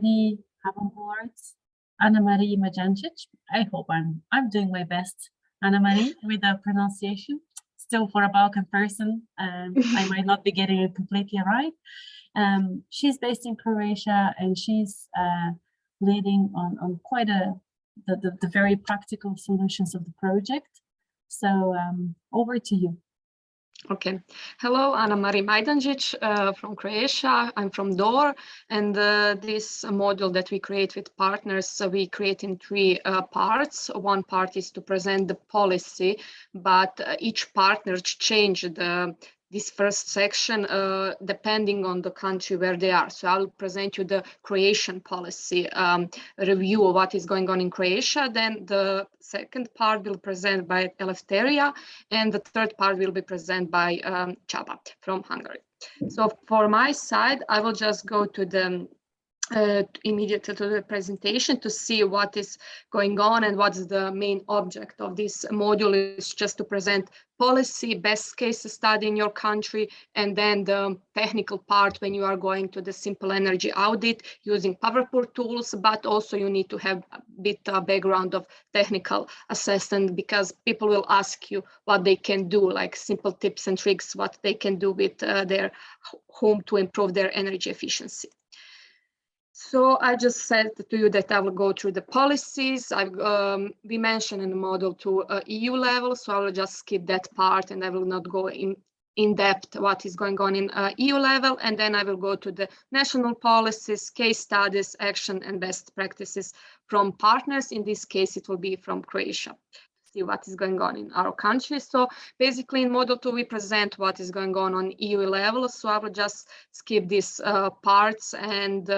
We have on board Anna-Marie Majancic. I hope I'm doing my best, Anna-Marie, with the pronunciation. Still, for a Balkan person, I might not be getting it completely right. She's based in Croatia, and she's leading on quite the very practical solutions of the project. So over to you. Okay. Hello, Anna-Marie Majdancic from Croatia. I'm from DOR, and this module that we create with partners, we create in three parts. One part is to present the policy, but each partner changed this first section depending on the country where they are. So I'll present you the Croatian policy review of what is going on in Croatia. Then the second part will present by Eleftheria, and the third part will be presented by Csaba from Hungary. So for my side, I will just go to the immediately to the presentation to see what is going on and what's the main object of this module is just to present policy, best case study in your country, and then the technical part when you are going to the simple energy audit using POWERPOOR tools, but also you need to have a bit of background of technical assessment because people will ask you what they can do, like simple tips and tricks, what they can do with their home to improve their energy efficiency. So I just said to you that I will go through the policies. We mentioned in the model to EU level, so I will just skip that part and I will not go in depth what is going on in EU level. And then I will go to the national policies, case studies, action and best practices from partners. In this case, it will be from Croatia. See what is going on in our country. So basically in model 2 we present what is going on EU level. So I will just skip these parts and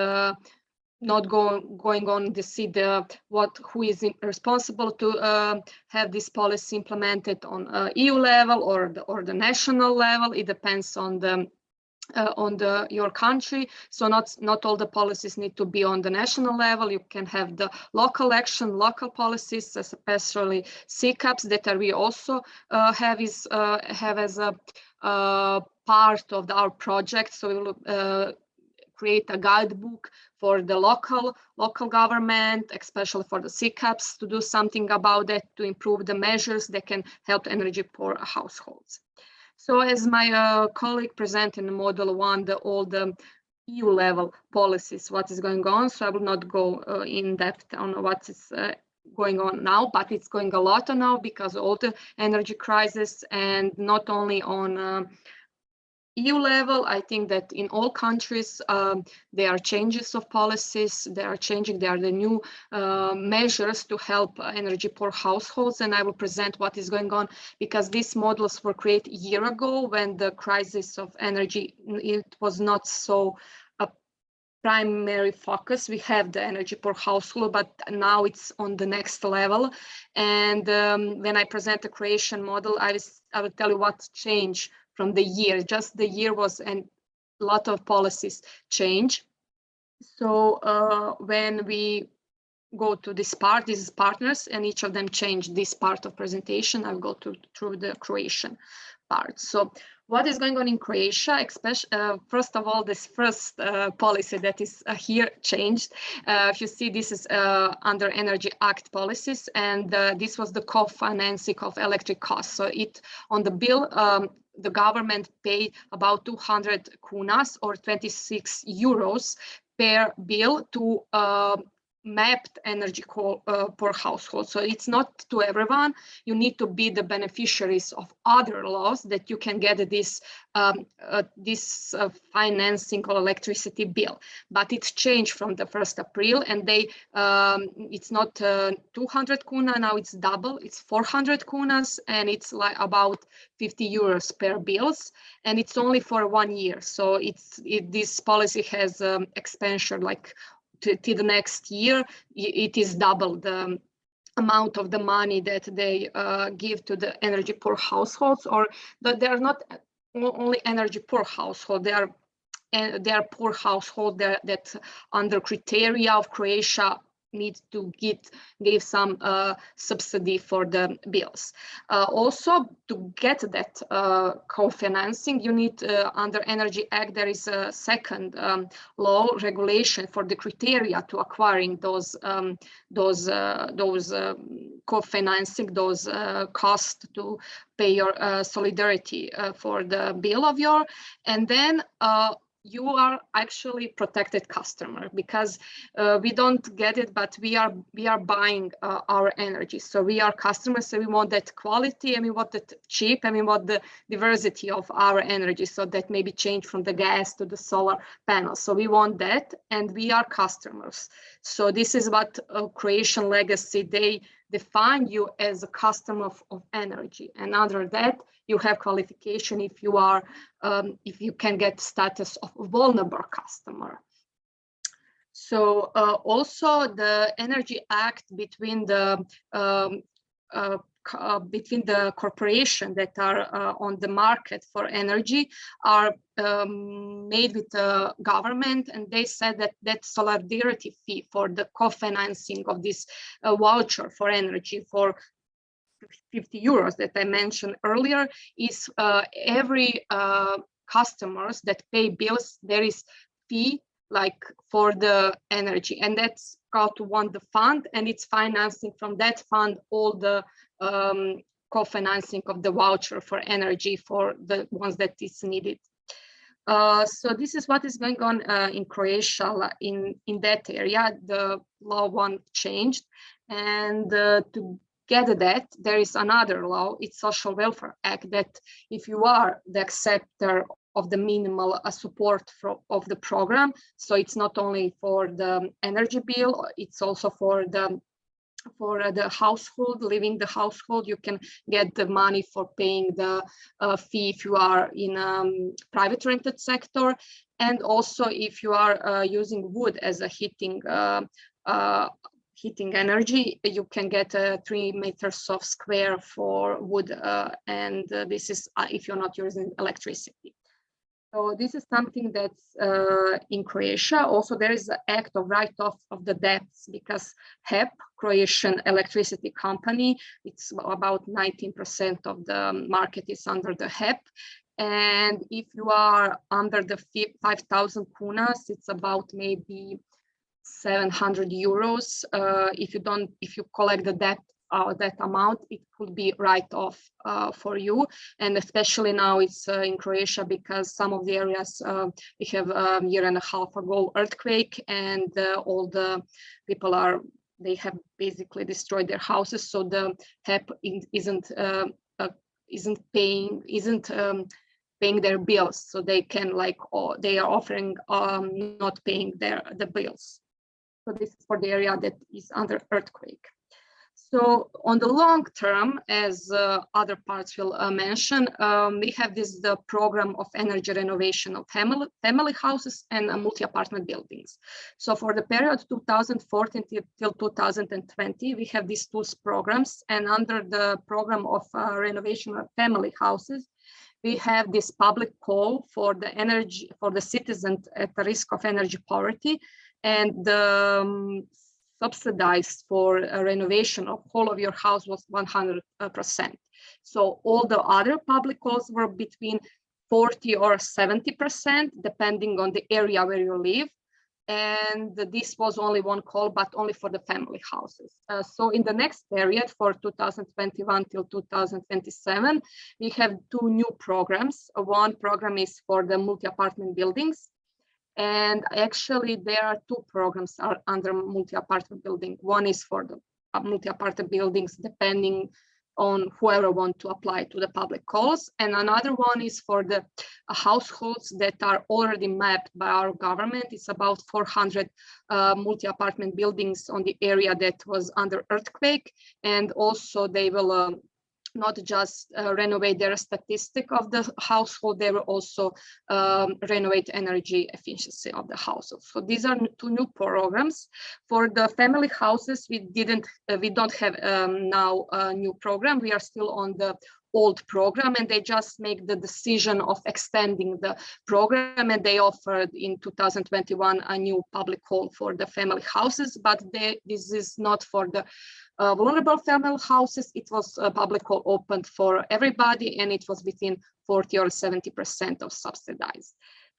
not going on to see who is responsible to have this policy implemented on EU level or the national level. It depends on your country. So not all the policies need to be on the national level. You can have the local action, local policies, especially CCAPs that we also have as a part of our project. So we will create a guidebook for the local government, especially for the CCAPs, to do something about that, to improve the measures that can help energy poor households. So as my colleague presented in model 1, all the EU level policies, what is going on. So I will not go in depth on what is going on now, but it's going a lot now because of all the energy crisis, and not only on EU level. I think that in all countries there are changes of policies, there are the new measures to help energy poor households, and I will present what is going on because these models were created a year ago when the crisis of energy, it was not so a primary focus. We have the energy poor household, but now it's on the next level. And when I present the Croatian model, I will tell you what's changed from the year. Just the year was, and a lot of policies change. So when we go to this part, this is partners, and each of them change this part of presentation. I'll go through the Croatian part. So what is going on in Croatia? First of all, this first policy that is here changed. If you see, this is under Energy Act policies, and this was the co-financing of electric costs. So on the bill, the government paid about 200 kunas or 26 euros per bill to mapped energy per household. So it's not to everyone. You need to be the beneficiaries of other laws that you can get this financing or electricity bill. But it's changed from the 1st April, and it's not 200 kuna, now it's double, it's 400 kunas, and it's like about 50 euros per bills, and it's only for 1 year. So this policy has expansion like to the next year. It is double the amount of the money that they give to the energy poor households, or that they are not only energy poor household, they are poor household that under criteria of Croatia need to give some subsidy for the bills. Also, to get that co-financing, you need under Energy Act, there is a second law regulation for the criteria to acquiring those co-financing, those costs to pay your solidarity for the bill of your, and then you are actually protected customer, because we don't get it, but we are buying our energy. So we are customers, so we want that quality, and we want that cheap, and we want the diversity of our energy, so that maybe change from the gas to the solar panels. So we want that, and we are customers. So this is what Croatian legacy, they define you as a customer of energy, and under that you have qualification if you are if you can get status of vulnerable customer. So also the Energy Act between the corporation that are on the market for energy are made with the government, and they said that solidarity fee for the co-financing of this voucher for energy for 50 euros that I mentioned earlier is every customers that pay bills, there is fee like for the energy, and that's called to one the fund, and it's financing from that fund all the co-financing of the voucher for energy for the ones that is needed. So this is what is going on in Croatia in that area. The law one changed, and to get that, there is another law, it's Social Welfare Act, that if you are the acceptor of the minimal support of the program, so it's not only for the energy bill, it's also for the household, living the household, you can get the money for paying the fee if you are in private rented sector, and also if you are using wood as a heating energy, you can get 3 meters of square for wood, and this is if you're not using electricity. So this is something that's in Croatia. Also, there is an act of write-off of the debts, because HEP, Croatian electricity company, it's about 19% of the market is under the HEP. And if you are under the 5,000 kunas, it's about maybe 700 euros. If you collect the debt, that amount, it could be write-off for you. And especially now it's in Croatia, because some of the areas we have a year and a half ago earthquake, and all the people they have basically destroyed their houses. So the HEP isn't paying their bills, so they can they are offering not paying the bills. So this is for the area that is under earthquake. So on the long term, as other parts will mention, we have the program of energy renovation of family houses and multi-apartment buildings. So for the period 2014 till 2020, we have these two programs, and under the program of renovation of family houses, we have this public call for the citizens at the risk of energy poverty, and the subsidized for a renovation of whole of your house was 100%. So all the other public calls were between 40 or 70%, depending on the area where you live. And this was only one call, but only for the family houses. So in the next period, for 2021 till 2027, we have two new programs. One program is for the multi-apartment buildings. And actually, there are two programs are under multi-apartment building. One is for the multi-apartment buildings, depending on whoever want to apply to the public calls. And another one is for the households that are already mapped by our government. It's about 400 multi-apartment buildings on the area that was under earthquake. And also they will not just renovate their statistic of the household, they will also renovate energy efficiency of the household. So these are two new programs. For the family houses, we don't have now a new program. We are still on the old program, and they just make the decision of extending the program, and they offered in 2021 a new public call for the family houses, but this is not for the vulnerable family houses. It was a public call opened for everybody, and it was between 40 or 70% of subsidized.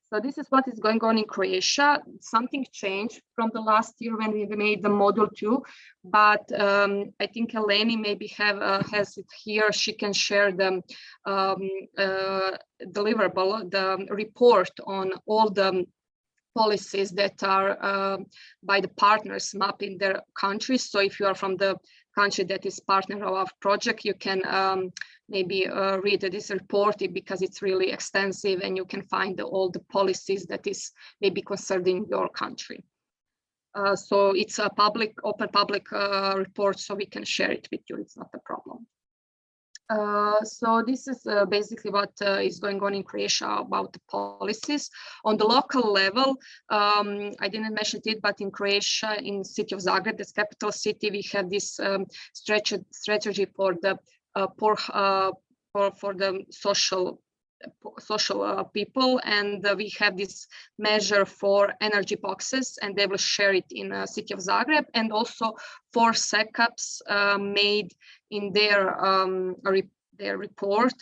So this is what is going on in Croatia. Something changed from the last year when we made the module 2, but I think Eleni maybe has it here. She can share the deliverable, the report on all the policies that are by the partners mapping their countries. So if you are from the country that is partner of our project, you can maybe read this report because it's really extensive, and you can find all the policies that is maybe concerning your country. So it's a open public report, so we can share it with you. It's not a problem. So this is basically what is going on in Croatia about the policies. On the local level, I didn't mention it, but in Croatia, in city of Zagreb, this capital city, we have this strategy for the for the social people, and we have this measure for energy boxes, and they will share it in city of Zagreb, and also 4 SECAPs made in their report.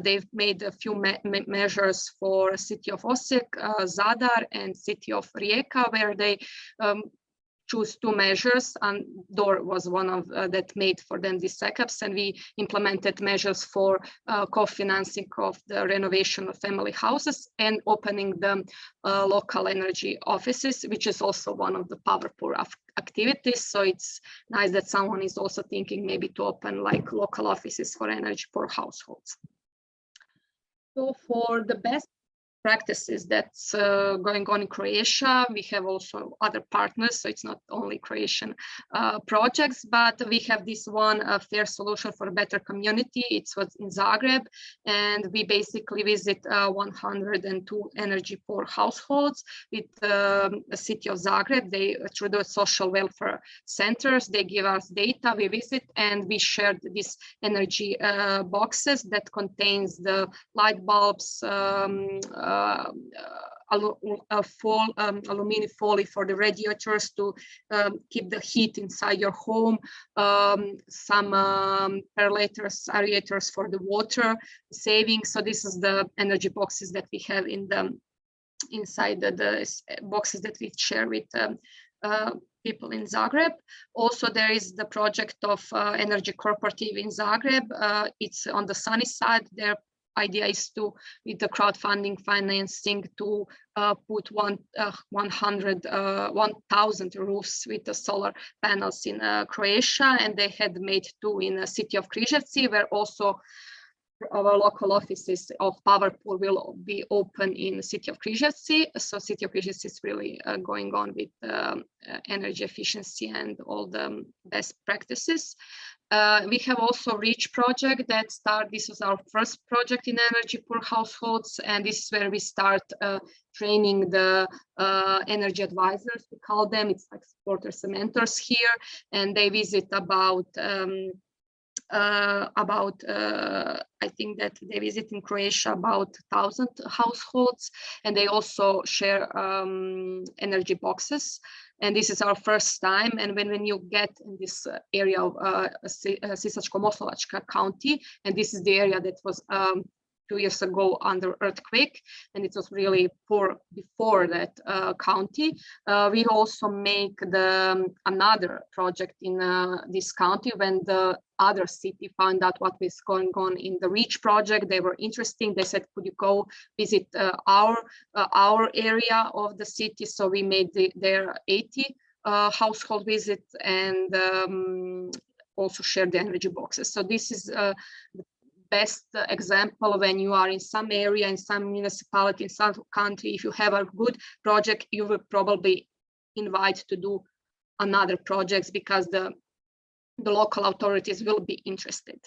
They've made a few measures for city of Osijek, Zadar, and city of Rijeka, where they choose 2 measures, and DOR was one of that made for them these SECAPs, and we implemented measures for co-financing of the renovation of family houses and opening the local energy offices, which is also one of the POWERPOOR activities. So it's nice that someone is also thinking maybe to open like local offices for energy poor households. So for the best practices that's going on in Croatia, we have also other partners, so it's not only Croatian projects, but we have this one fair solution for a better community. It was in Zagreb, and we basically visit 102 energy poor households with the city of Zagreb. They through the social welfare centers, they give us data, we visit, and we shared these energy boxes that contains the light bulbs, aluminum foil for the radiators to keep the heat inside your home, some percolators, aerators for the water saving. So this is the energy boxes that we have in the inside the boxes that we share with people in Zagreb. Also, there is the project of Energy Cooperative in Zagreb. It's on the sunny side. Their idea is to, with the crowdfunding financing, to put 1,000 roofs with the solar panels in Croatia, and they had made 2 in the city of Križevci, where also our local offices of POWERPOOR will be open in the city of Križevci. So city of Križevci is really going on with energy efficiency and all the best practices. We have also REACH project that this was our first project in energy poor households, and this is where we start training the energy advisors, we call them. It's like supporters and mentors here, and they visit about I think that they visit in Croatia about 1,000 households, and they also share energy boxes. And this is our first time. And when you get in this area of Sisačko-Moslavačka County, and this is the area that was 2 years ago under earthquake, and it was really poor before that county. We also make another project in this county. When the other city found out what was going on in the REACH project, they were interested. They said, could you go visit our area of the city? So we made their 80 household visit, and also share the energy boxes. So this is the best example. When you are in some area, in some municipality, in some country, if you have a good project, you will probably invite to do another projects because the local authorities will be interested.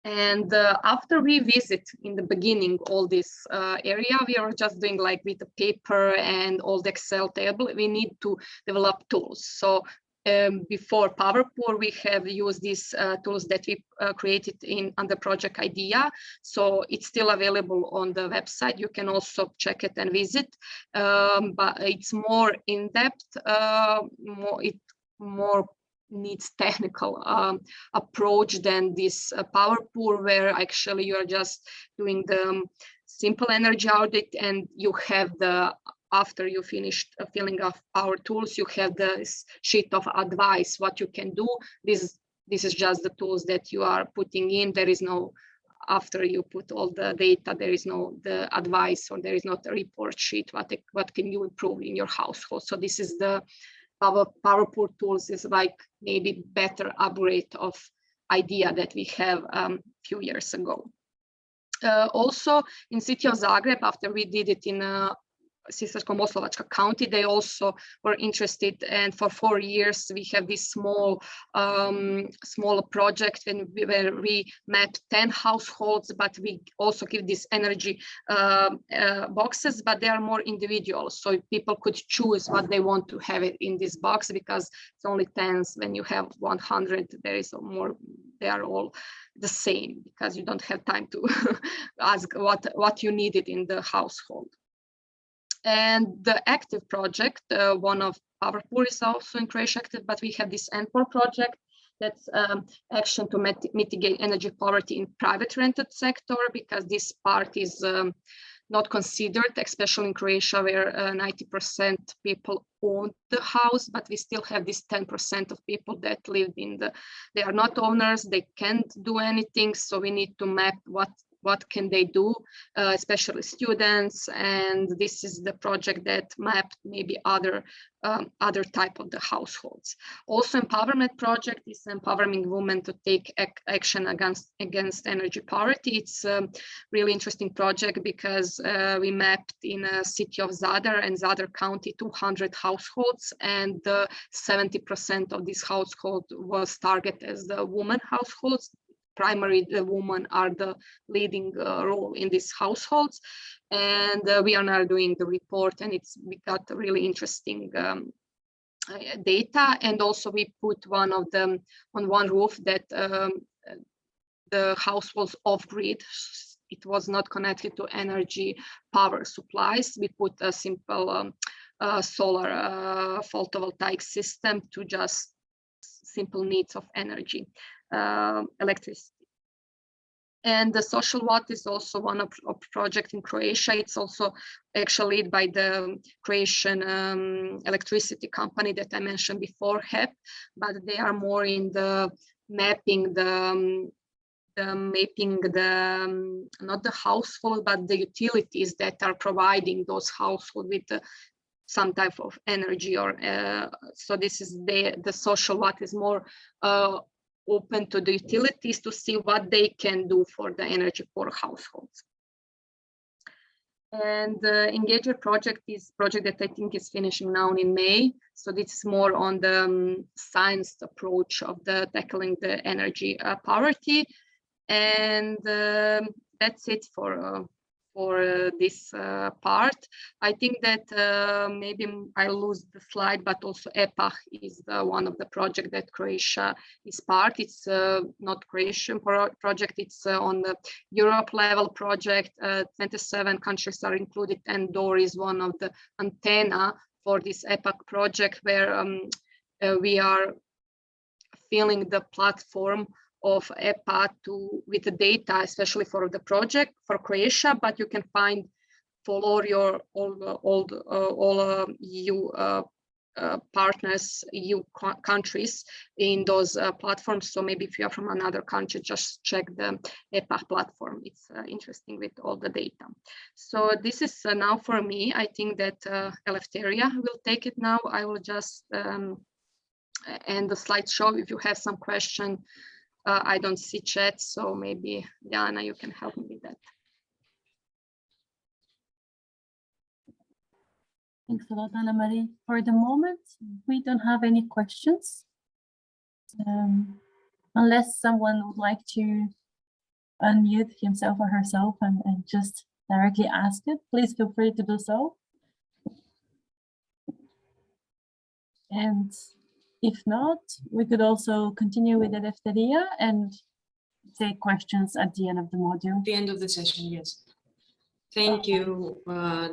And after we visit in the beginning all this area, we are just doing like with the paper and all the Excel table. We need to develop tools. So before PowerPoor, we have used these tools that we created under Project Idea. So it's still available on the website. You can also check it and visit, but it's more in depth. It more needs technical approach than this PowerPoor, where actually you are just doing the simple energy audit, and you have the, after you finished filling up our tools, you have this sheet of advice, what you can do. This is just the tools that you are putting in. There is no, after you put all the data, there is no the advice, or there is not a report sheet, what can you improve in your household. So this is the PowerPoor tools is like maybe better upgrade of idea that we have few years ago. Also in city of Zagreb, after we did it in Sisačko-Moslavačka County, they also were interested, and for 4 years we have this small project where we map 10 households, but we also give these energy boxes, but they are more individual, so people could choose what they want to have it in this box, because it's only 10s. When you have 100, there is more, they are all the same, because you don't have time to ask what you needed in the household. And the active project, one of PowerPoor is also in Croatia active, but we have this NPOR project, that's action to mitigate energy poverty in private rented sector, because this part is not considered, especially in Croatia, where 90% people own the house, but we still have this 10% of people that live in they are not owners, they can't do anything, so we need to map what can they do, especially students, and this is the project that mapped maybe other type of the households. Also, empowerment project is empowering women to take action against energy poverty. It's a really interesting project, because we mapped in a city of Zadar and Zadar County 200 households, and 70% of this household was targeted as the woman households. Primarily, the women are the leading role in these households, and we are now doing the report, and we got really interesting data. And also we put one of them on one roof that the house was off grid. It was not connected to energy power supplies. We put a simple solar photovoltaic system to just simple needs of energy. Electricity. And the social watt is also one of project in Croatia. It's also actually led by the Croatian electricity company that I mentioned before, HEP, but they are more in the mapping not the household, but the utilities that are providing those households with some type of energy, or so this is the social watt is more open to the utilities to see what they can do for the energy poor households. And the Engager project is a project that I think is finishing now in May. So this is more on the science approach of the tackling the energy poverty. And that's it for this part. I think that maybe I'll lose the slide, but also EPAH is one of the project that Croatia is part. It's not Croatian project, it's on the Europe level project. 27 countries are included, and DOR is one of the antenna for this EPAH project, where we are filling the platform of EPA with the data, especially for the project for Croatia, but you can find for all EU partners, EU countries in those platforms. So maybe if you are from another country, just check the EPA platform. It's interesting with all the data. So this is now for me. I think that Eleftheria will take it now. I will just end the slideshow. If you have some question, I don't see chat, so maybe Diana, you can help me with that. Thanks a lot, Anna-Marie. For the moment, we don't have any questions. Unless someone would like to unmute himself or herself and just directly ask it, please feel free to do so. And If not, we could also continue with the Eleftheria and take questions at the end of the module. At the end of the session, yes. Thank you,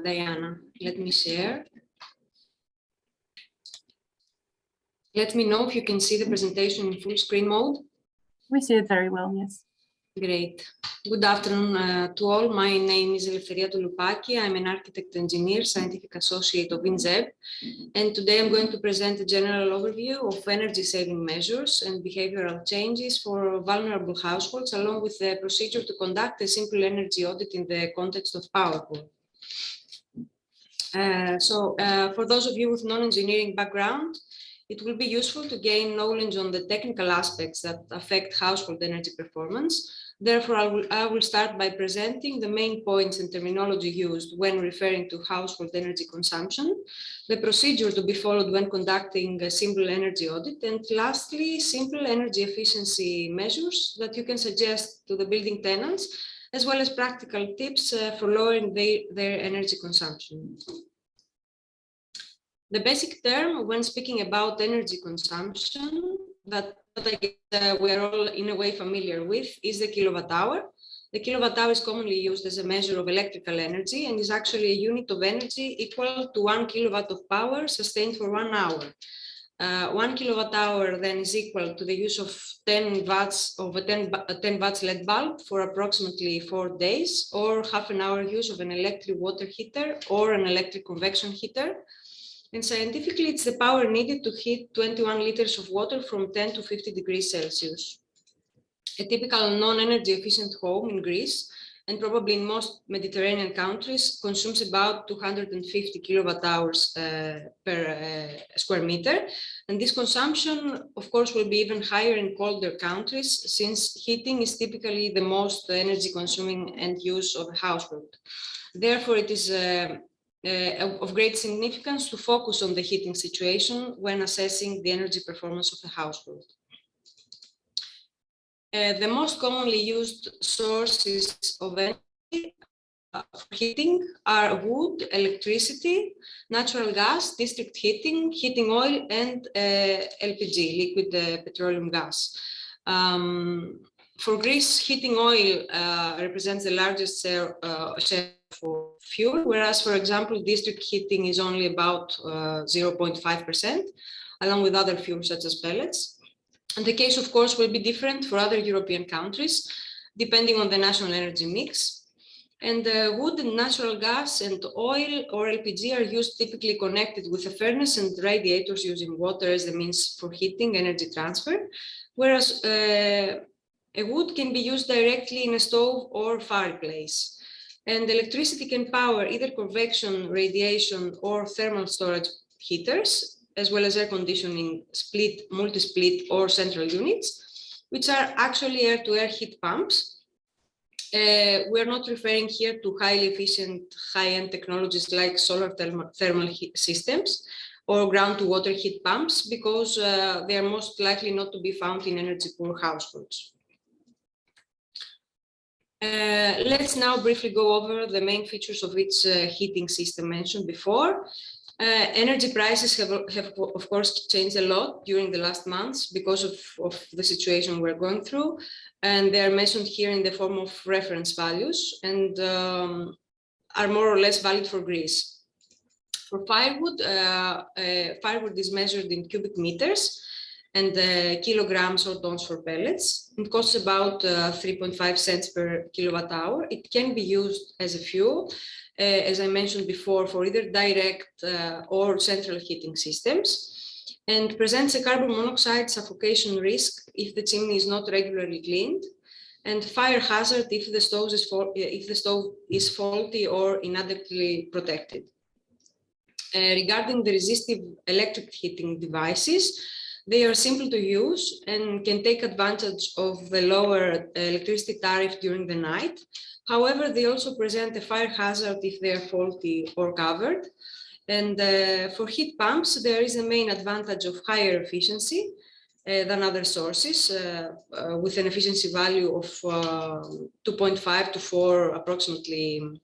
Diana. Let me share. Let me know if you can see the presentation in full screen mode. We see it very well, yes. Great. Good afternoon to all. My name is Eleftheria Toloupaki. I'm an architect engineer, scientific associate of INZEB. And today I'm going to present a general overview of energy saving measures and behavioral changes for vulnerable households, along with the procedure to conduct a simple energy audit in the context of POWERPOOR. For those of you with non-engineering background, it will be useful to gain knowledge on the technical aspects that affect household energy performance. Therefore, I will start by presenting the main points and terminology used when referring to household energy consumption, the procedure to be followed when conducting a simple energy audit, and lastly, simple energy efficiency measures that you can suggest to the building tenants, as well as practical tips for lowering their energy consumption. The basic term when speaking about energy consumption that I guess we're all in a way familiar with is the kilowatt hour. The kilowatt hour is commonly used as a measure of electrical energy and is actually a unit of energy equal to 1 kilowatt of power sustained for 1 hour. 1 kilowatt hour then is equal to the use of 10 watts of a 10 watts LED bulb for approximately 4 days, or half an hour use of an electric water heater or an electric convection heater. And scientifically, it's the power needed to heat 21 liters of water from 10 to 50 degrees Celsius. A typical non-energy efficient home in Greece, and probably in most Mediterranean countries, consumes about 250 kilowatt hours per square meter. And this consumption, of course, will be even higher in colder countries, since heating is typically the most energy consuming end use of a household. Therefore, it is of great significance to focus on the heating situation when assessing the energy performance of the household. The most commonly used sources of energy for heating are wood, electricity, natural gas, district heating, heating oil, and LPG, liquid petroleum gas. For Greece, heating oil represents the largest share for fuel, whereas, for example, district heating is only about 0.5%, along with other fuels such as pellets. And the case, of course, will be different for other European countries, depending on the national energy mix. And wood and natural gas and oil or LPG are used typically connected with a furnace and radiators using water as the means for heating energy transfer, whereas a wood can be used directly in a stove or fireplace. And electricity can power either convection, radiation, or thermal storage heaters, as well as air conditioning, split, multi-split, or central units, which are actually air-to-air heat pumps. We're not referring here to highly efficient, high-end technologies like solar thermal heat systems or ground-to-water heat pumps, because they are most likely not to be found in energy-poor households. Let's now briefly go over the main features of each heating system mentioned before. Energy prices have of course changed a lot during the last months because of the situation we're going through, and they are mentioned here in the form of reference values and are more or less valid for Greece. For firewood, firewood is measured in cubic meters and kilograms or tons for pellets. It costs about 3.5 cents per kilowatt hour. It can be used as a fuel, as I mentioned before, for either direct or central heating systems, and presents a carbon monoxide suffocation risk if the chimney is not regularly cleaned, and fire hazard if the stove is faulty or inadequately protected. Regarding the resistive electric heating devices, they are simple to use and can take advantage of the lower electricity tariff during the night. However, they also present a fire hazard if they are faulty or covered. And for heat pumps, there is a main advantage of higher efficiency than other sources, with an efficiency value of 2.5 to 4 approximately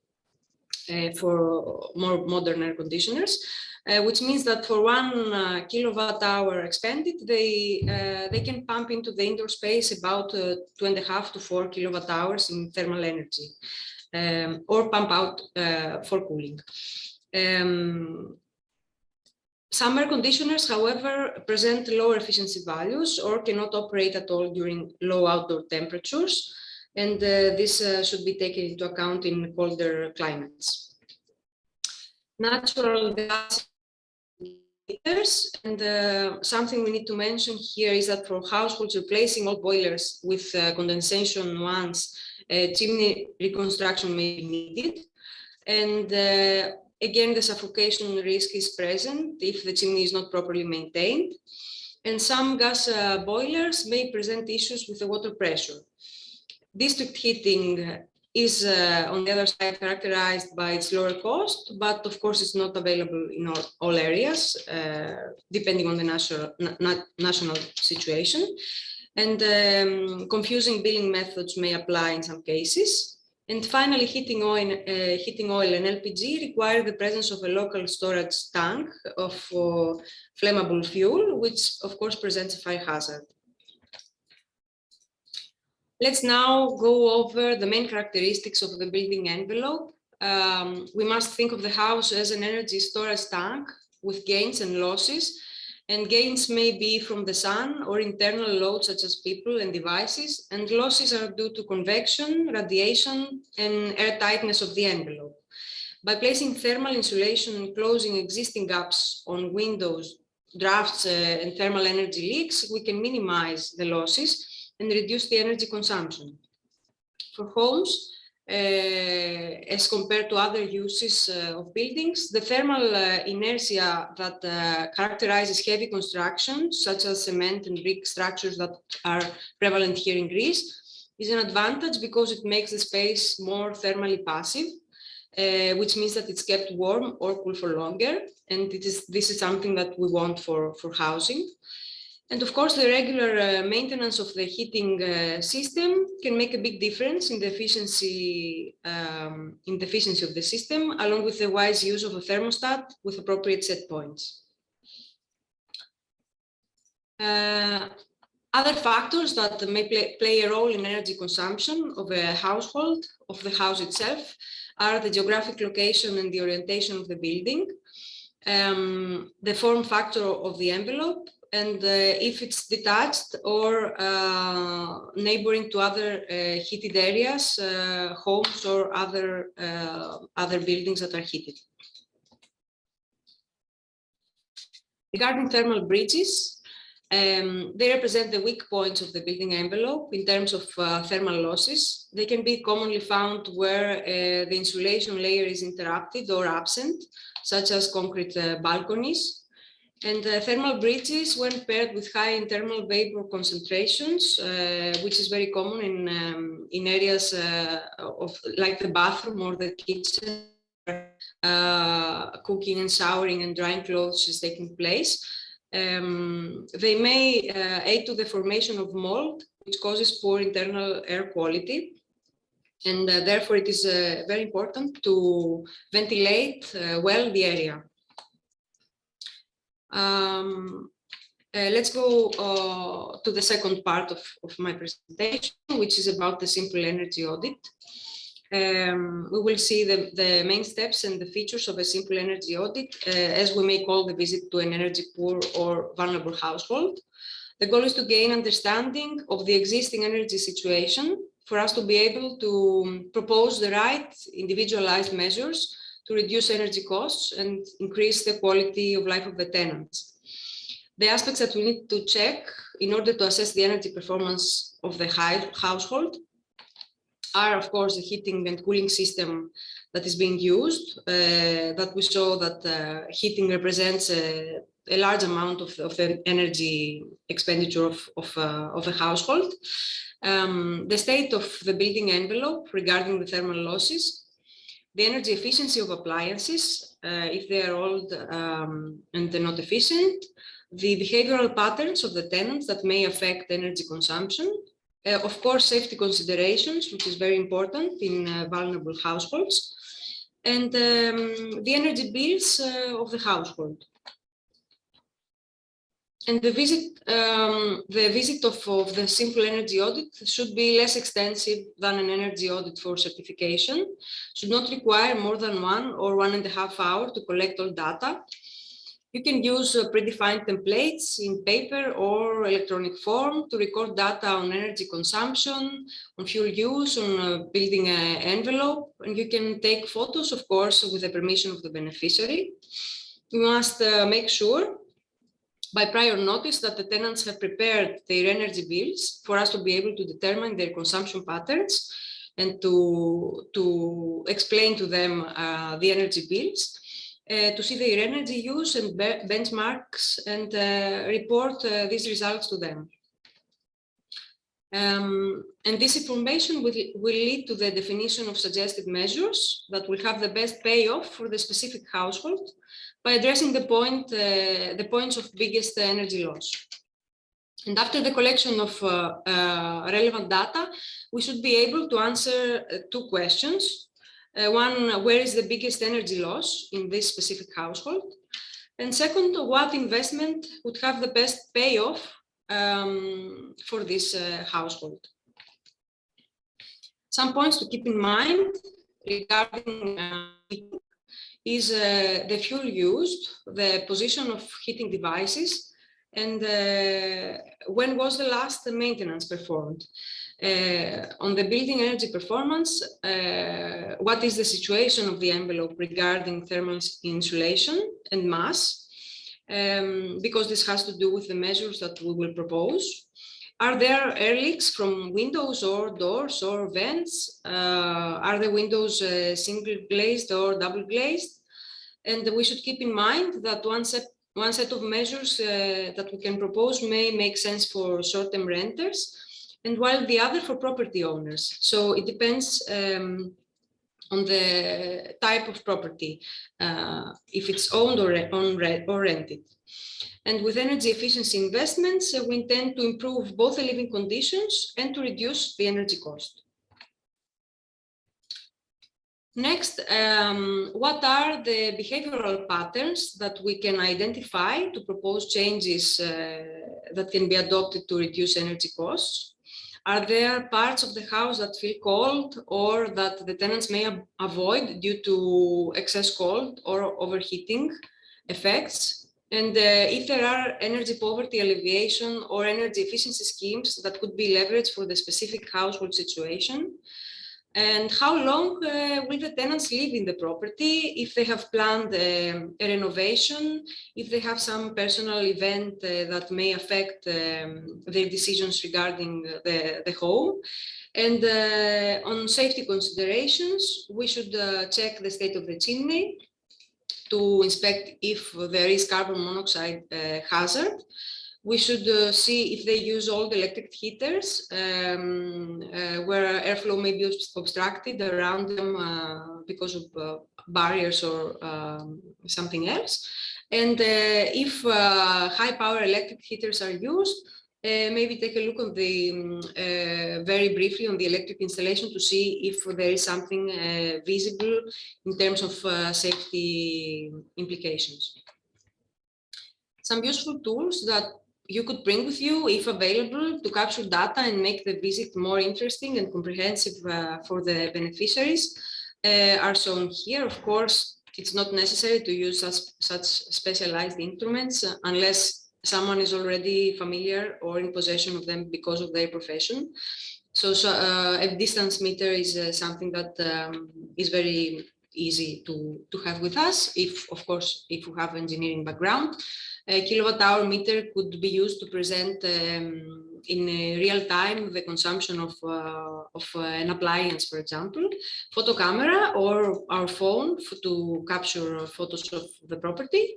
for more modern air conditioners. which means that for 1 kilowatt hour expended, they can pump into the indoor space about 2.5 to 4 kilowatt hours in thermal energy, or pump out for cooling. Some air conditioners, however, present lower efficiency values or cannot operate at all during low outdoor temperatures, and this should be taken into account in colder climates. Natural gas heaters, and something we need to mention here is that for households replacing old boilers with condensation ones, chimney reconstruction may be needed, and again, the suffocation risk is present if the chimney is not properly maintained. And some gas boilers may present issues with the water pressure. District heating is, on the other side, characterized by its lower cost, but of course, it's not available in all areas, depending on the national situation. And confusing billing methods may apply in some cases. And finally, heating oil and LPG require the presence of a local storage tank of flammable fuel, which of course presents a fire hazard. Let's now go over the main characteristics of the building envelope. We must think of the house as an energy storage tank with gains and losses. And gains may be from the sun or internal loads such as people and devices, and losses are due to convection, radiation, and air tightness of the envelope. By placing thermal insulation and closing existing gaps on windows, drafts, and thermal energy leaks, we can minimize the losses and reduce the energy consumption. For homes, as compared to other uses of buildings, the thermal inertia that characterizes heavy construction, such as cement and brick structures that are prevalent here in Greece, is an advantage because it makes the space more thermally passive, which means that it's kept warm or cool for longer. And this is something that we want for housing. And of course, the regular maintenance of the heating system can make a big difference in the efficiency of the system, along with the wise use of a thermostat with appropriate set points. Other factors that may play a role in energy consumption of a household, of the house itself, are the geographic location and the orientation of the building, the form factor of the envelope, and if it's detached or neighboring to other heated areas, homes or other buildings that are heated. Regarding thermal bridges, they represent the weak points of the building envelope in terms of thermal losses. They can be commonly found where the insulation layer is interrupted or absent, such as concrete balconies. And thermal bridges, when paired with high internal vapor concentrations, which is very common in areas like the bathroom or the kitchen, cooking and showering and drying clothes is taking place. They may aid to the formation of mold, which causes poor internal air quality. And therefore, it is very important to ventilate well the area. Let's go to the second part of my presentation, which is about the simple energy audit. We will see the main steps and the features of a simple energy audit, as we may call the visit to an energy poor or vulnerable household. The goal is to gain understanding of the existing energy situation for us to be able to propose the right individualized measures to reduce energy costs and increase the quality of life of the tenants. The aspects that we need to check in order to assess the energy performance of the household are, of course, the heating and cooling system that is being used, that we saw that heating represents a large amount of the energy expenditure of a household. The state of the building envelope regarding the thermal losses, the energy efficiency of appliances, if they are old and they're not efficient, the behavioral patterns of the tenants that may affect energy consumption, of course, safety considerations, which is very important in vulnerable households, and the energy bills of the household. And the visit of the simple energy audit should be less extensive than an energy audit for certification, should not require more than 1 or 1.5 hours to collect all data. You can use predefined templates in paper or electronic form to record data on energy consumption, on fuel use, on building an envelope, and you can take photos, of course, with the permission of the beneficiary. You must make sure by prior notice that the tenants have prepared their energy bills for us to be able to determine their consumption patterns and to explain to them the energy bills, to see their energy use and benchmarks and report these results to them. And this information will lead to the definition of suggested measures that will have the best payoff for the specific household by addressing the points of biggest energy loss. And after the collection of relevant data, we should be able to answer 2 questions. One, where is the biggest energy loss in this specific household? And second, what investment would have the best payoff for this household? Some points to keep in mind regarding is the fuel used, the position of heating devices, and when was the last maintenance performed. On the building energy performance, what is the situation of the envelope regarding thermal insulation and mass, because this has to do with the measures that we will propose. Are there air leaks from windows or doors or vents? Are the windows single glazed or double glazed? And we should keep in mind that one set of measures that we can propose may make sense for short-term renters, and while the other for property owners. So it depends on the type of property, if it's owned or rented. And with energy efficiency investments, we intend to improve both the living conditions and to reduce the energy cost. Next, what are the behavioral patterns that we can identify to propose changes that can be adopted to reduce energy costs? Are there parts of the house that feel cold or that the tenants may avoid due to excess cold or overheating effects? And if there are energy poverty alleviation or energy efficiency schemes that could be leveraged for the specific household situation? And how long will the tenants live in the property if they have planned a renovation, if they have some personal event that may affect their decisions regarding the home? And on safety considerations, we should check the state of the chimney to inspect if there is carbon monoxide hazard. We should see if they use old electric heaters where airflow may be obstructed around them because of barriers or something else. And if high power electric heaters are used, maybe take a look on the very briefly on the electric installation to see if there is something visible in terms of safety implications. Some useful tools that you could bring with you, if available, to capture data and make the visit more interesting and comprehensive for the beneficiaries are shown here. Of course, it's not necessary to use such specialized instruments unless someone is already familiar or in possession of them because of their profession. So a distance meter is something that is very easy to have with us, if, of course, if you have engineering background. A kilowatt-hour meter could be used to present in real time the consumption of an appliance, for example, photo camera or our phone to capture photos of the property,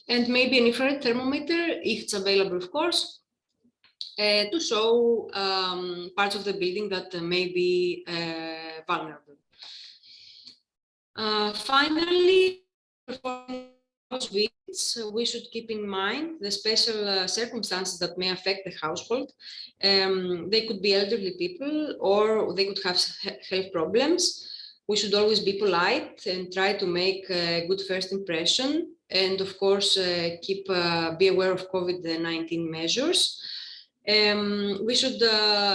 and maybe an infrared thermometer, if it's available, of course, to show parts of the building that may be vulnerable. Finally, we should keep in mind the special circumstances that may affect the household. They could be elderly people, or they could have health problems. We should always be polite and try to make a good first impression. And of course, be aware of COVID-19 measures. We should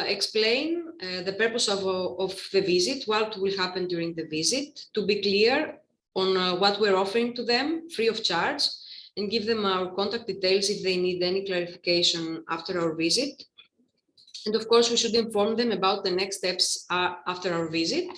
explain the purpose of the visit, what will happen during the visit, to be clear on what we're offering to them free of charge, and give them our contact details if they need any clarification after our visit. And of course, we should inform them about the next steps after our visit.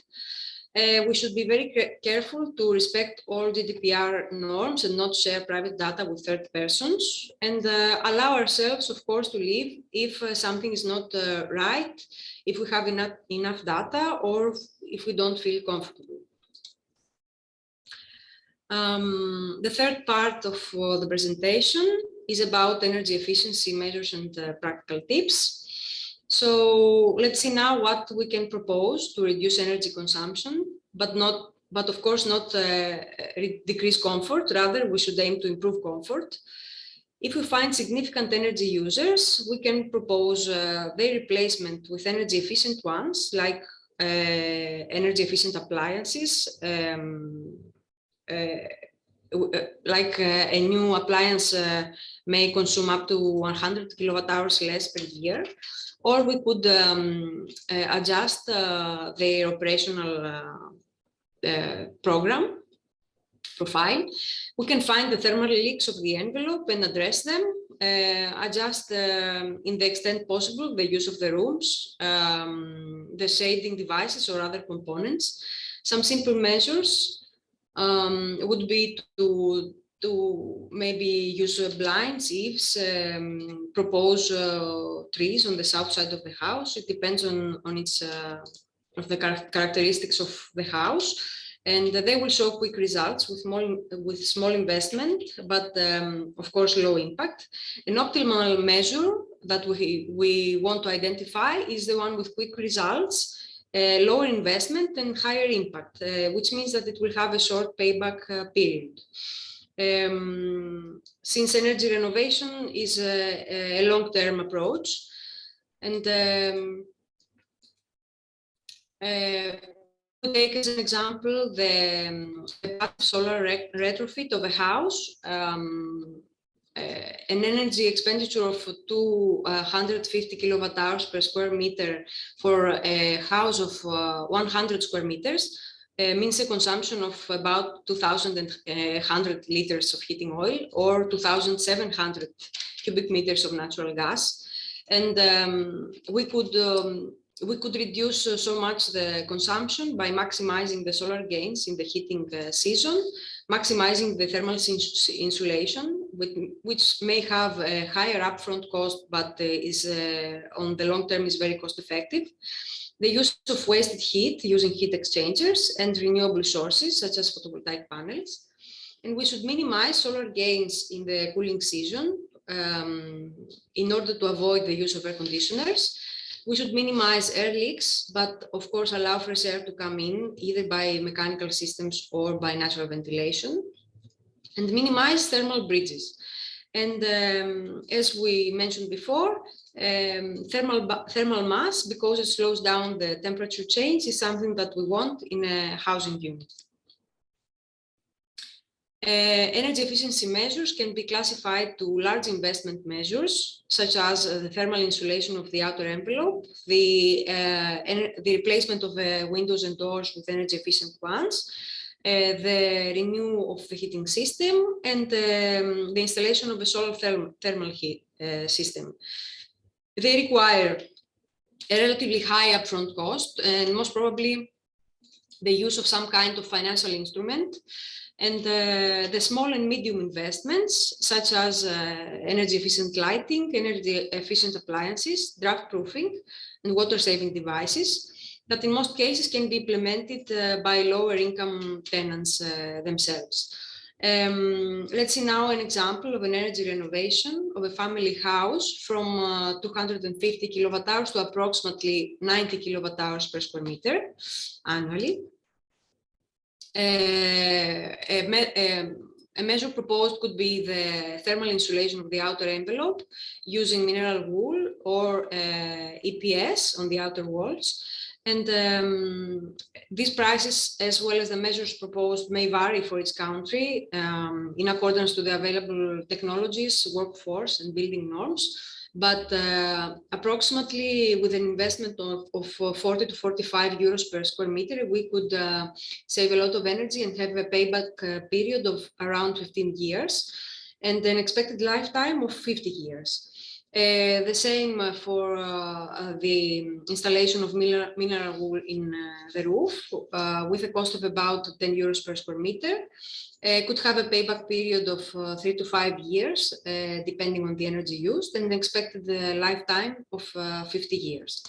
We should be very careful to respect all GDPR norms and not share private data with third persons, and allow ourselves, of course, to leave if something is not right, if we have enough data, or if we don't feel comfortable. The third part of the presentation is about energy efficiency measures and practical tips. So let's see now what we can propose to reduce energy consumption, but of course not decrease comfort. Rather, we should aim to improve comfort. If we find significant energy users, we can propose their replacement with energy efficient ones, like energy efficient appliances, like a new appliance may consume up to 100 kilowatt hours less per year. Or we could adjust their operational profile. We can find the thermal leaks of the envelope and address them, adjust in the extent possible the use of the rooms, the shading devices or other components. Some simple measures would be to maybe use blinds, eaves, propose trees on the south side of the house. It depends on the characteristics of the house, and they will show quick results with small investment, but of course low impact. An optimal measure that we want to identify is the one with quick results, lower investment and higher impact, which means that it will have a short payback period. Since energy renovation is a long-term approach, and take as an example the solar retrofit of a house, an energy expenditure of 250 kilowatt hours per square meter for a house of 100 square meters. Means a consumption of about 2,100 liters of heating oil or 2,700 cubic meters of natural gas. And we could reduce so much the consumption by maximizing the solar gains in the heating season, maximizing the thermal insulation, which may have a higher upfront cost, but is on the long term is very cost effective. The use of wasted heat using heat exchangers and renewable sources such as photovoltaic panels. And we should minimize solar gains in the cooling season in order to avoid the use of air conditioners. We should minimize air leaks, but of course allow fresh air to come in either by mechanical systems or by natural ventilation. And minimize thermal bridges. And as we mentioned before, thermal mass, because it slows down the temperature change, is something that we want in a housing unit. Energy efficiency measures can be classified to large investment measures, such as the thermal insulation of the outer envelope, the replacement of windows and doors with energy efficient ones, the renewal of the heating system, and the installation of a solar thermal heat system. They require a relatively high upfront cost and most probably the use of some kind of financial instrument. And the small and medium investments, such as energy efficient lighting, energy efficient appliances, draft proofing, and water saving devices, that in most cases can be implemented by lower income tenants themselves. Let's see now an example of an energy renovation of a family house from 250 kilowatt hours to approximately 90 kilowatt hours per square meter annually. A measure proposed could be the thermal insulation of the outer envelope using mineral wool or EPS on the outer walls. And these prices, as well as the measures proposed, may vary for each country in accordance to the available technologies, workforce, and building norms. But approximately with an investment of 40 to 45 euros per square meter, we could save a lot of energy and have a payback period of around 15 years and an expected lifetime of 50 years. The same for the installation of mineral wool in the roof with a cost of about 10 euros per square meter. Could have a payback period of 3 to 5 years, depending on the energy used, and an expected lifetime of 50 years.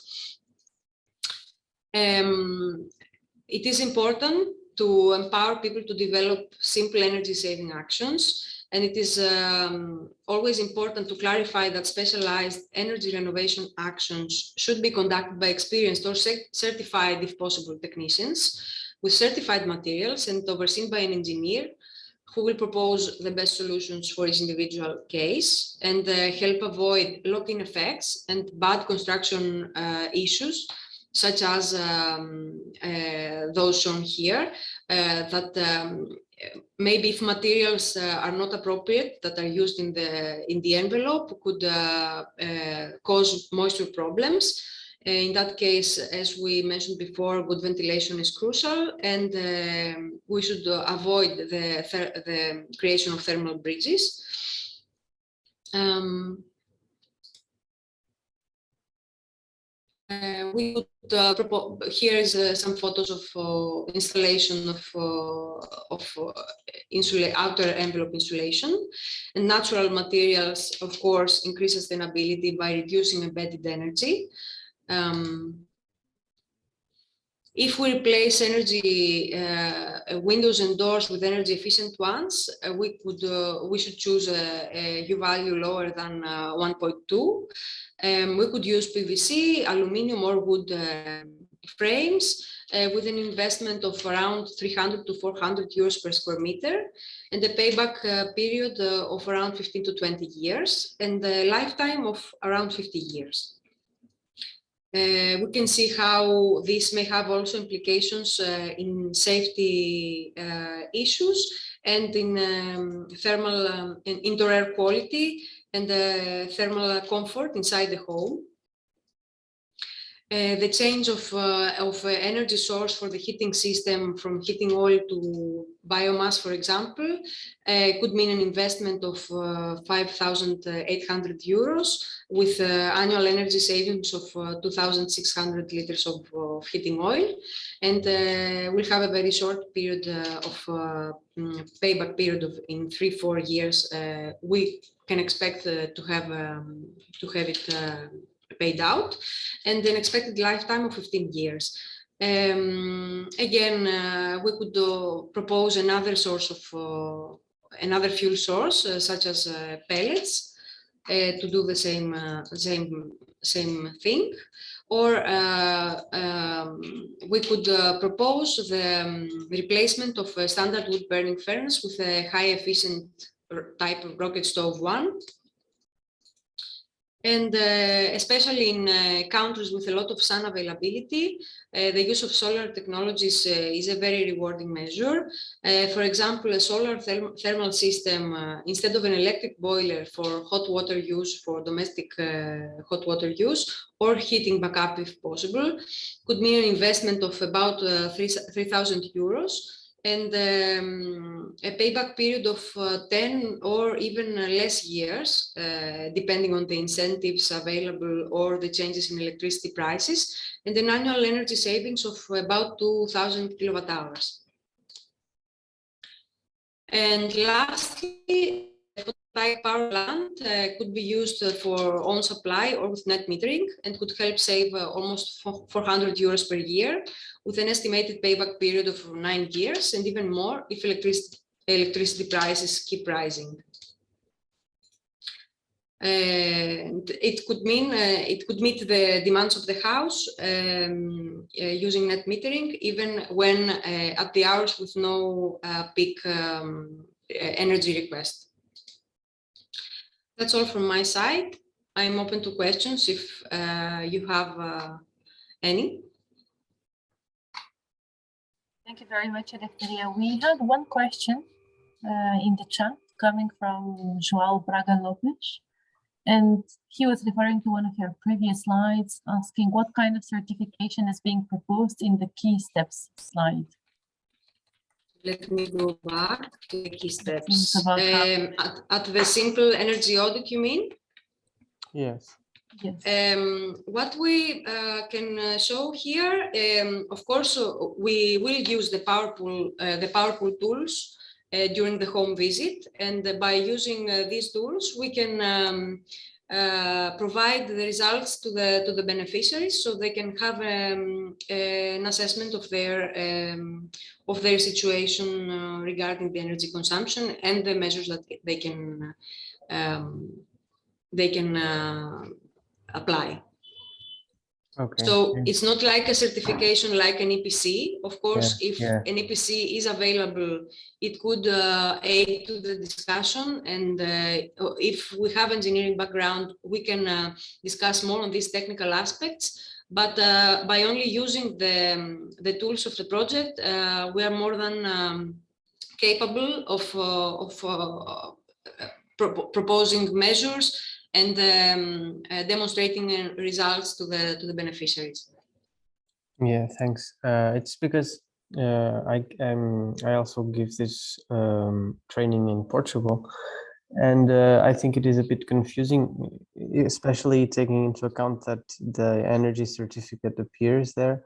It is important to empower people to develop simple energy saving actions. And it is always important to clarify that specialized energy renovation actions should be conducted by experienced or certified, if possible, technicians with certified materials and overseen by an engineer who will propose the best solutions for each individual case and help avoid lock-in effects and bad construction issues, such as those shown here, that maybe if materials are not appropriate that are used in the envelope could cause moisture problems. In that case, as we mentioned before, good ventilation is crucial, and we should avoid the creation of thermal bridges. We could here is some photos of installation of outer envelope insulation, and natural materials, of course, increase sustainability by reducing embedded energy. If we replace energy windows and doors with energy efficient ones, we should choose a U value lower than 1.2. We could use PVC, aluminium, or wood frames with an investment of around 300 to 400 euros per square meter, and a payback period of around 15 to 20 years, and a lifetime of around 50 years. We can see how this may have also implications in safety issues and in thermal and indoor air quality and thermal comfort inside the home. The change of energy source for the heating system from heating oil to biomass, for example, could mean an investment of 5,800 euros with annual energy savings of 2,600 liters of heating oil, and we'll have a very short period of payback period of in 3-4 years. We can expect to have it paid out, and an expected lifetime of 15 years. Again, we could propose another source of another fuel source, such as pellets, to do the same thing, or we could propose the replacement of a standard wood burning furnace with a high efficient type of rocket stove one. And especially in countries with a lot of sun availability, the use of solar technologies is a very rewarding measure. For example, a solar thermal system, instead of an electric boiler for hot water use, for domestic hot water use, or heating backup if possible, could mean an investment of about 3,000 euros. And a payback period of 10 or even less years, depending on the incentives available or the changes in electricity prices, and an annual energy savings of about 2,000 kilowatt hours. And lastly, photovoltaic power plant could be used for own supply or with net metering, and could help save almost 400 euros per year, with an estimated payback period of 9 years, and even more if electricity prices keep rising. It could mean it could meet the demands of the house using net metering, even when at the hours with no peak energy request. That's all from my side. I'm open to questions if you have any. Thank you very much, Eleftheria. We had one question in the chat coming from João Braga Lopes, and he was referring to one of your previous slides, asking what kind of certification is being proposed in the key steps slide. Let me go back to the key steps. About at the simple energy audit, you mean? Yes. Yes. What we can show here, of course, we will use the PowerPool tools during the home visit, and by using these tools, we can provide the results to the beneficiaries, so they can have an assessment of their situation regarding the energy consumption and the measures that they can apply. Okay. So it's not like a certification like an EPC. Of course, if yeah. an EPC is available, it could aid to the discussion. And if we have engineering background, we can discuss more on these technical aspects. But by only using the tools of the project, we are more than capable of proposing measures and demonstrating results to the beneficiaries. Yeah, thanks. It's because I also give this training in Portugal, and I think it is a bit confusing, especially taking into account that the energy certificate appears there.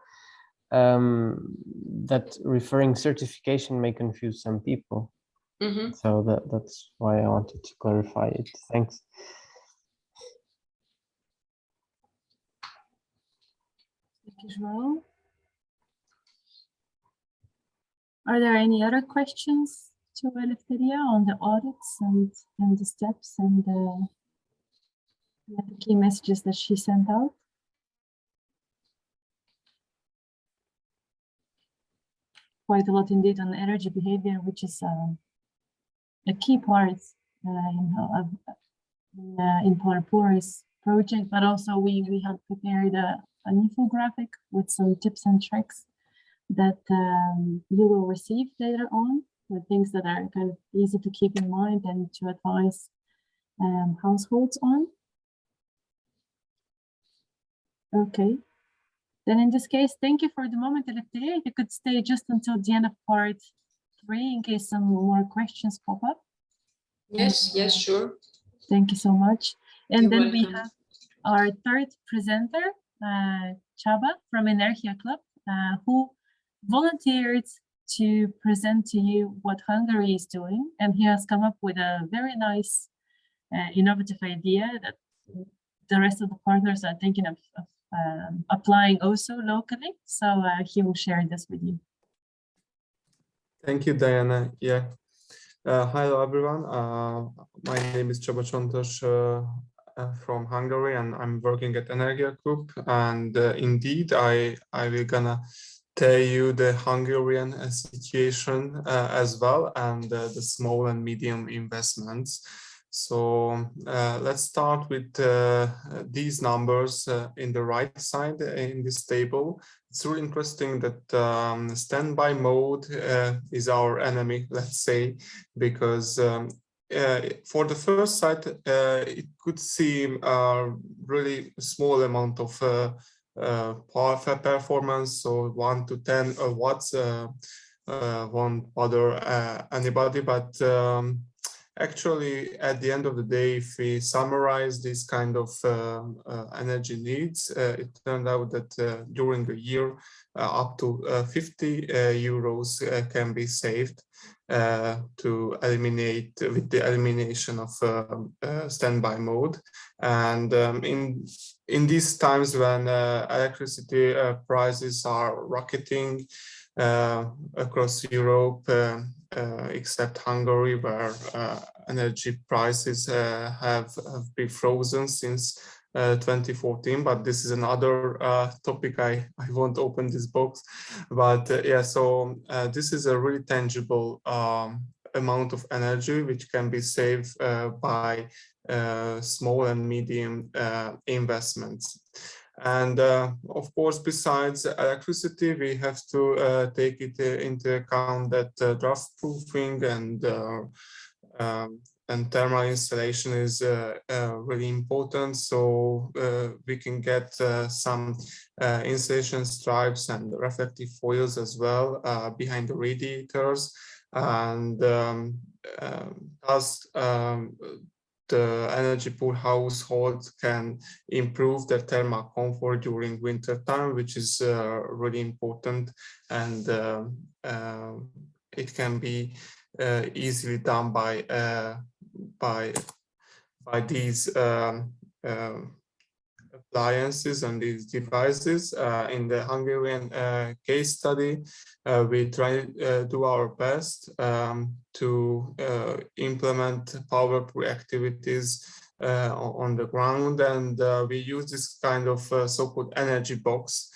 That referring certification may confuse some people. Mm-hmm. So that's why I wanted to clarify it. Thanks. Thank you, João. Are there any other questions to Eleftheria on the audits and the steps and the key messages that she sent out? Quite a lot indeed on energy behavior, which is a key part in POWERPOOR's project, but also we have prepared an infographic with some tips and tricks that you will receive later on, with things that are kind of easy to keep in mind and to advise households on. Okay, then in this case, thank you for the moment, Eleftheria. If you could stay just until the end of part 3 in case some more questions pop up. Yes, yes, sure. Thank you so much. And You're then welcome. we have our third presenter, Chaba from Energia Club, who volunteered to present to you what Hungary is doing. And he has come up with a very nice, innovative idea that the rest of the partners are thinking of applying also locally. So he will share this with you. Thank you, Diana. Yeah. Hello, everyone. My name is Csaba Csontos from Hungary, and I'm working at Energia Group. And indeed, I will gonna tell you the Hungarian situation as well, and the small and medium investments. So let's start with these numbers in the right side in this table. It's really interesting that standby mode is our enemy, let's say, because for the first sight, it could seem a really small amount of power performance, so 1 to 10 watts won't bother anybody, but actually, at the end of the day, if we summarize this kind of energy needs, it turned out that during a year, up to 50 euros can be saved to eliminate with the elimination of standby mode. And in these times when electricity prices are rocketing across Europe, except Hungary, where energy prices have been frozen since 2014, but this is another topic. I won't open this box, but yeah, so this is a really tangible amount of energy which can be saved by small and medium investments. And of course, besides electricity, we have to take it into account that dust proofing and thermal insulation is really important. So we can get some insulation stripes and reflective foils as well behind the radiators. And thus, the energy poor households can improve their thermal comfort during winter time, which is really important, and it can be easily done by these appliances and these devices. In the Hungarian case study, we try to do our best to implement POWERPOOR activities on the ground, and we use this kind of so-called energy box.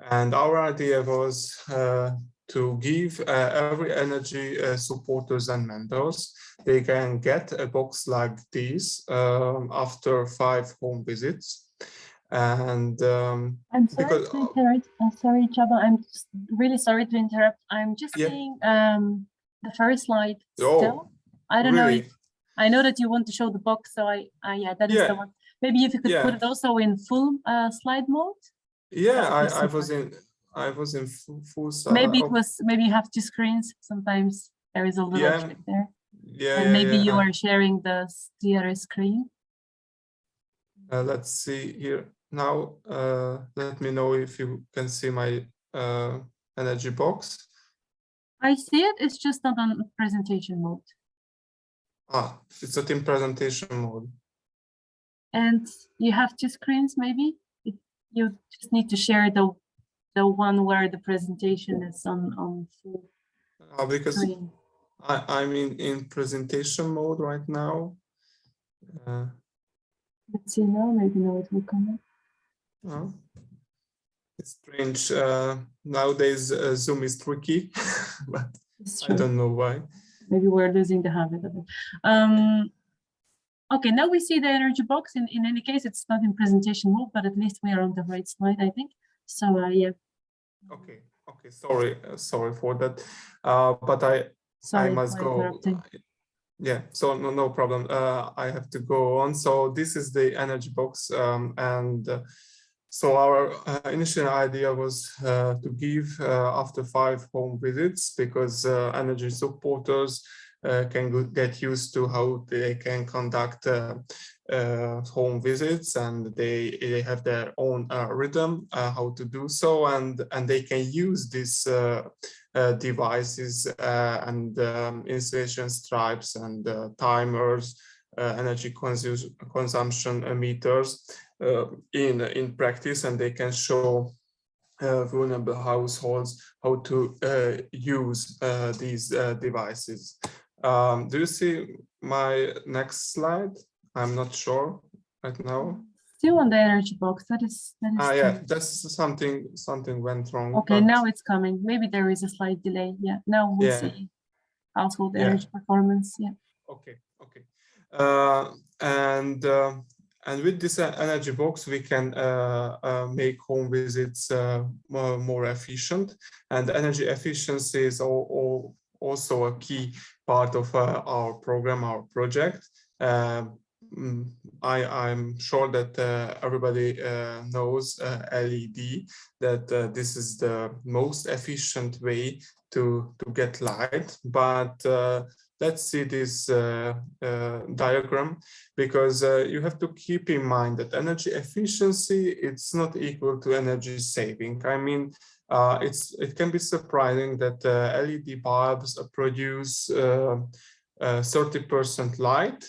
And our idea was to give every energy supporters and mentors, they can get a box like this after 5 home visits. And I'm sorry to interrupt. Sorry, Csaba, I'm really sorry to interrupt. I'm just seeing the first slide still. I don't know if, I know that you want to show the box, so yeah, that is the one. Maybe if you could put it also in full slide mode. Yeah, I was in full slide. Maybe it was, maybe you have 2 screens. Sometimes there is a little trick there. And maybe you are sharing the other screen. Let's see here. Now, let me know if you can see my energy box. I see it. It's just not on presentation mode. Ah, it's not in presentation mode. And you have 2 screens, maybe? You just need to share the one where the presentation is on full because screen. I'm in presentation mode right now. Let's see now, maybe now it will come up. Oh, it's strange. Nowadays, Zoom is tricky, but I don't know why. Maybe we're losing the habit of it. Okay, now we see the energy box. In any case, it's not in presentation mode, but at least we are on the right slide, I think. So yeah. Okay. Sorry for that. But I must go. Yeah, so no problem. I have to go on. So this is the energy box, and so our initial idea was to give after 5 home visits, because energy supporters can get used to how they can conduct home visits, and they have their own rhythm how to do so, and they can use these devices and insulation stripes and timers, energy consumption meters in practice, and they can show vulnerable households how to use these devices. Do you see my next slide? I'm not sure right now. Still on the energy box. That is yeah, that's something went wrong. Okay, now it's coming. Maybe there is a slight delay. Yeah, now we see household energy performance. Yeah. Okay. And with this energy box, we can make home visits more efficient, and energy efficiency is also a key part of our program, our project. I'm sure that everybody knows LED, that this is the most efficient way to get light, but let's see this diagram, because you have to keep in mind that energy efficiency, it's not equal to energy saving. I mean, it can be surprising that LED bulbs produce 30% light,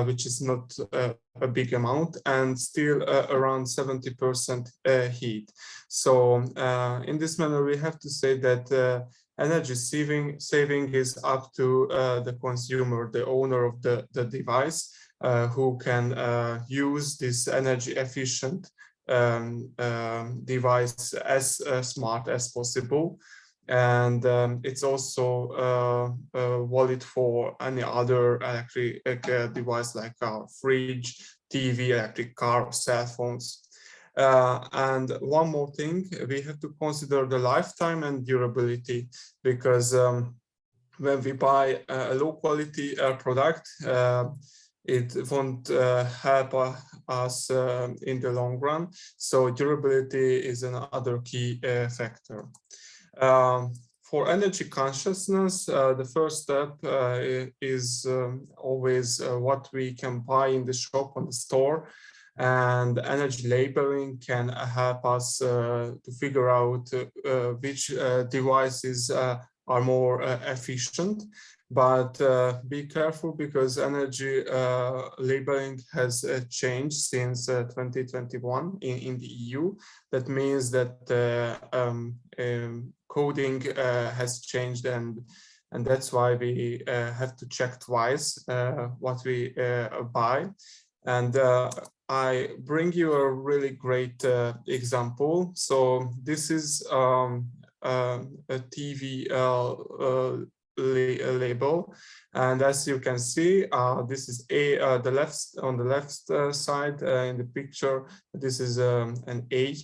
which is not a big amount, and still around 70% heat. So in this manner, we have to say that energy saving is up to the consumer, the owner of the device, who can use this energy efficient device as smart as possible. And it's also valid for any other electric device like our fridge, TV, electric car, or cell phones. And one more thing, we have to consider the lifetime and durability, because when we buy a low quality product, it won't help us in the long run. So durability is another key factor. For energy consciousness, the first step is always what we can buy in the shop, on the store, and energy labeling can help us to figure out which devices are more efficient. But be careful, because energy labeling has changed since 2021 in the EU. That means that coding has changed, and that's why we have to check twice what we buy. And I bring you a really great example. So this is a TV label, and as you can see, this is the left, on the left side in the picture, this is an A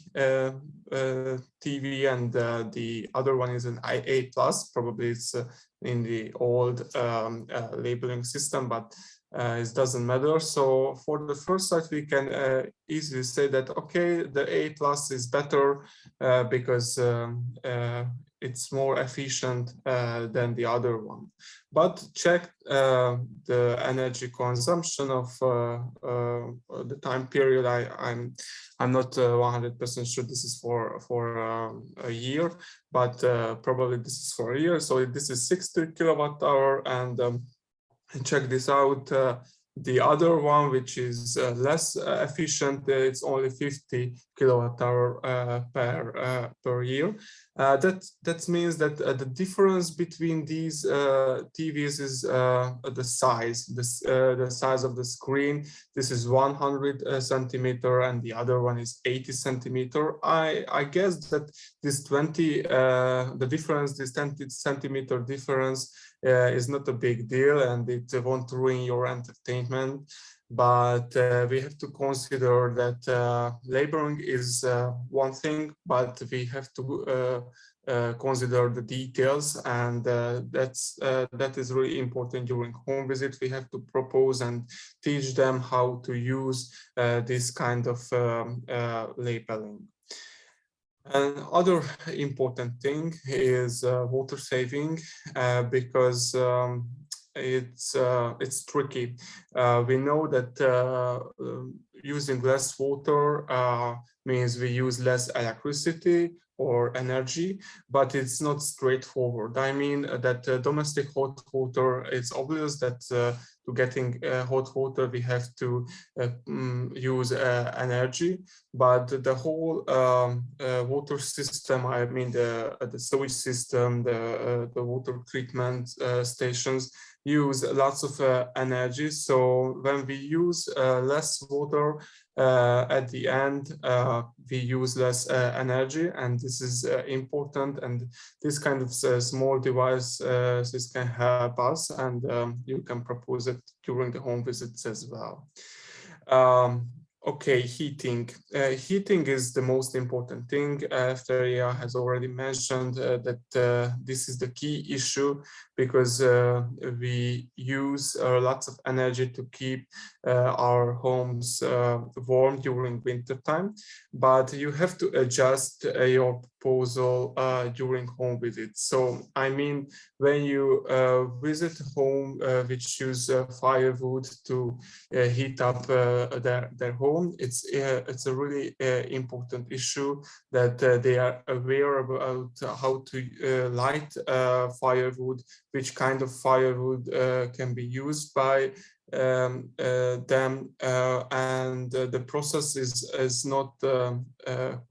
TV, and the other one is an A+. Probably it's in the old labeling system, but it doesn't matter. So for the first site, we can easily say that, okay, the A+ is better because it's more efficient than the other one. But check the energy consumption of the time period. I'm not 100% sure this is for a year, but probably this is for a year. So this is 60 kilowatt-hour, and check this out. The other one, which is less efficient, it's only 50 kilowatt-hour per year. That means that the difference between these TVs is the size. The size of the screen. This is 100 centimeter, and the other one is 80 centimeter. I guess that this 20 centimeter difference is not a big deal, and it won't ruin your entertainment. But we have to consider that labeling is one thing, but we have to consider the details, and that is really important during home visit. We have to propose and teach them how to use this kind of labeling. Another important thing is water saving, because it's tricky. We know that using less water means we use less electricity or energy, but it's not straightforward. I mean that domestic hot water, it's obvious that to getting hot water we have to use energy, but the whole water system, I mean the sewage system, the water treatment stations use lots of energy. So when we use less water, at the end we use less energy, and this is important, and this kind of small devices can help us, and you can propose it during the home visits as well. Okay, heating. Heating is the most important thing. Feria has already mentioned that this is the key issue, because we use lots of energy to keep our homes warm during winter time, but you have to adjust your proposal during home visits. So I mean, when you visit a home which use firewood to heat up their home, it's a really important issue that they are aware about how to light firewood, which kind of firewood can be used by them, and the process is not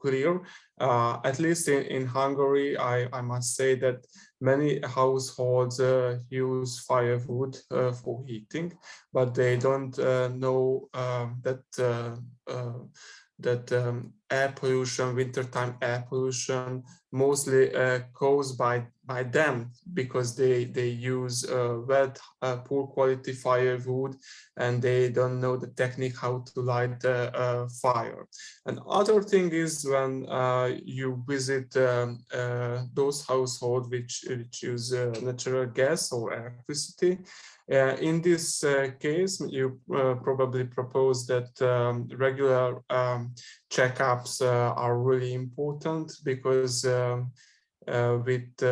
clear. At least in Hungary, I must say that many households use firewood for heating, but they don't know that air pollution, wintertime air pollution, mostly caused by them, because they use wet, poor quality firewood, and they don't know the technique how to light the fire. Another thing is when you visit those households which use natural gas or electricity. In this case, you probably propose that regular checkups are really important, because with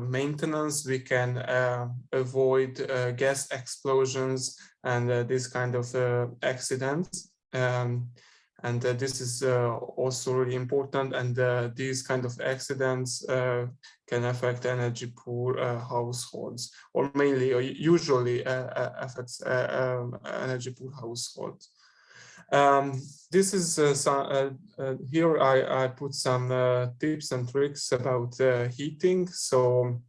maintenance we can avoid gas explosions and this kind of accidents. And this is also really important, and these kind of accidents can affect energy poor households, or mainly or usually affects energy poor households. This is here I put some tips and tricks about heating. So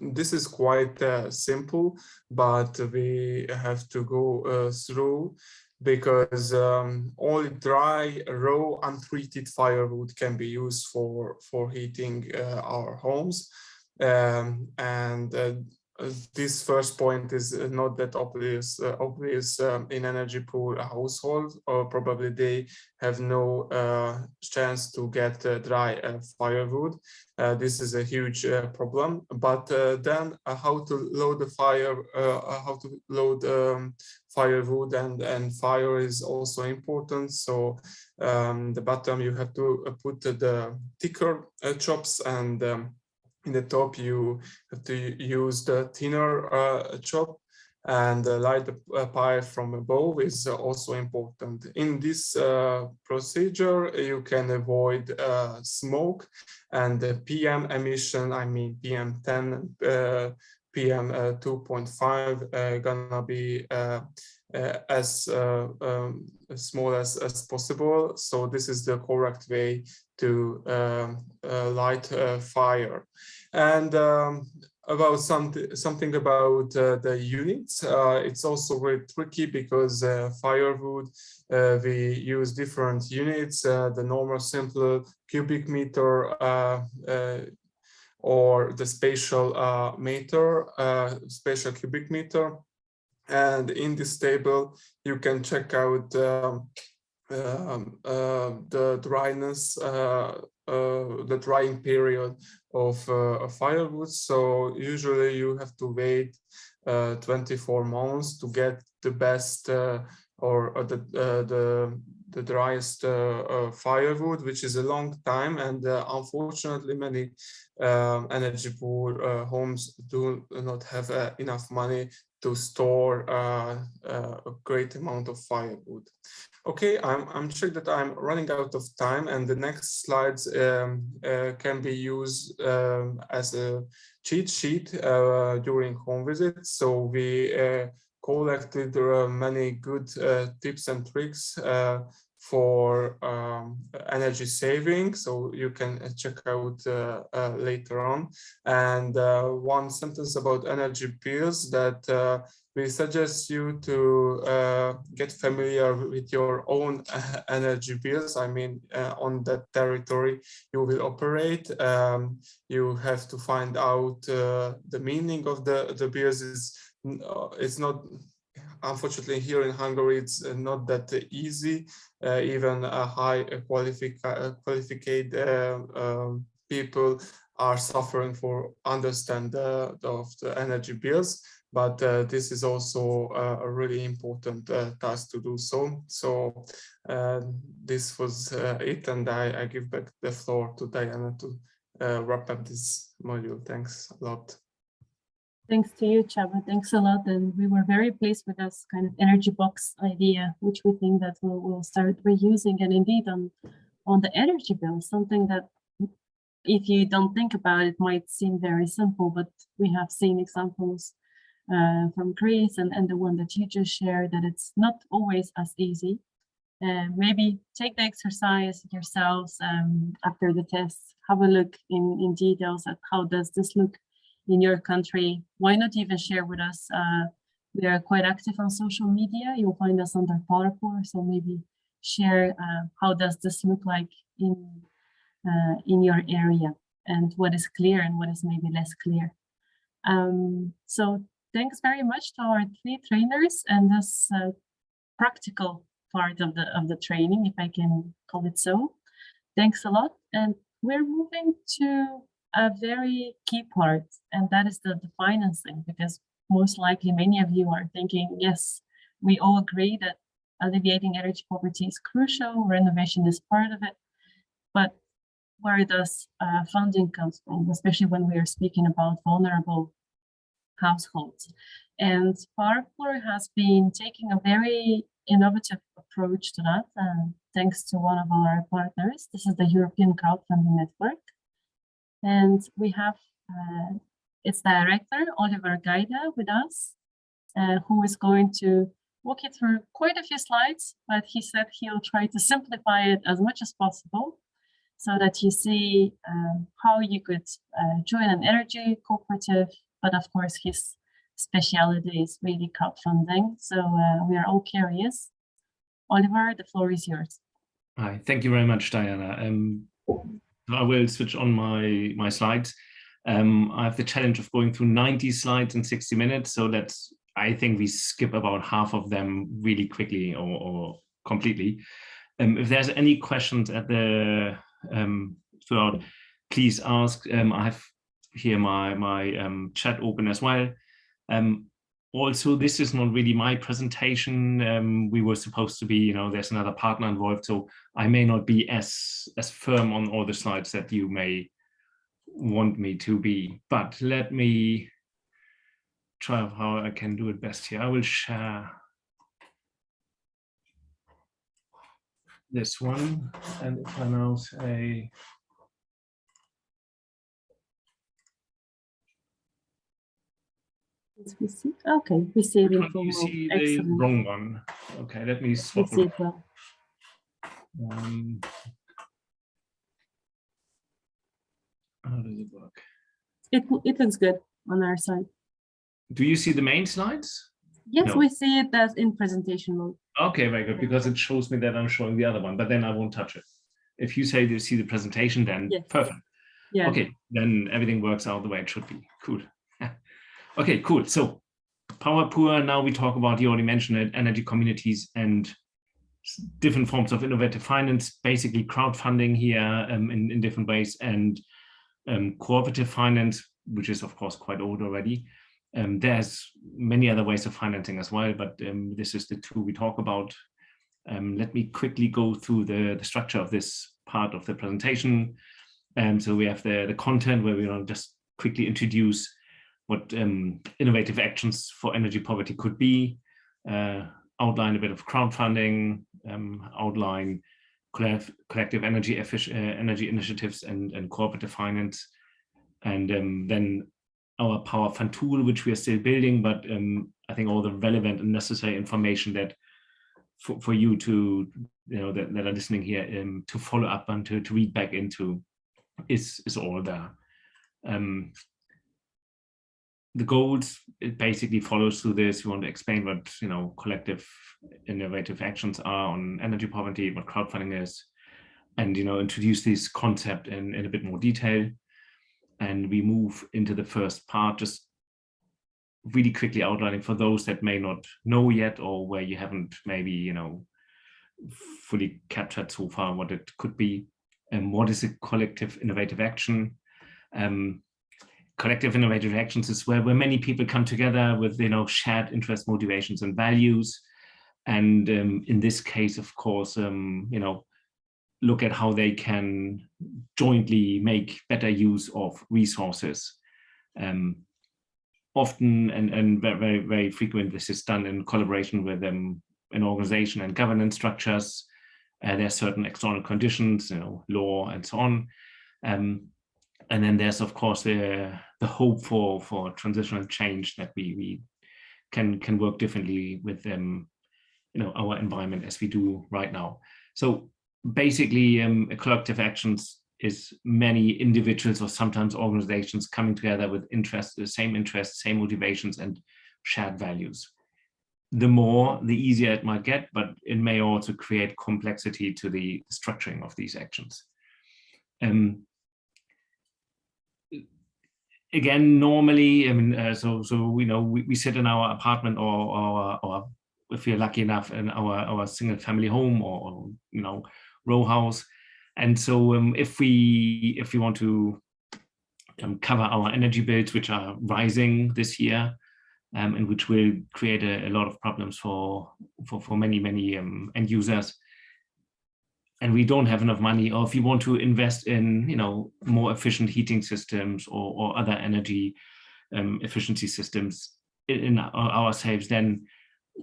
this is quite simple, but we have to go through, because only dry, raw, untreated firewood can be used for heating our homes. This first point is not that obvious in energy poor households, or probably they have no chance to get dry firewood. This is a huge problem. But then how to load the fire, how to load firewood and fire is also important. So the bottom you have to put the thicker chops, and in the top you have to use the thinner chop, and light the fire from above is also important. In this procedure you can avoid smoke and the PM emission, I mean PM10, PM 2.5 gonna be as small as possible. So this is the correct way to light fire. And about something about the units, it's also very tricky, because firewood we use different units, the normal simple cubic meter or the spatial meter, spatial cubic meter. And in this table you can check out the dryness, the drying period of firewood. So usually you have to wait 24 months to get the best or the driest firewood, which is a long time. And unfortunately many energy poor homes do not have enough money to store a great amount of firewood. Okay, I'm sure that I'm running out of time, and the next slides can be used as a cheat sheet during home visits. So we collected many good tips and tricks for energy saving, so you can check out later on. And one sentence about energy bills, that we suggest you to get familiar with your own energy bills. I mean, on that territory you will operate. You have to find out the meaning of the bills. It's not, unfortunately, here in Hungary, it's not that easy. Even a high qualified people are suffering for understand of the energy bills. But this is also a really important task to do so. So this was it, and I give back the floor to Diana to wrap up this module. Thanks a lot. Thanks to you, Csaba. Thanks a lot. And we were very pleased with this kind of energy box idea, which we think that we'll start reusing. And indeed on the energy bill, something that if you don't think about it might seem very simple, but we have seen examples from Greece and the one that you just shared, that it's not always as easy. Maybe take the exercise yourselves after the test, have a look in details at how does this look in your country. Why not even share with us? We are quite active on social media. You'll find us under POWERPOOR, so maybe share how does this look like in your area, and what is clear and what is maybe less clear. So thanks very much to our 3 trainers and this practical part of the training, if I can call it so. Thanks a lot. And we're moving to a very key part, and that is the financing, because most likely many of you are thinking, yes, we all agree that alleviating energy poverty is crucial, renovation is part of it, but where does funding come from, especially when we are speaking about vulnerable households? And POWERPOOR has been taking a very innovative approach to that, thanks to one of our partners. This is the European Crowdfunding Network. And we have its director, Oliver Gaida, with us, who is going to walk you through quite a few slides, but he said he'll try to simplify it as much as possible so that you see how you could join an energy cooperative, but of course his specialty is really crowdfunding. So we are all curious. Oliver, the floor is yours. Hi, thank you very much, Diana. I will switch on my slides. I have the challenge of going through 90 slides in 60 minutes, so I think we skip about half of them really quickly or completely. If there's any questions at the throughout, please ask. I have here my chat open as well. Also, this is not really my presentation. We were supposed to be, there's another partner involved, so I may not be as firm on all the slides that you may want me to be. But let me try how I can do it best here. I will share this one, and if I now say, We see. Okay, we see it in full you mode. see the Excellent. wrong one. Okay, let me swap. We see it well. How does it work? It looks good on our side. Do you see the main slides? Yes, No. we see it as in presentation mode. Okay, very good, because it shows me that I'm showing the other one, but then I won't touch it. If you say you see the presentation, then Yes. perfect. Yeah. Okay, then everything works out the way it should be. Cool. Okay, cool. So POWERPOOR, now we talk about, you already mentioned it, energy communities and different forms of innovative finance, basically crowdfunding here in different ways, and cooperative finance, which is of course quite old already. There's many other ways of financing as well, but this is the 2 we talk about. Let me quickly go through the structure of this part of the presentation. So we have the content where we want to just quickly introduce what innovative actions for energy poverty could be, outline a bit of crowdfunding, outline collective energy initiatives and cooperative finance, and then our Power Fund tool, which we are still building, but I think all the relevant and necessary information that for you to, that are listening here to follow up and to read back into is all there. The goals, it basically follows through this. We want to explain what collective innovative actions are on energy poverty, what crowdfunding is, and introduce this concept in a bit more detail. And we move into the first part, just really quickly outlining for those that may not know yet, or where you haven't maybe fully captured so far what it could be, and what is a collective innovative action. Collective innovative actions is where many people come together with shared interests, motivations, and values. And in this case, of course, look at how they can jointly make better use of resources. Often and very, very frequent, this is done in collaboration with an organization and governance structures. There are certain external conditions, law and so on. And then there's, of course, the hope for transitional change, that we can work differently with our environment as we do right now. So basically, collective actions is many individuals or sometimes organizations coming together with same interests, same motivations, and shared values. the more, the easier it might get, but it may also create complexity to the structuring of these actions. Again, normally, I mean, so we know we sit in our apartment or if you're lucky enough in our single family home or row house, and so if we want to cover our energy bills, which are rising this year, and which will create a lot of problems for many end users, and we don't have enough money, or if you want to invest in more efficient heating systems or other energy efficiency systems in ourselves, then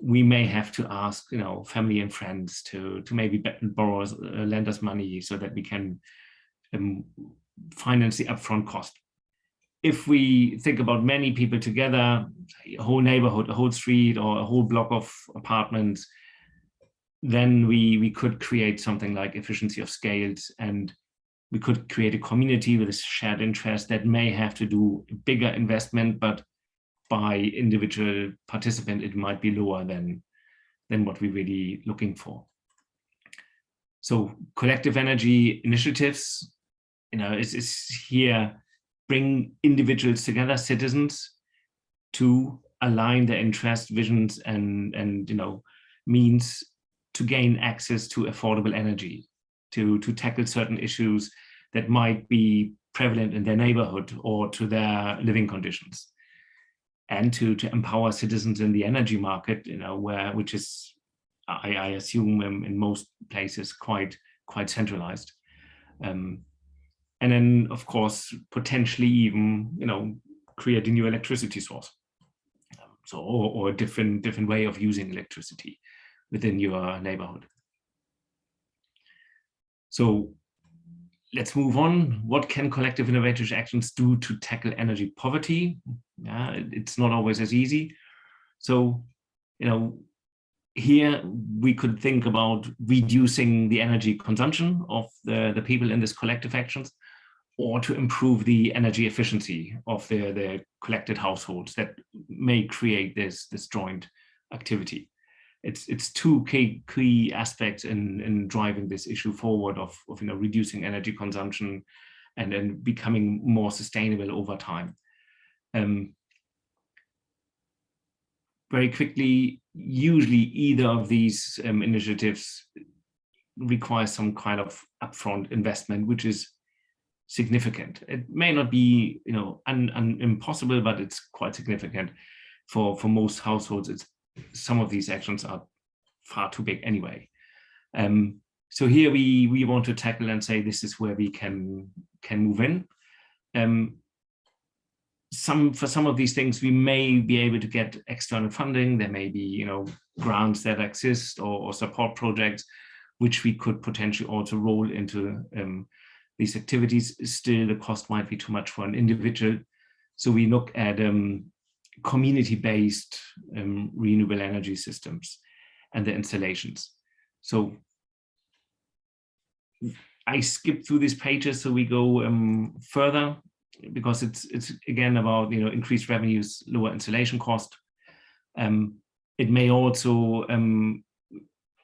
we may have to ask family and friends to maybe borrow us, lend us money so that we can finance the upfront cost. If we think about many people together, a whole neighborhood, a whole street, or a whole block of apartments, then we could create something like efficiency of scales, and we could create a community with a shared interest that may have to do a bigger investment, but by individual participant, it might be lower than what we're really looking for. So collective energy initiatives, is here, bring individuals together, citizens, to align their interests, visions, and means to gain access to affordable energy, to tackle certain issues that might be prevalent in their neighborhood or to their living conditions, and to empower citizens in the energy market, which is, I assume, in most places quite centralized. And then, of course, potentially even, create a new electricity source. So, or a different way of using electricity within your neighborhood. So let's move on. What can collective innovative actions do to tackle energy poverty? It's not always as easy. So, here we could think about reducing the energy consumption of the people in this collective actions, or to improve the energy efficiency of the collected households that may create this joint activity. It's two key aspects in driving this issue forward of reducing energy consumption and then becoming more sustainable over time. Very quickly, usually either of these initiatives requires some kind of upfront investment, which is significant. It may not be impossible, but it's quite significant for most households. Some of these actions are far too big anyway. So here we want to tackle and say this is where we can move in. For some of these things, we may be able to get external funding. There may be grants that exist or support projects, which we could potentially also roll into these activities. Still, the cost might be too much for an individual. So we look at community-based renewable energy systems and the installations. So I skip through these pages, so we go further, because it's again about increased revenues, lower installation cost. It may also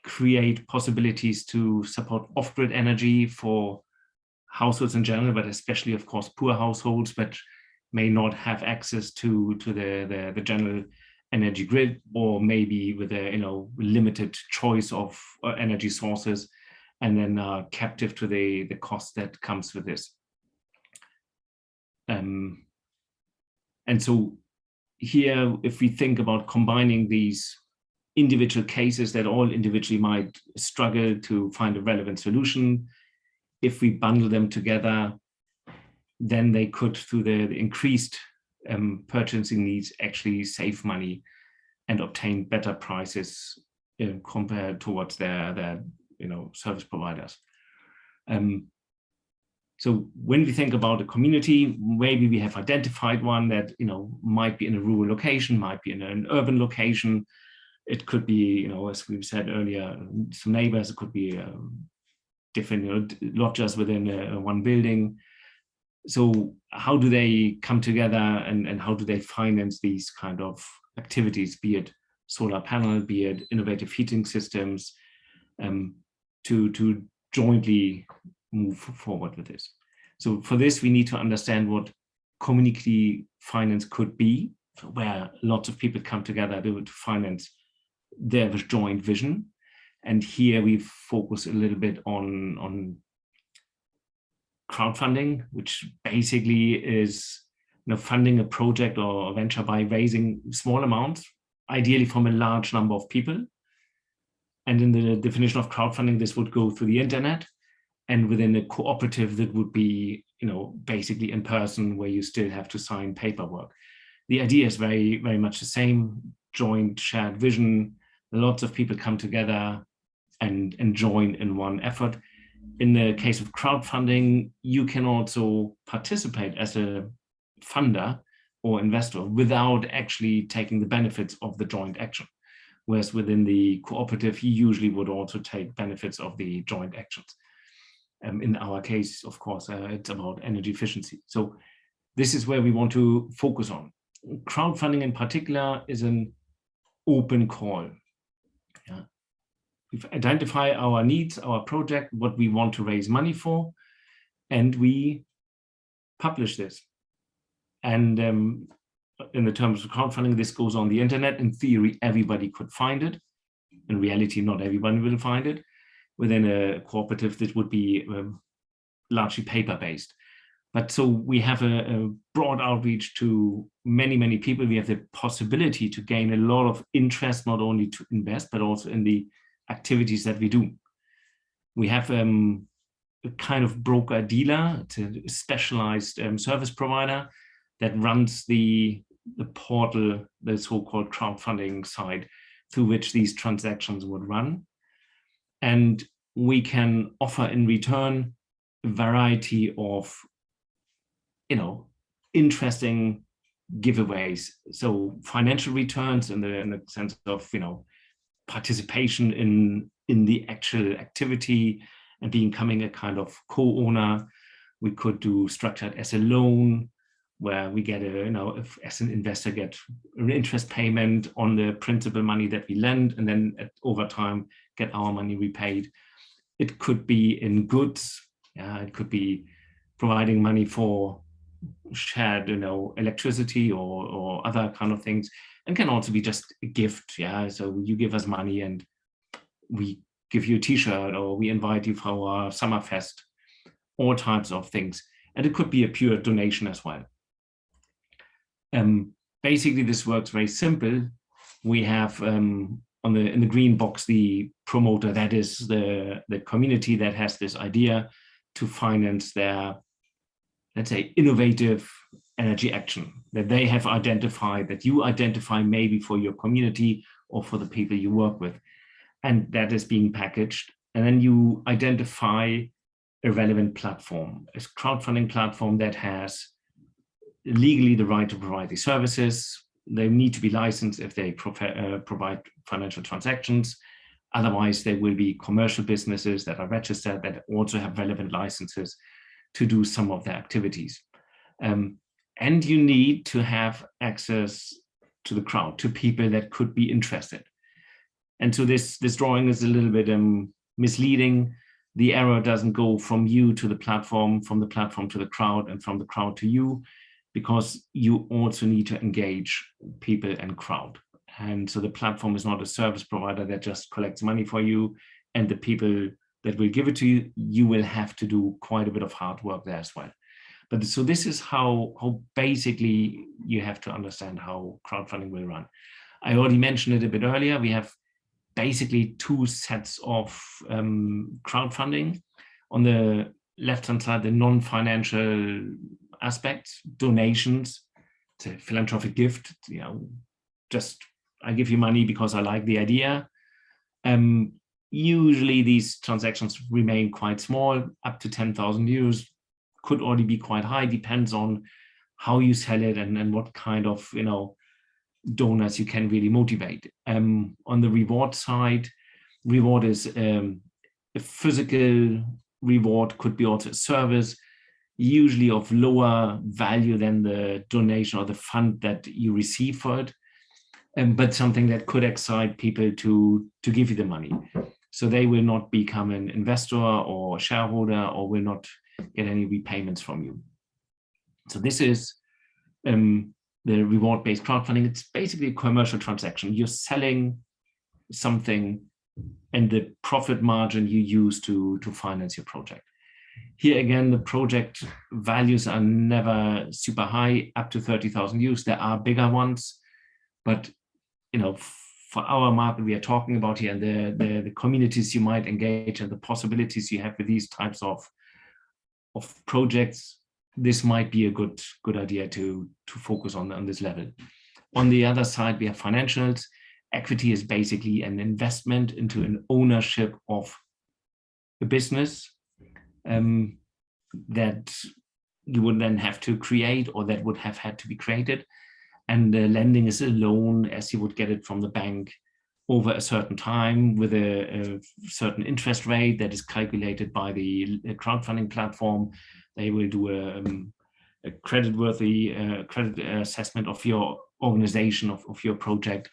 create possibilities to support off-grid energy for households in general, but especially, of course, poor households that may not have access to the general energy grid, or maybe with a limited choice of energy sources, and then captive to the cost that comes with this. And so here, if we think about combining these individual cases that all individually might struggle to find a relevant solution, if we bundle them together, then they could, through the increased purchasing needs, actually save money and obtain better prices compared towards their service providers. So when we think about a community, maybe we have identified one that might be in a rural location, might be in an urban location. It could be, as we said earlier, some neighbors. It could be different, not just within one building. So how do they come together, and how do they finance these kind of activities, be it solar panel, be it innovative heating systems, to jointly move forward with this. So for this, we need to understand what community finance could be, where lots of people come together to finance their joint vision. And here we focus a little bit on crowdfunding, which basically is funding a project or a venture by raising small amounts, ideally from a large number of people. And in the definition of crowdfunding, this would go through the internet, and within a cooperative that would be, basically in person, where you still have to sign paperwork. The idea is very, very much the same: joint, shared vision. Lots of people come together and join in one effort. In the case of crowdfunding, you can also participate as a funder or investor without actually taking the benefits of the joint action. Whereas within the cooperative, you usually would also take benefits of the joint actions. In our case, of course, it's about energy efficiency. So this is where we want to focus on. Crowdfunding in particular is an open call. Yeah. We identify our needs, our project, what we want to raise money for, and we publish this. And in the terms of crowdfunding, this goes on the internet. In theory, everybody could find it. In reality, not everyone will find it. Within a cooperative, this would be largely paper-based. But so we have a broad outreach to many, many people. We have the possibility to gain a lot of interest, not only to invest, but also in the activities that we do. We have a kind of broker-dealer, it's a specialized service provider that runs the portal, the so-called crowdfunding site, through which these transactions would run. And we can offer in return a variety of, interesting giveaways. So financial returns in the sense of, participation in the actual activity and becoming a kind of co-owner. We could do structured as a loan, where we get as an investor, get an interest payment on the principal money that we lend, and then over time get our money repaid. It could be in goods. It could be providing money for shared, electricity or other kind of things, and can also be just a gift. So you give us money and we give you a t-shirt, or we invite you for our summer fest, all types of things. And it could be a pure donation as well. Basically, this works very simple. We have in the green box the promoter, that is the community that has this idea to finance their, let's say, innovative energy action that they have identified, that you identify maybe for your community or for the people you work with. And that is being packaged. And then you identify a relevant platform, a crowdfunding platform that has legally the right to provide these services. They need to be licensed if they provide financial transactions. Otherwise, there will be commercial businesses that are registered that also have relevant licenses to do some of their activities. And you need to have access to the crowd, to people that could be interested. And so this drawing is a little bit misleading. The arrow doesn't go from you to the platform, from the platform to the crowd, and from the crowd to you, because you also need to engage people and crowd. And so the platform is not a service provider that just collects money for you, and the people that will give it to you, you will have to do quite a bit of hard work there as well. But so this is how basically you have to understand how crowdfunding will run. I already mentioned it a bit earlier. We have basically two sets of crowdfunding. On the left-hand side, the non-financial aspects, donations, it's a philanthropic gift, just I give you money because I like the idea. Usually these transactions remain quite small, up to 10,000 euros, could already be quite high, depends on how you sell it and what kind of donors you can really motivate. On the reward side, reward is a physical reward, could be also a service, usually of lower value than the donation or the fund that you receive for it. but something that could excite people to give you the money. So they will not become an investor or shareholder or will not get any repayments from you. So this is the reward-based crowdfunding. It's basically a commercial transaction. You're selling something and the profit margin you use to finance your project. Here again, the project values are never super high, up to 30,000 euros. There are bigger ones, but for our market we are talking about here, and the communities you might engage and the possibilities you have with these types of projects, this might be a good idea to focus on this level. On the other side, we have financials. Equity is basically an investment into an ownership of a business that you would then have to create, or that would have had to be created. And the lending is a loan as you would get it from the bank over a certain time with a certain interest rate that is calculated by the crowdfunding platform. They will do a creditworthy credit assessment of your organization, of your project.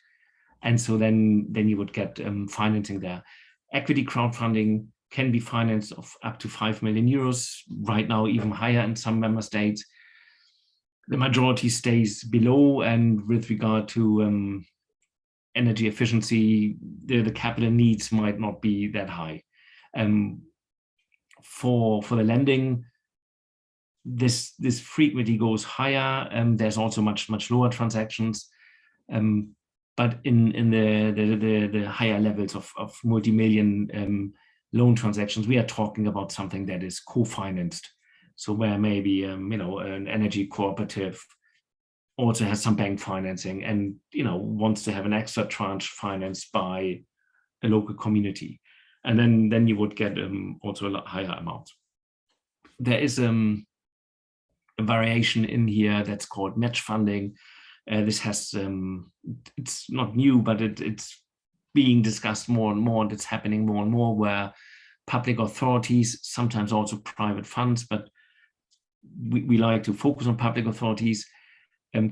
And so then you would get financing there. Equity crowdfunding can be financed of up to 5 million euros, right now even higher in some member states. The majority stays below, and with regard to energy efficiency, the capital needs might not be that high. For the lending, this frequently goes higher. There's also much lower transactions, but in the higher levels of multi-million loan transactions, we are talking about something that is co-financed. So where maybe an energy cooperative also has some bank financing and wants to have an extra tranche financed by a local community, and then you would get also a lot higher amounts. There is a variation in here that's called match funding. This has it's not new, but it's being discussed more and more, and it's happening more and more, where public authorities, sometimes also private funds, but we like to focus on public authorities,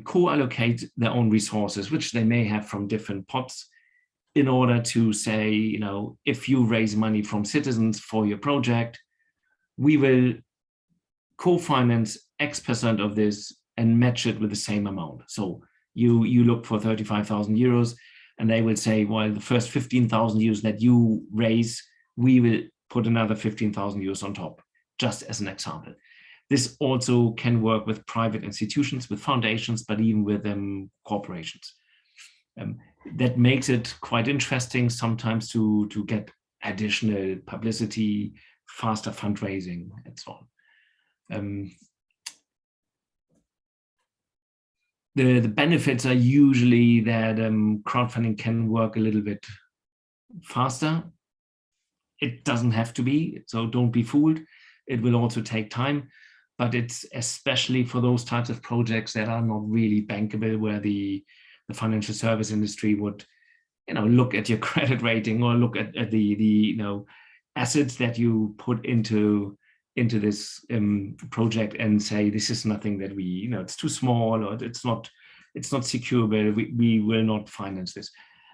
co-allocate their own resources, which they may have from different pots, in order to say, if you raise money from citizens for your project, we will co-finance X% of this and match it with the same amount. So you look for 35,000 euros, and they will say, well, the first 15,000 euros that you raise, we will put another 15,000 euros on top, just as an example. This also can work with private institutions, with foundations, but even with corporations. That makes it quite interesting sometimes to get additional publicity, faster fundraising, and so on. The benefits are usually that crowdfunding can work a little bit faster. It doesn't have to be, so don't be fooled. It will also take time, but it's especially for those types of projects that are not really bankable, where the financial service industry would look at your credit rating or look at the assets that you put into this project and say, this is nothing that we, it's too small, or it's not securable, we will not finance this.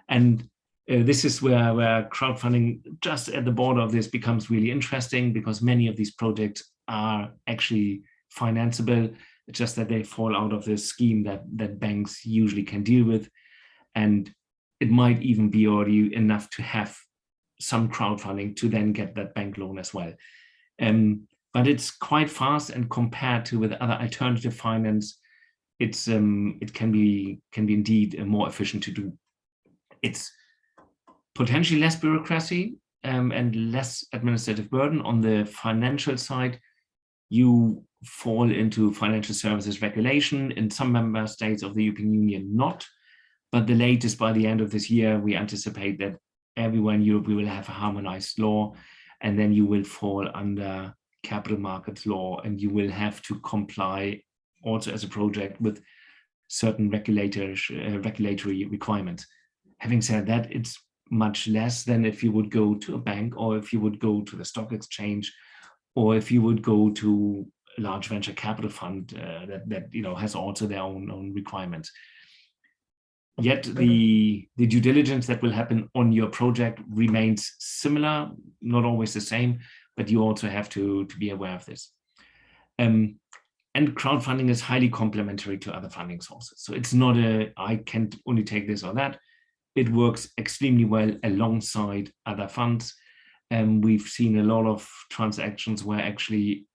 And this is where crowdfunding, just at the border of this, becomes really interesting, because many of these projects are actually financeable. It's just that they fall out of the scheme that banks usually can deal with. And it might even be already enough to have some crowdfunding to then get that bank loan as well. But it's quite fast, and compared to with other alternative finance, it can be indeed more efficient to do. It's potentially less bureaucracy and less administrative burden. On the financial side, you fall into financial services regulation. In some member states of the European Union, not. But the latest, by the end of this year, we anticipate that everywhere in Europe we will have a harmonized law, and then you will fall under capital markets law, and you will have to comply also as a project with certain regulatory requirements. Having said that, it's much less than if you would go to a bank, or if you would go to the stock exchange, or if you would go to a large venture capital fund that has also their own requirements. Yet the due diligence that will happen on your project remains similar, not always the same, but you also have to be aware of this. And crowdfunding is highly complementary to other funding sources. So it's not I can only take this or that. It works extremely well alongside other funds. We've seen a lot of transactions where actually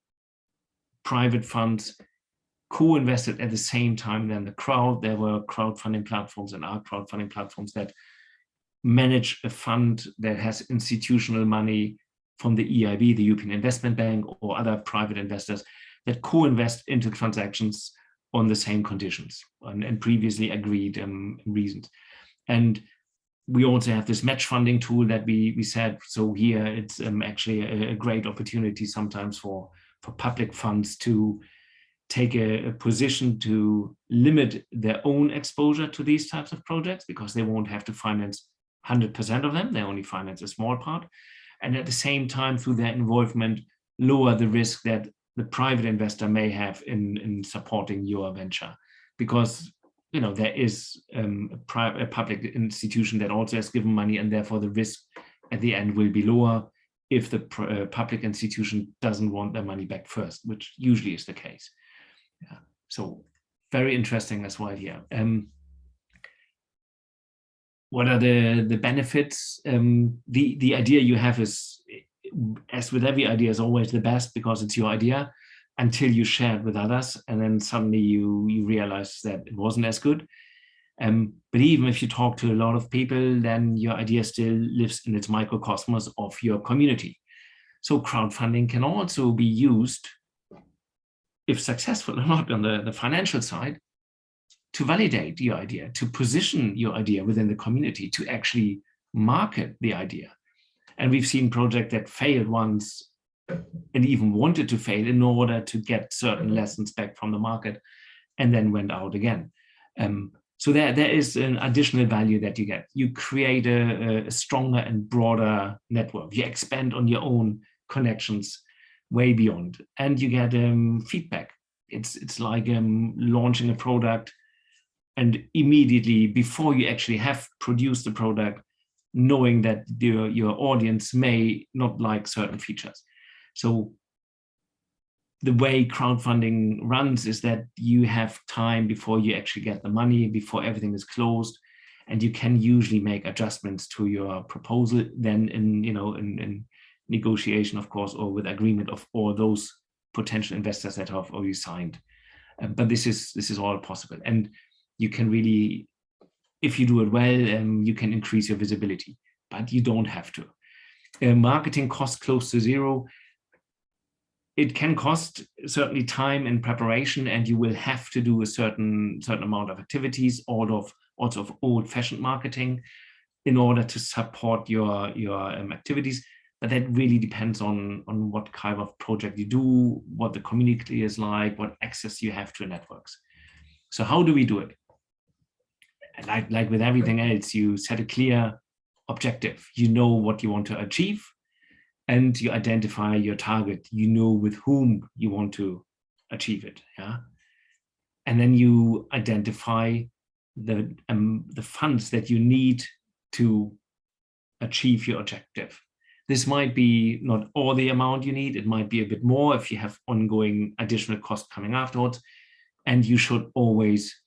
private funds co-invested at the same time than the crowd. There were crowdfunding platforms and are crowdfunding platforms that manage a fund that has institutional money from the EIB, the European Investment Bank, or other private investors that co-invest into transactions on the same conditions and previously agreed reasons. And we also have this match funding tool that we said, so here it's actually a great opportunity sometimes for public funds to take a position to limit their own exposure to these types of projects, because they won't have to finance 100% of them, they only finance a small part. And at the same time, through their involvement, lower the risk that the private investor may have in supporting your venture, because there is a public institution that also has given money, and therefore the risk at the end will be lower if the public institution doesn't want their money back first, which usually is the case. Yeah. So very interesting as well here. What are the benefits? The idea you have is, as with every idea, is always the best because it's your idea until you share it with others, and then suddenly you realize that it wasn't as good. But even if you talk to a lot of people, then your idea still lives in its microcosmos of your community. So crowdfunding can also be used, if successful or not on the financial side, to validate your idea, to position your idea within the community, to actually market the idea. And we've seen projects that failed once and even wanted to fail in order to get certain lessons back from the market, and then went out again. So there is an additional value that you get. You create a stronger and broader network. You expand on your own connections way beyond, and you get feedback. It's like launching a product, and immediately before you actually have produced the product, knowing that your audience may not like certain features. So the way crowdfunding runs is that you have time before you actually get the money, before everything is closed, and you can usually make adjustments to your proposal then in negotiation, of course, or with agreement of all those potential investors that have already signed. But this is all possible, and you can really, if you do it well, you can increase your visibility, but you don't have to. Marketing costs close to zero. It can cost certainly time and preparation, and you will have to do a certain amount of activities, also of old-fashioned marketing, in order to support your activities. But that really depends on what kind of project you do, what the community is like, what access you have to networks. So how do we do it? Like with everything else, you set a clear objective. You know what you want to achieve, and you identify your target. You know with whom you want to achieve it. Yeah, and then you identify the funds that you need to achieve your objective. This might be not all the amount you need. It might be a bit more if you have ongoing additional costs coming afterwards. And you should always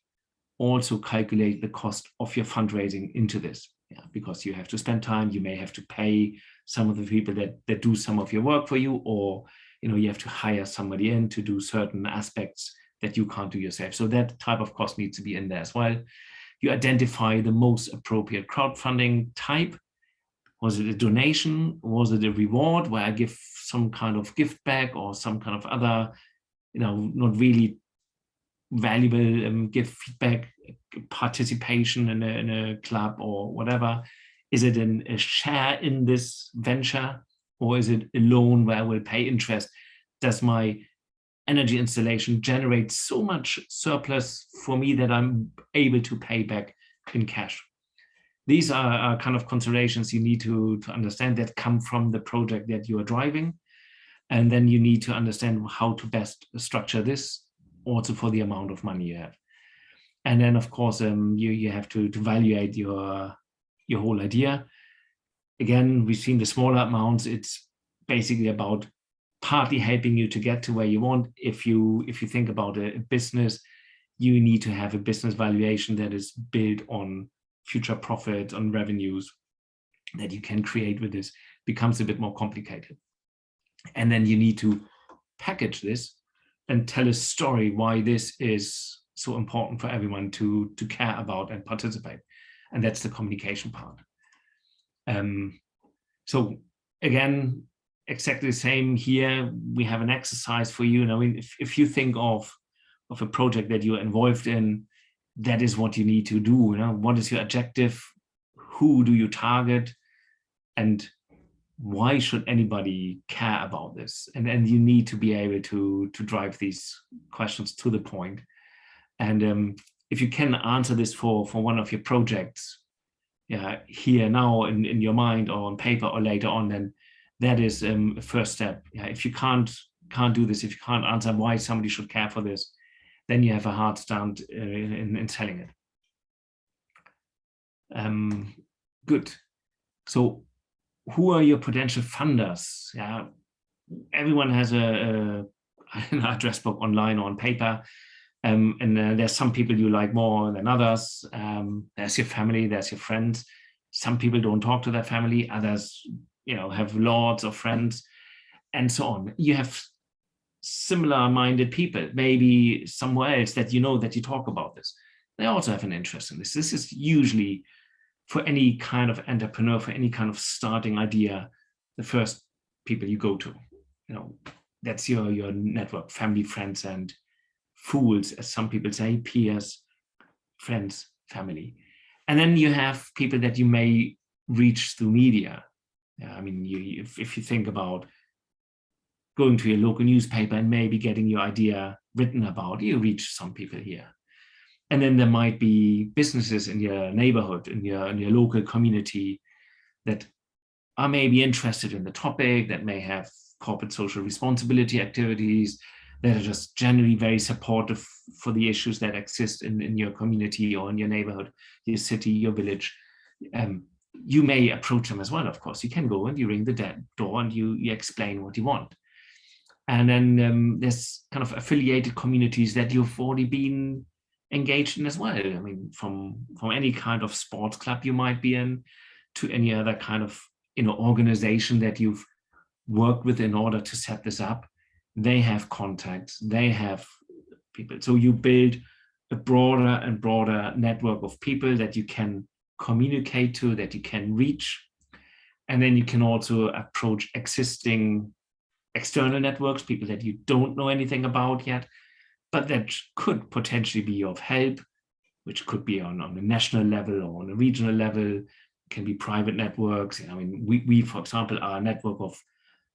also calculate the cost of your fundraising into this, because you have to spend time. You may have to pay some of the people that do some of your work for you, or you have to hire somebody in to do certain aspects that you can't do yourself. So that type of cost needs to be in there as well. You identify the most appropriate crowdfunding type. Was it a donation? Was it a reward where I give some kind of gift back, or some kind of other, not really valuable gift feedback, participation in a club or whatever? Is it a share in this venture, or is it a loan where I will pay interest? Does my energy installation generate so much surplus for me that I'm able to pay back in cash? These are kind of considerations you need to understand that come from the project that you are driving. And then you need to understand how to best structure this also for the amount of money you have. And then, of course, you have to evaluate your whole idea. Again, we've seen the smaller amounts. It's basically about partly helping you to get to where you want. If you think about a business, you need to have a business valuation that is built on future profit, on revenues that you can create with this. Becomes a bit more complicated. And then you need to package this and tell a story why this is so important for everyone to care about and participate. And that's the communication part. So again, exactly the same here. We have an exercise for you. I mean, if you think of a project that you're involved in, that is what you need to do. What is your objective? Who do you target? And why should anybody care about this? And you need to be able to drive these questions to the point. And if you can answer this for one of your projects, here now in your mind or on paper or later on, then that is a first step. If you can't do this, if you can't answer why somebody should care for this, then you have a hard stand in selling it. Good. So who are your potential funders? Everyone has an address book online or on paper. And there's some people you like more than others. There's your family, there's your friends. Some people don't talk to their family, others, have lots of friends, and so on. You have similar-minded people, maybe somewhere else that that you talk about this. They also have an interest in this. This is usually for any kind of entrepreneur, for any kind of starting idea, the first people you go to. That's your network, family, friends, and fools, as some people say, peers, friends, family. And then you have people that you may reach through media. I mean, if you think about going to your local newspaper and maybe getting your idea written about, you reach some people here. And then there might be businesses in your neighborhood, in your local community that are maybe interested in the topic, that may have corporate social responsibility activities, that are just generally very supportive for the issues that exist in your community or in your neighborhood, your city, your village. You may approach them as well, of course. You can go and you ring the door and you explain what you want. And then there's kind of affiliated communities that you've already been engaged in as well. I mean, from any kind of sports club you might be in to any other kind of organization that you've worked with in order to set this up. They have contacts, they have people. So you build a broader and broader network of people that you can communicate to, that you can reach. And then you can also approach existing external networks, people that you don't know anything about yet, but that could potentially be of help, which could be on a national level or on a regional level. It can be private networks. I mean, we for example, are a network of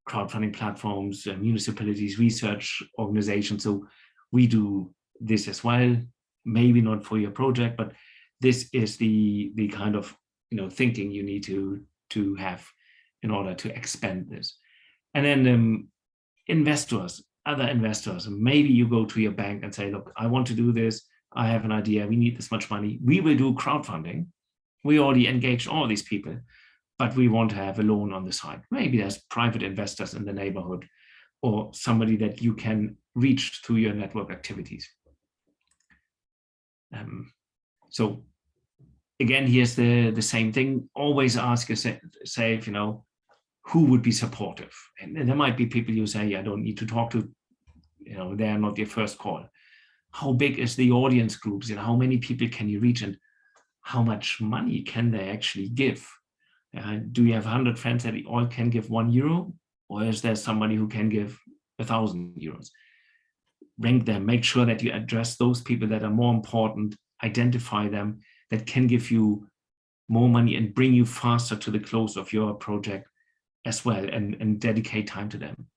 crowdfunding platforms, municipalities, research organizations. So we do this as well, maybe not for your project, but this is the kind of thinking you need to have in order to expand this. And then investors, other investors, maybe you go to your bank and say, look, I want to do this. I have an idea. We need this much money. We will do crowdfunding. We already engaged all these people, but we want to have a loan on the side. Maybe there's private investors in the neighborhood or somebody that you can reach through your network activities. So again, here's the same thing. Always ask yourself, who would be supportive? And there might be people you say, I don't need to talk to, they're not your first call. How big is the audience groups? How many people can you reach and how much money can they actually give? Do you have 100 friends that all can give €1? Or is there somebody who can give 1,000 euros? Rank them, make sure that you address those people that are more important, identify them, that can give you more money and bring you faster to the close of your project as well, and dedicate time to them.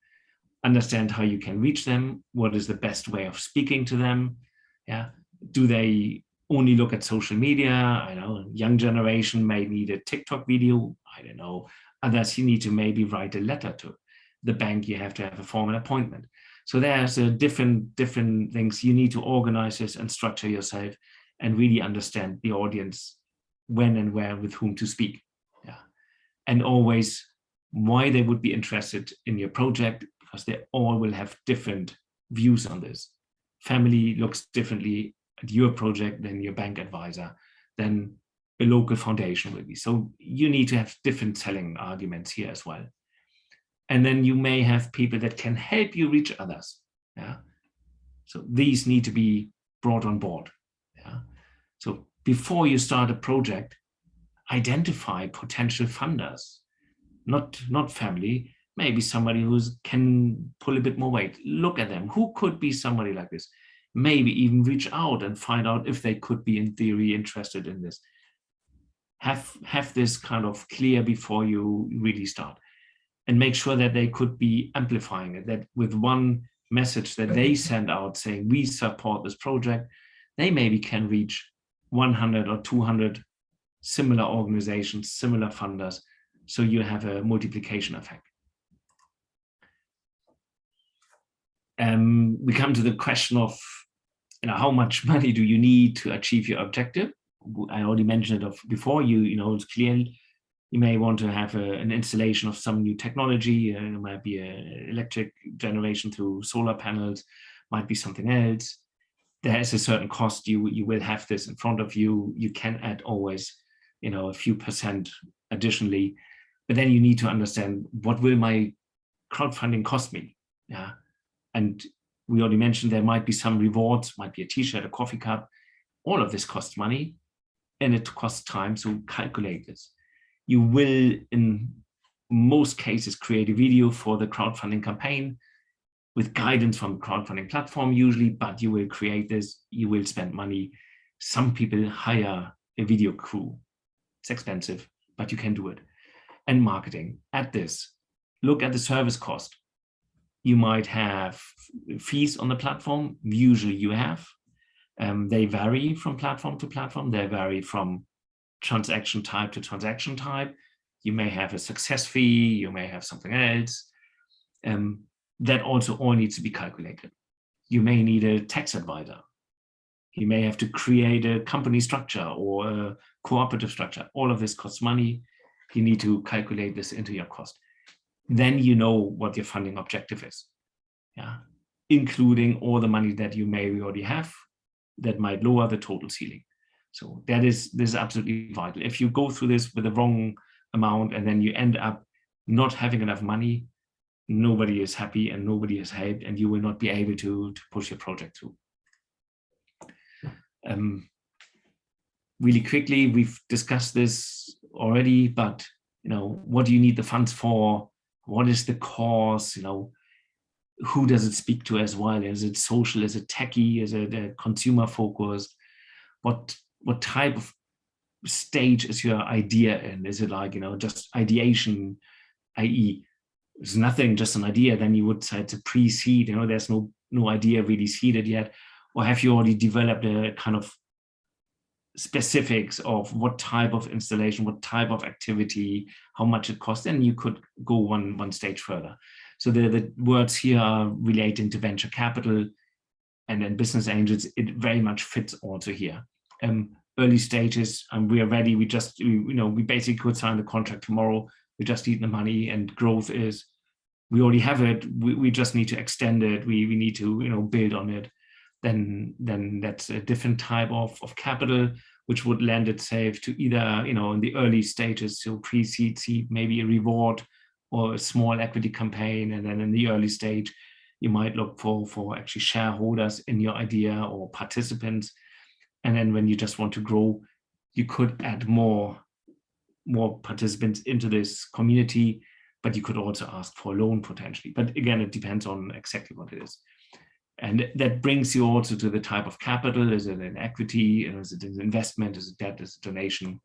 Understand how you can reach them. What is the best way of speaking to them? Do they only look at social media? I know young generation may need a TikTok video. I don't know. Others you need to maybe write a letter to. The bank, you have to have a formal appointment. So there's different things. You need to organize this and structure yourself and really understand the audience, when and where, with whom to speak. Yeah. And always why they would be interested in your project, because they all will have different views on this. Family looks differently at your project than your bank advisor, than a local foundation will be. So you need to have different selling arguments here as well. And then you may have people that can help you reach others. Yeah. So these need to be brought on board. Yeah. So before you start a project, identify potential funders, not family, maybe somebody who can pull a bit more weight. Look at them. Who could be somebody like this? Maybe even reach out and find out if they could be, in theory, interested in this. Have this kind of clear before you really start, and make sure that they could be amplifying it, that with one message that they send out saying, we support this project, they maybe can reach 100 or 200 similar organizations, similar funders. So you have a multiplication effect. We come to the question of, how much money do you need to achieve your objective? I already mentioned it before. It's clear you may want to have an installation of some new technology. It might be electric generation through solar panels, might be something else. There is a certain cost. You will have this in front of you. You can add always, a few percent additionally, but then you need to understand, what will my crowdfunding cost me? Yeah, and we already mentioned there might be some rewards, might be a t-shirt, a coffee cup. All of this costs money, and it costs time. So calculate this. You will, in most cases, create a video for the crowdfunding campaign with guidance from the crowdfunding platform usually, but you will create this, you will spend money. Some people hire a video crew. It's expensive, but you can do it. And marketing. At this, look at the service cost. You might have fees on the platform. Usually you have. They vary from platform to platform. They vary from transaction type to transaction type. You may have a success fee. You may have something else. That also all needs to be calculated. You may need a tax advisor. You may have to create a company structure or a cooperative structure. All of this costs money. You need to calculate this into your cost. Then you know what your funding objective is, yeah, including all the money that you may already have that might lower the total ceiling. So this is absolutely vital. If you go through this with the wrong amount and then you end up not having enough money, nobody is happy and nobody is helped, and you will not be able to push your project through. Really quickly, we've discussed this already, but what do you need the funds for? What is the cause? Who does it speak to as well? Is it social? Is it techie? Is it consumer focused? What type of stage is your idea in? Is it like just ideation, i.e. it's nothing, just an idea? Then you would say it's a pre-seed. There's no idea really seeded yet. Or have you already developed a kind of specifics of what type of installation, what type of activity, how much it costs? Then you could go one stage further. So the words here are relating to venture capital and then business angels. It very much fits also here. Early stages, we are ready. We basically could sign the contract tomorrow. We just need the money, and growth is, we already have it. We just need to extend it. We need to build on it. Then that's a different type of capital, which would lend itself to either in the early stages, so pre-seed, seed, maybe a reward or a small equity campaign, and then in the early stage you might look for actually shareholders in your idea or participants. And then when you just want to grow, you could add more participants into this community, but you could also ask for a loan potentially. But again, it depends on exactly what it is. And that brings you also to the type of capital. Is it an equity? Is it an investment? Is it debt? Is it donation?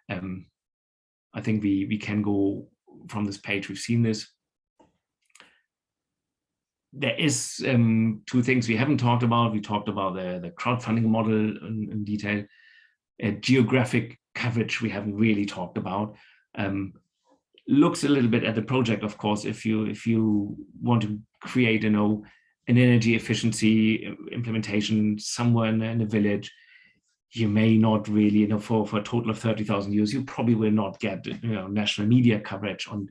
I think we can go from this page. We've seen this. There is two things we haven't talked about. We talked about the crowdfunding model in detail. Geographic coverage we haven't really talked about. Looks a little bit at the project, of course. If you want to create an energy efficiency implementation somewhere in a village, you may not really, you know, for a total of 30,000 euros, you probably will not get, you know, national media coverage, and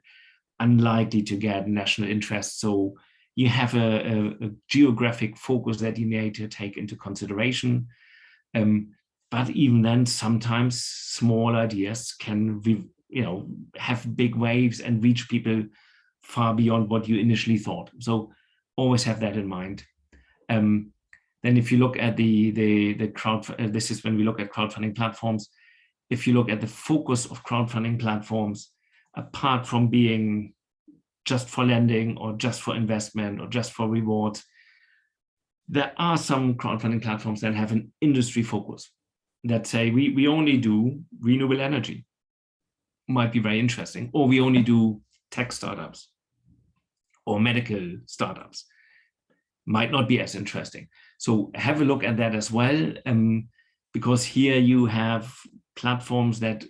unlikely to get national interest. So you have a geographic focus that you need to take into consideration. But even then, sometimes small ideas can be, you know, have big waves and reach people far beyond what you initially thought. So always have that in mind. Then if you look at the crowd, this is when we look at crowdfunding platforms. If you look at the focus of crowdfunding platforms, apart from being just for lending or just for investment or just for rewards, there are some crowdfunding platforms that have an industry focus that say we only do renewable energy. Might be very interesting. Or we only do tech startups or medical startups. Might not be as interesting. So have a look at that as well, because here you have platforms that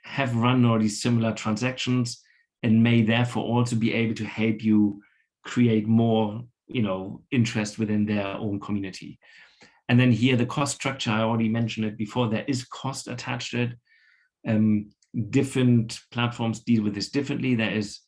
have run already similar transactions and may therefore also be able to help you create more, you know, interest within their own community. And then here the cost structure, I already mentioned it before, there is cost attached to it. Different platforms deal with this differently. There is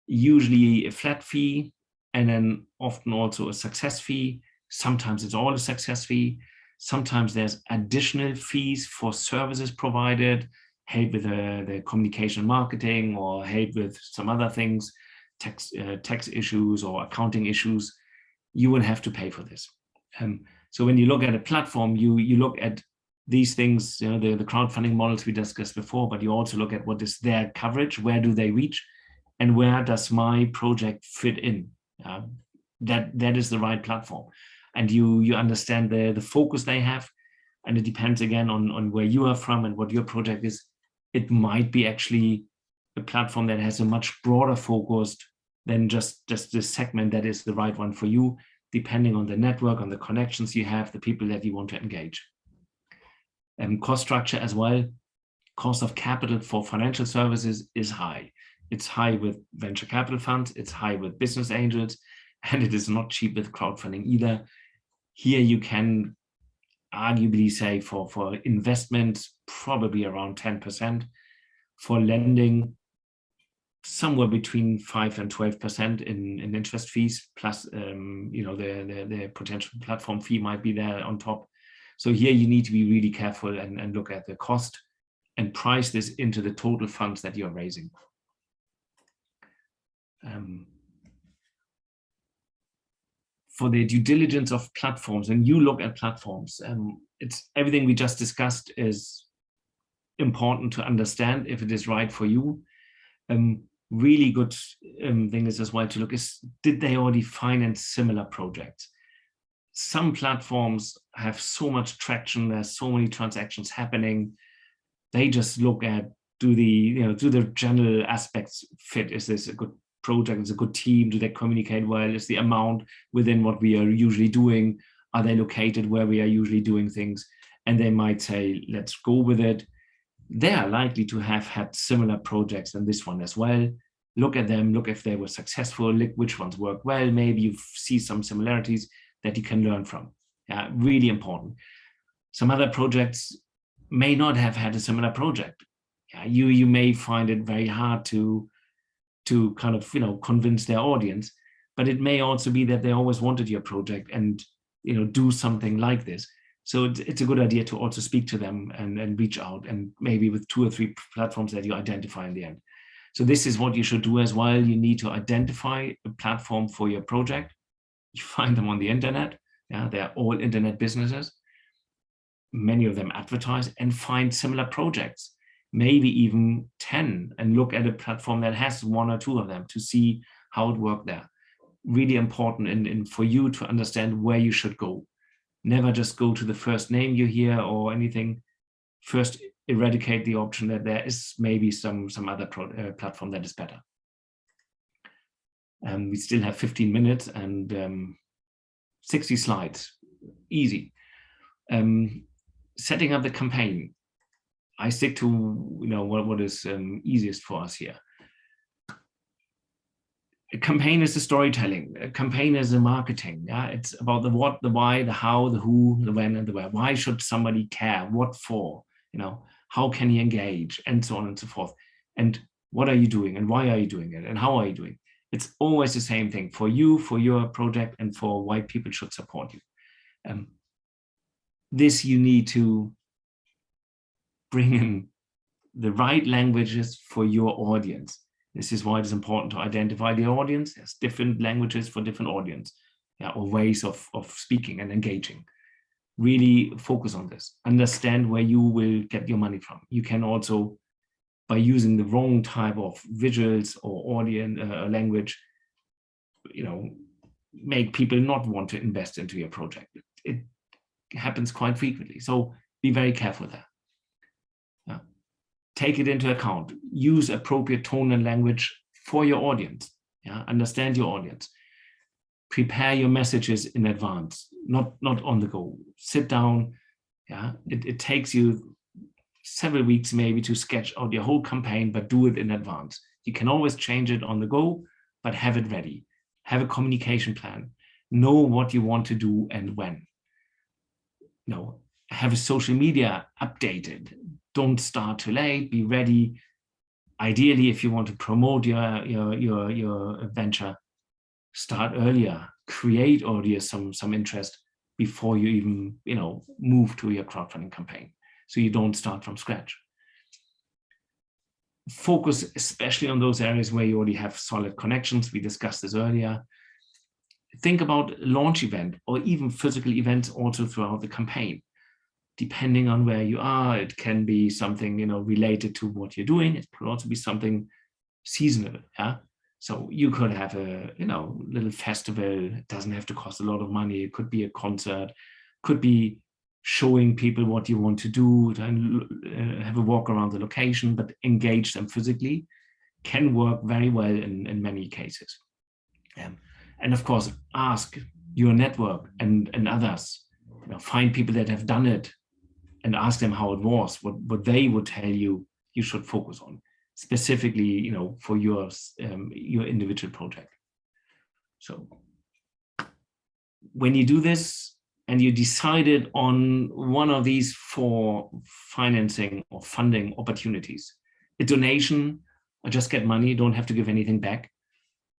usually a flat fee and then often also a success fee. Sometimes it's all a success fee. Sometimes there's additional fees for services provided, help with the communication marketing or help with some other things, tax issues or accounting issues. You will have to pay for this. So when you look at a platform, you look at these things, you know, the crowdfunding models we discussed before, but you also look at what is their coverage, where do they reach, and where does my project fit in? That is the right platform. And you understand the focus they have, and it depends again on where you are from and what your project is. It might be actually a platform that has a much broader focus than just this segment that is the right one for you, depending on the network, on the connections you have, the people that you want to engage. Cost structure as well. Cost of capital for financial services is high. It's high with venture capital funds, it's high with business angels, and it is not cheap with crowdfunding either. Here you can arguably say for investment, probably around 10%. For lending, somewhere between 5 and 12% in interest fees, plus you know, the potential platform fee might be there on top. So here you need to be really careful and look at the cost and price this into the total funds that you're raising. For the due diligence of platforms, and you look at platforms, it's everything we just discussed is important to understand if it is right for you. Really good thing is as well to look is, did they already finance similar projects? Some platforms have so much traction, there's so many transactions happening. They just look at, do the general aspects fit? Is this a good project? Is a good team? Do they communicate well? Is the amount within what we are usually doing? Are they located where we are usually doing things? And they might say, let's go with it. They are likely to have had similar projects than this one as well. Look at them, look if they were successful, look which ones work well. Maybe you see some similarities that you can learn from. Yeah, really important. Some other projects may not have had a similar project. Yeah, you may find it very hard to kind of, you know, convince their audience, but it may also be that they always wanted your project and, you know, do something like this. So it's a good idea to also speak to them and reach out, and maybe with 2 or 3 platforms that you identify in the end. So this is what you should do as well. You need to identify a platform for your project. You find them on the internet. Yeah, they're all internet businesses. Many of them advertise, and find similar projects, maybe even 10, and look at a platform that has 1 or 2 of them to see how it worked there. Really important and for you to understand where you should go. Never just go to the first name you hear or anything. First, eradicate the option that there is maybe some other platform that is better. We still have 15 minutes and 60 slides, easy. Setting up the campaign. I stick to, you know, what is easiest for us here. A campaign is the storytelling. A campaign is the marketing. Yeah, it's about the what, the why, the how, the who, the when, and the where. Why should somebody care? What for? You know, how can he engage, and so on and so forth. And what are you doing, and why are you doing it, and how are you doing? It's always the same thing for you, for your project, and for why people should support you. This you need to bring in the right languages for your audience. This is why it's important to identify the audience. There's different languages for different audience, yeah, or ways of speaking and engaging. Really focus on this. Understand where you will get your money from. You can also, by using the wrong type of visuals or audience language, you know, make people not want to invest into your project. It happens quite frequently. So be very careful there. Yeah. Take it into account. Use appropriate tone and language for your audience. Yeah. Understand your audience. Prepare your messages in advance, not on the go. Sit down. Yeah. It takes you several weeks maybe to sketch out your whole campaign, but do it in advance. You can always change it on the go, but have it ready. Have a communication plan. Know what you want to do and when. You know, have a social media updated. Don't start too late. Be ready. Ideally, if you want to promote your venture, start earlier. Create already some interest before you even, you know, move to your crowdfunding campaign, so you don't start from scratch. Focus especially on those areas where you already have solid connections. We discussed this earlier. Think about a launch event or even physical events also throughout the campaign. Depending on where you are, it can be something, you know, related to what you're doing. It could also be something seasonal. Yeah. So you could have a, you know, little festival. It doesn't have to cost a lot of money. It could be a concert, could be showing people what you want to do, and have a walk around the location, but engage them physically can work very well in many cases. And of course, ask your network and others, you know, find people that have done it and ask them how it was, what they would tell you you should focus on, specifically, you know, for your individual project. So when you do this and you decided on one of these 4 financing or funding opportunities, a donation or just get money, don't have to give anything back,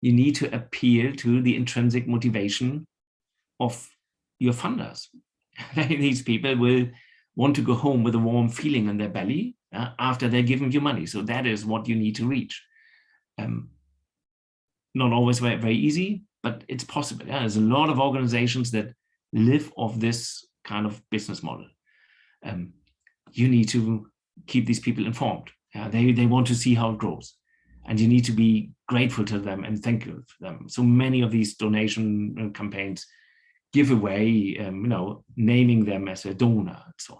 you need to appeal to the intrinsic motivation of your funders. These people will want to go home with a warm feeling in their belly after they're giving you money. So that is what you need to reach. Not always very, very easy, but it's possible. Yeah? There's a lot of organizations that live off this kind of business model. You need to keep these people informed. Yeah? They want to see how it grows. And you need to be grateful to them and thank you for them. So many of these donation campaigns give away, you know, naming them as a donor and so on.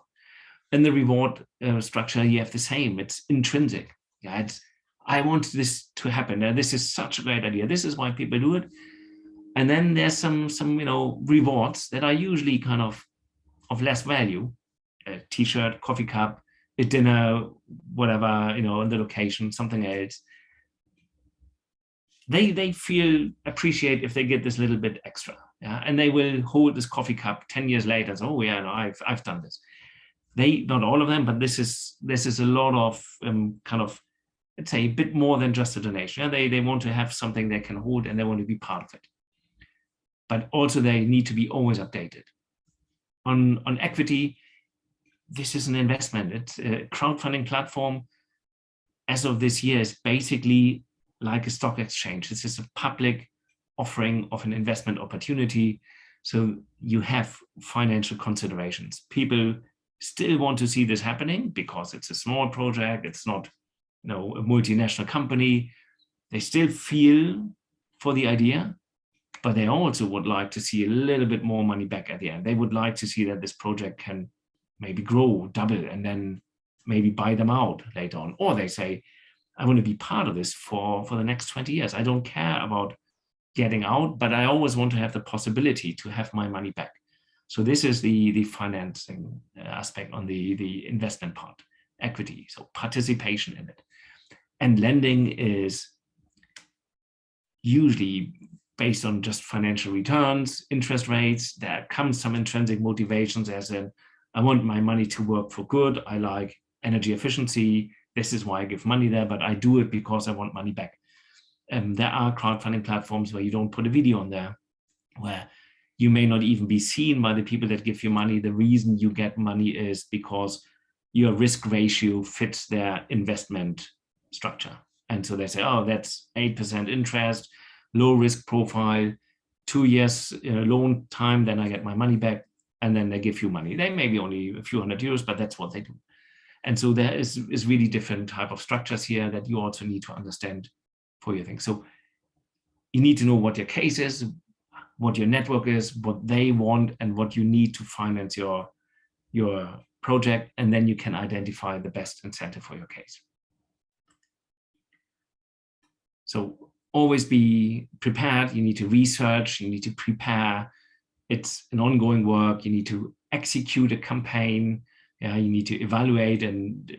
And the reward structure, you have the same. It's intrinsic. Yeah, it's, I want this to happen. This is such a great idea. This is why people do it. And then there's some you know, rewards that are usually kind of less value. A t-shirt, coffee cup, a dinner, whatever, you know, in the location, something else. They feel appreciate if they get this little bit extra, yeah, and they will hold this coffee cup 10 years later and say, oh yeah, no, I've done this. They, not all of them, but this is a lot of kind of, let's say, a bit more than just a donation. Yeah, they want to have something they can hold and they want to be part of it. But also they need to be always updated. On equity, this is an investment. It's a crowdfunding platform. As of this year, is basically like a stock exchange. This is a public offering of an investment opportunity. So you have financial considerations. People still want to see this happening because it's a small project. It's not, you know, a multinational company. They still feel for the idea, but they also would like to see a little bit more money back at the end. They would like to see that this project can maybe grow, double, and then maybe buy them out later on. Or they say, I want to be part of this for the next 20 years. I don't care about getting out, but I always want to have the possibility to have my money back. So this is the financing aspect on the investment part, equity, so participation in it. And lending is usually based on just financial returns, interest rates. There comes some intrinsic motivations, as in, I want my money to work for good. I like energy efficiency. This is why I give money there, but I do it because I want money back. There are crowdfunding platforms where you don't put a video on there, where you may not even be seen by the people that give you money. The reason you get money is because your risk ratio fits their investment structure. And so they say, oh, that's 8% interest, low risk profile, 2 years loan time, then I get my money back, and then they give you money. They may be only a few €100, but that's what they do. And so there is really different type of structures here that you also need to understand for your thing. So you need to know what your case is, what your network is, what they want, and what you need to finance your project, and then you can identify the best incentive for your case. So always be prepared. You need to research, you need to prepare. It's an ongoing work. You need to execute a campaign. Yeah, you need to evaluate, and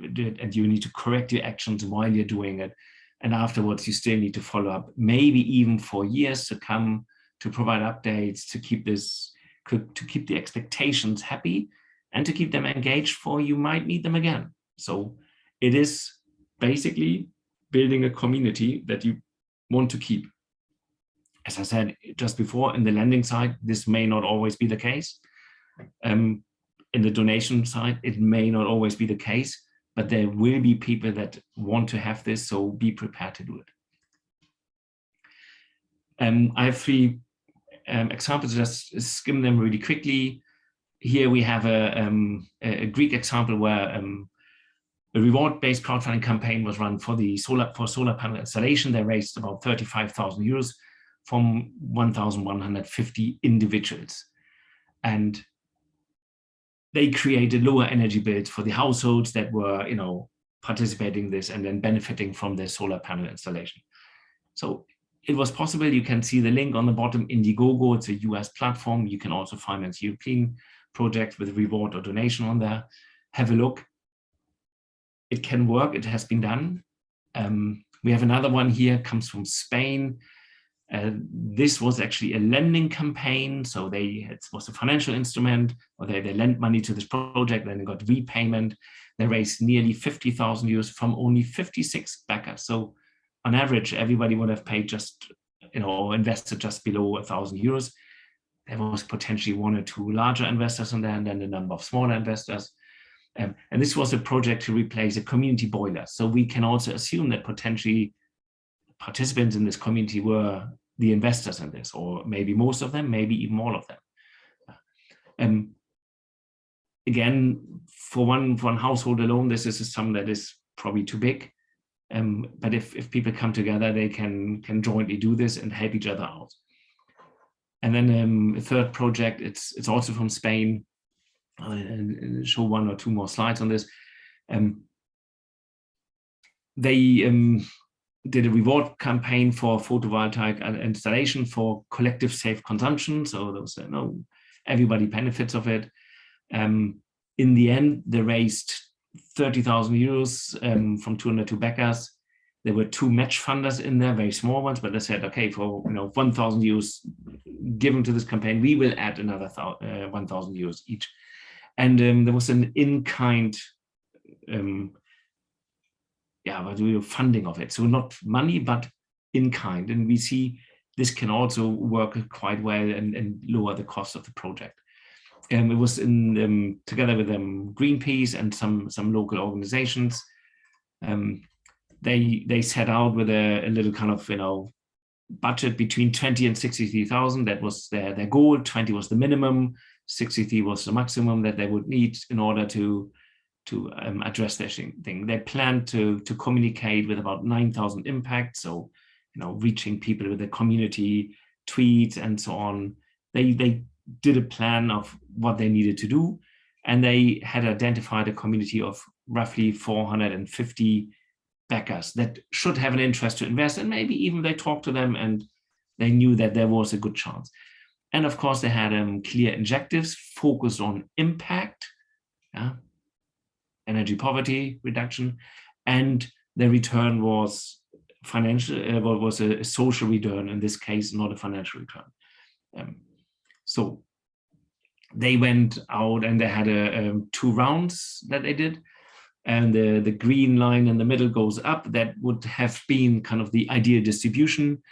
you need to correct your actions while you're doing it. And afterwards, you still need to follow up, maybe even for years to come, to provide updates, to keep the expectations happy, and to keep them engaged for you might need them again. So it is basically building a community that you want to keep. As I said just before, in the lending side, this may not always be the case. In the donation side, it may not always be the case, but there will be people that want to have this, so be prepared to do it. I have 3 examples, just skim them really quickly. Here we have a Greek example where a reward-based crowdfunding campaign was run for solar panel installation. They raised about €35,000 from 1,150 individuals. And they created lower energy bills for the households that were, participating in this and then benefiting from their solar panel installation. So it was possible. You can see the link on the bottom, Indiegogo. It's a US platform. You can also finance European projects with reward or donation on there. Have a look. It can work. It has been done. We have another one here, comes from Spain. This was actually a lending campaign. So it was a financial instrument, or they lent money to this project, then they got repayment. They raised nearly €50,000 from only 56 backers. So on average, everybody would have paid just, invested just below €1,000. There was potentially 1 or 2 larger investors in there, and then a number of smaller investors. And this was a project to replace a community boiler. So we can also assume that potentially participants in this community were the investors in this, or maybe most of them, maybe even all of them. Again, for one household alone, this is a sum that is probably too big. But if people come together, they can jointly do this and help each other out. And then a third project, it's also from Spain. I'll show 1 or 2 more slides on this. They did a reward campaign for photovoltaic installation for collective safe consumption. So there was, everybody benefits of it. In the end, they raised €30,000 from 202 backers. There were 2 match funders in there, very small ones, but they said, okay, for €1,000 given to this campaign, we will add another €1,000 each. And there was an in-kind funding of it. So not money, but in kind. And we see this can also work quite well and lower the cost of the project. It was together with Greenpeace and some local organizations. They set out with a little kind of budget between 20 and 63,000. That was their goal. 20 was the minimum. 63 was the maximum that they would need in order to address their thing. They planned to communicate with about 9,000 impacts. So, reaching people with the community tweets and so on. They did a plan of what they needed to do, and they had identified a community of roughly 450 backers that should have an interest to invest, and maybe even they talked to them and they knew that there was a good chance. And of course, they had clear objectives focused on impact, energy poverty reduction, and the return was financial, what was a social return in this case, not a financial return. So they went out and they had 2 rounds that they did. And the green line in the middle goes up. That would have been kind of the ideal distribution.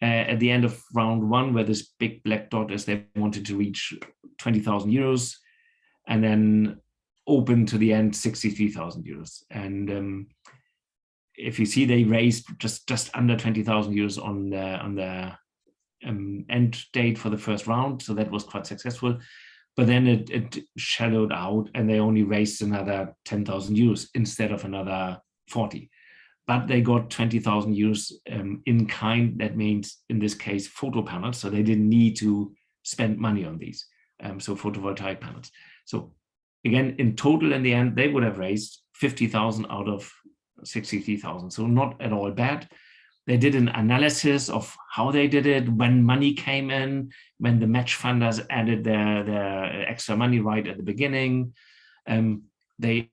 At the end of round 1, where this big black dot is, they wanted to reach 20,000 euros, and then open to the end 63,000 euros. And if you see, they raised just under 20,000 euros on the end date for the first round, so that was quite successful. But then it shadowed out, and they only raised another 10,000 euros instead of another 40. But they got 20,000 euros in kind. That means, in this case, photo panels. So they didn't need to spend money on these. So photovoltaic panels. So again, in total, in the end, they would have raised 50,000 out of 63,000. So not at all bad. They did an analysis of how they did it, when money came in, when the match funders added their extra money right at the beginning. There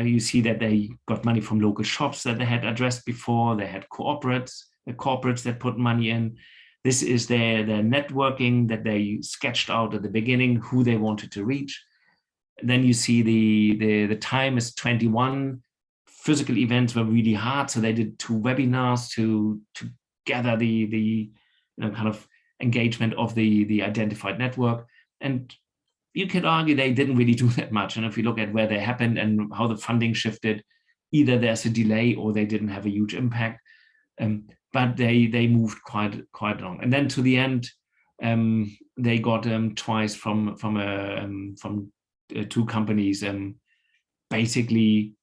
you see that they got money from local shops that they had addressed before. They had corporates that put money in. This is their networking that they sketched out at the beginning, who they wanted to reach. Then you see the time is 21. Physical events were really hard, so they did 2 webinars to gather the kind of engagement of the identified network. And you could argue they didn't really do that much. And if you look at where they happened and how the funding shifted, either there's a delay or they didn't have a huge impact. But they moved quite long. And then to the end, they got twice from 2 companies, basically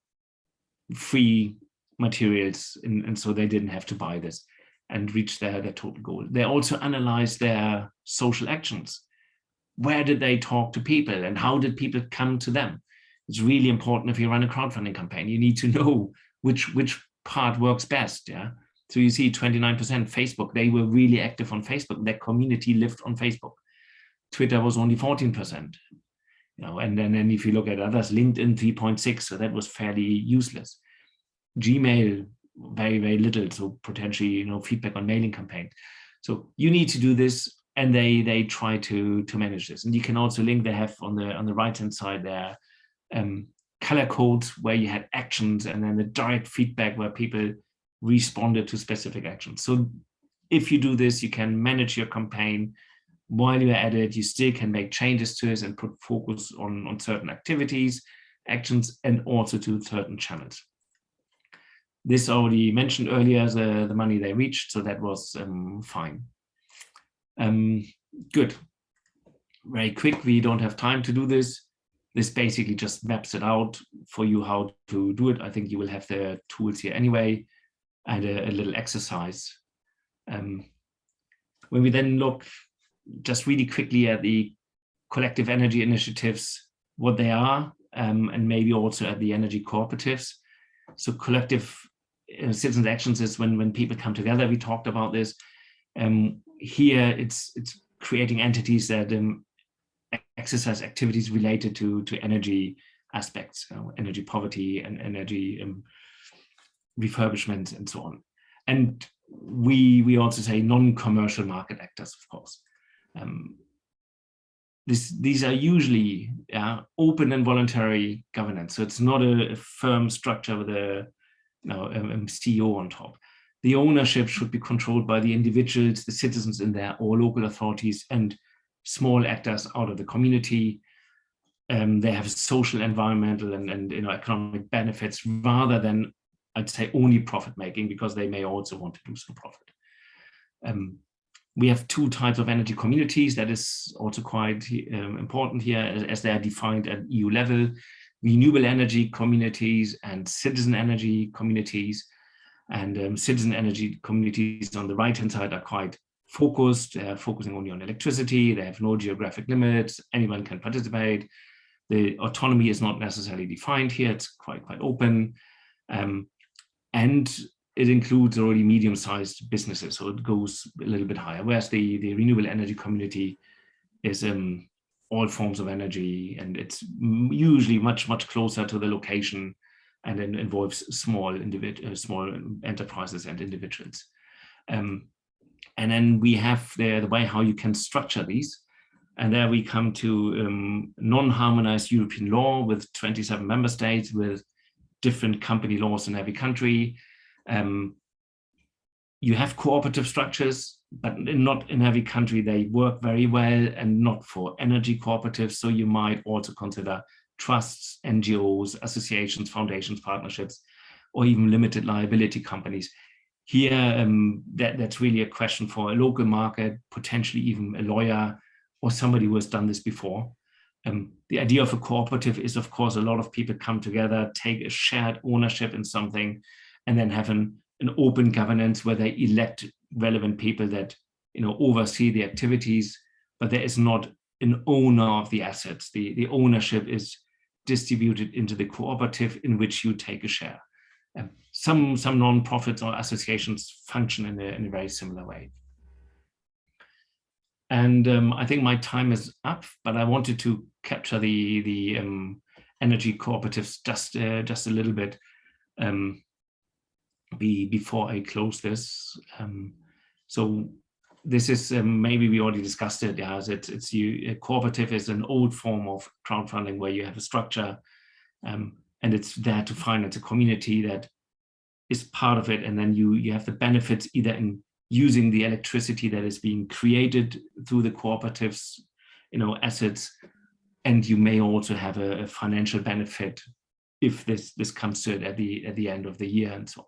free materials, and so they didn't have to buy this and reach their total goal. They also analyzed their social actions. Where did they talk to people, and how did people come to them? It's really important if you run a crowdfunding campaign. You need to know which part works best. Yeah. So you see 29% Facebook, they were really active on Facebook. Their community lived on Facebook. Twitter was only 14%. And then if you look at others, LinkedIn 3.6, so that was fairly useless. Gmail, very, very little, so potentially, feedback on mailing campaign. So you need to do this, and they try to manage this. And you can also link, they have on the right-hand side there, color codes where you had actions, and then the direct feedback where people responded to specific actions. So if you do this, you can manage your campaign. While you're at it, you still can make changes to it and put focus on certain activities, actions, and also to certain channels. This already mentioned earlier, the money they reached, so that was fine. Good. Very quick, we don't have time to do this. This basically just maps it out for you how to do it. I think you will have the tools here anyway, and a little exercise. When we then look just really quickly at the collective energy initiatives, what they are, and maybe also at the energy cooperatives. So collective citizens' actions is when people come together. We talked about this. Here it's creating entities that exercise activities related to energy aspects, energy poverty and energy refurbishment and so on. And we also say non-commercial market actors, of course. These are usually open and voluntary governance. So it's not a firm structure with a CEO on top. The ownership should be controlled by the individuals, the citizens in there, or local authorities and small actors out of the community. They have social, environmental, and economic benefits rather than, I'd say, only profit making, because they may also want to do some profit. We have 2 types of energy communities. That is also quite important here, as they are defined at EU level: renewable energy communities and citizen energy communities. And citizen energy communities on the right-hand side are quite focused. They're focusing only on electricity. They have no geographic limits. Anyone can participate. The autonomy is not necessarily defined here. It's quite open. And it includes already medium-sized businesses, so it goes a little bit higher. Whereas the renewable energy community is all forms of energy, and it's usually much closer to the location and then involves small enterprises and individuals. And then we have the way how you can structure these. And there we come to non-harmonized European law with 27 member states with different company laws in every country. You have cooperative structures, but not in every country they work very well, and not for energy cooperatives. So you might also consider trusts, NGOs, associations, foundations, partnerships, or even limited liability companies. Here, that's really a question for a local market, potentially even a lawyer or somebody who has done this before. The idea of a cooperative is, of course, a lot of people come together, take a shared ownership in something, and then have an open governance where they elect relevant people that oversee the activities, but there is not an owner of the assets. The ownership is distributed into the cooperative in which you take a share. Some non-profits or associations function in a very similar way. And I think my time is up, but I wanted to capture the energy cooperatives just a little bit before I close this. So this is maybe we already discussed it. Yeah, a cooperative is an old form of crowdfunding where you have a structure, and it's there to finance a community that is part of it, and then you have the benefits either in using the electricity that is being created through the cooperatives, assets, and you may also have a financial benefit if this comes to it at the end of the year and so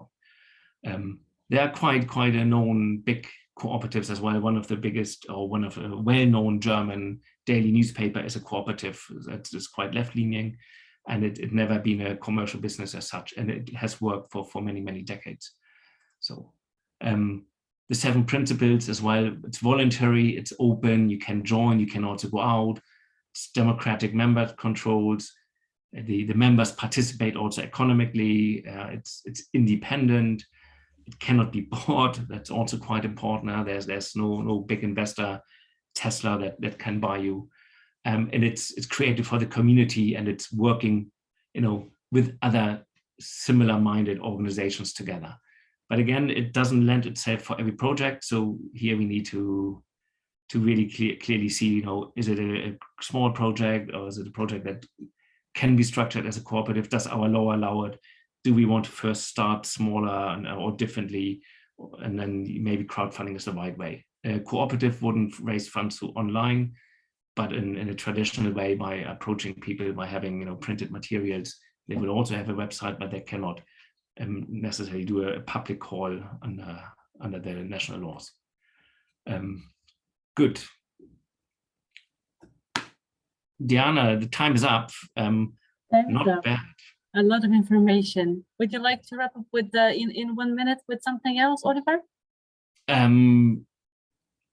on. There are quite a known big cooperatives as well. One of the biggest, or one of a well-known German daily newspaper is a cooperative that's quite left-leaning, and it never been a commercial business as such, and it has worked for many decades. So the 7 principles as well, it's voluntary, it's open, you can join, you can also go out, it's democratic member controls, the members participate also economically, it's independent, it cannot be bought, that's also quite important. There's no big investor, Tesla, that can buy you. And it's created for the community, and it's working, with other similar-minded organizations together. But again, it doesn't lend itself for every project. So here we need to really clearly see, is it a small project, or is it a project that can be structured as a cooperative? Does our law allow it? Do we want to first start smaller or differently, and then maybe crowdfunding is the right way? A cooperative wouldn't raise funds through online, but in a traditional way, by approaching people, by having printed materials. They will also have a website, but they cannot necessarily do a public call under the national laws. Good. Diana, the time is up. Not bad. A lot of information. Would you like to wrap up with in 1 minute with something else, Oliver?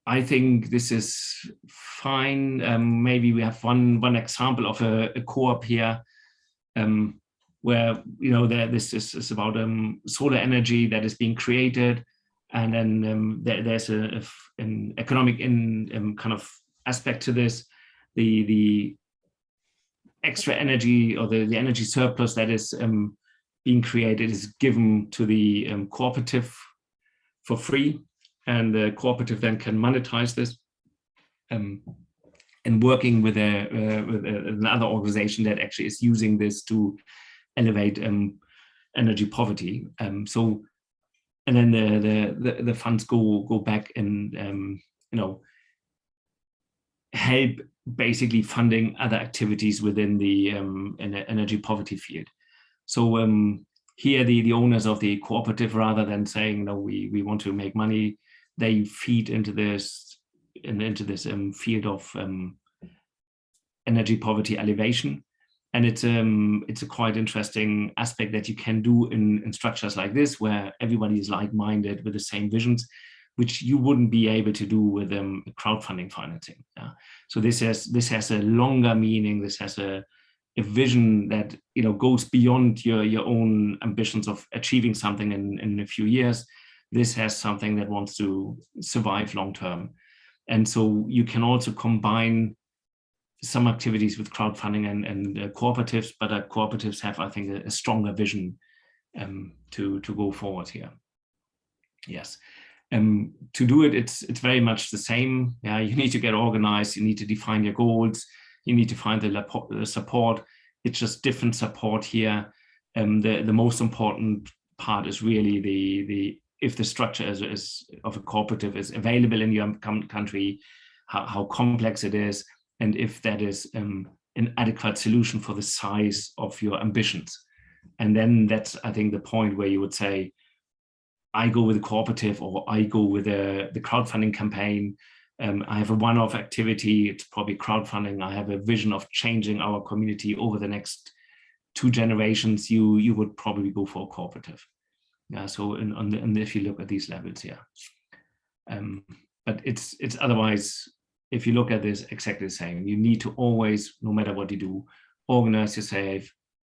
I think this is fine. Maybe we have one example of a co-op here, where this is about solar energy that is being created, and then there's an economic kind of aspect to this. The extra energy, or the energy surplus that is being created, is given to the cooperative for free, and the cooperative then can monetize this, and working with another organization that actually is using this to elevate energy poverty. And then the funds go back and help basically funding other activities within the energy poverty field. So here the owners of the cooperative, rather than saying we want to make money, they feed into this field of energy poverty alleviation. And it's a quite interesting aspect that you can do in structures like this, where everybody is like-minded with the same visions, which you wouldn't be able to do with crowdfunding financing. So this has a longer meaning. This has a vision that goes beyond your own ambitions of achieving something in a few years. This has something that wants to survive long term. And so you can also combine some activities with crowdfunding and cooperatives, but cooperatives have, I think, a stronger vision to go forward here. Yes. To do it, it's very much the same. Yeah, you need to get organized. You need to define your goals. You need to find the support. It's just different support here. The most important part is really if the structure is of a cooperative is available in your country, how complex it is, and if that is an adequate solution for the size of your ambitions. And then that's, I think, the point where you would say, I go with a cooperative, or I go with the crowdfunding campaign. I have a one-off activity, it's probably crowdfunding. I have a vision of changing our community over the next 2 generations. You would probably go for a cooperative. Yeah, so if you look at these levels, yeah. But it's otherwise, if you look at this, exactly the same. You need to always, no matter what you do, organize yourself,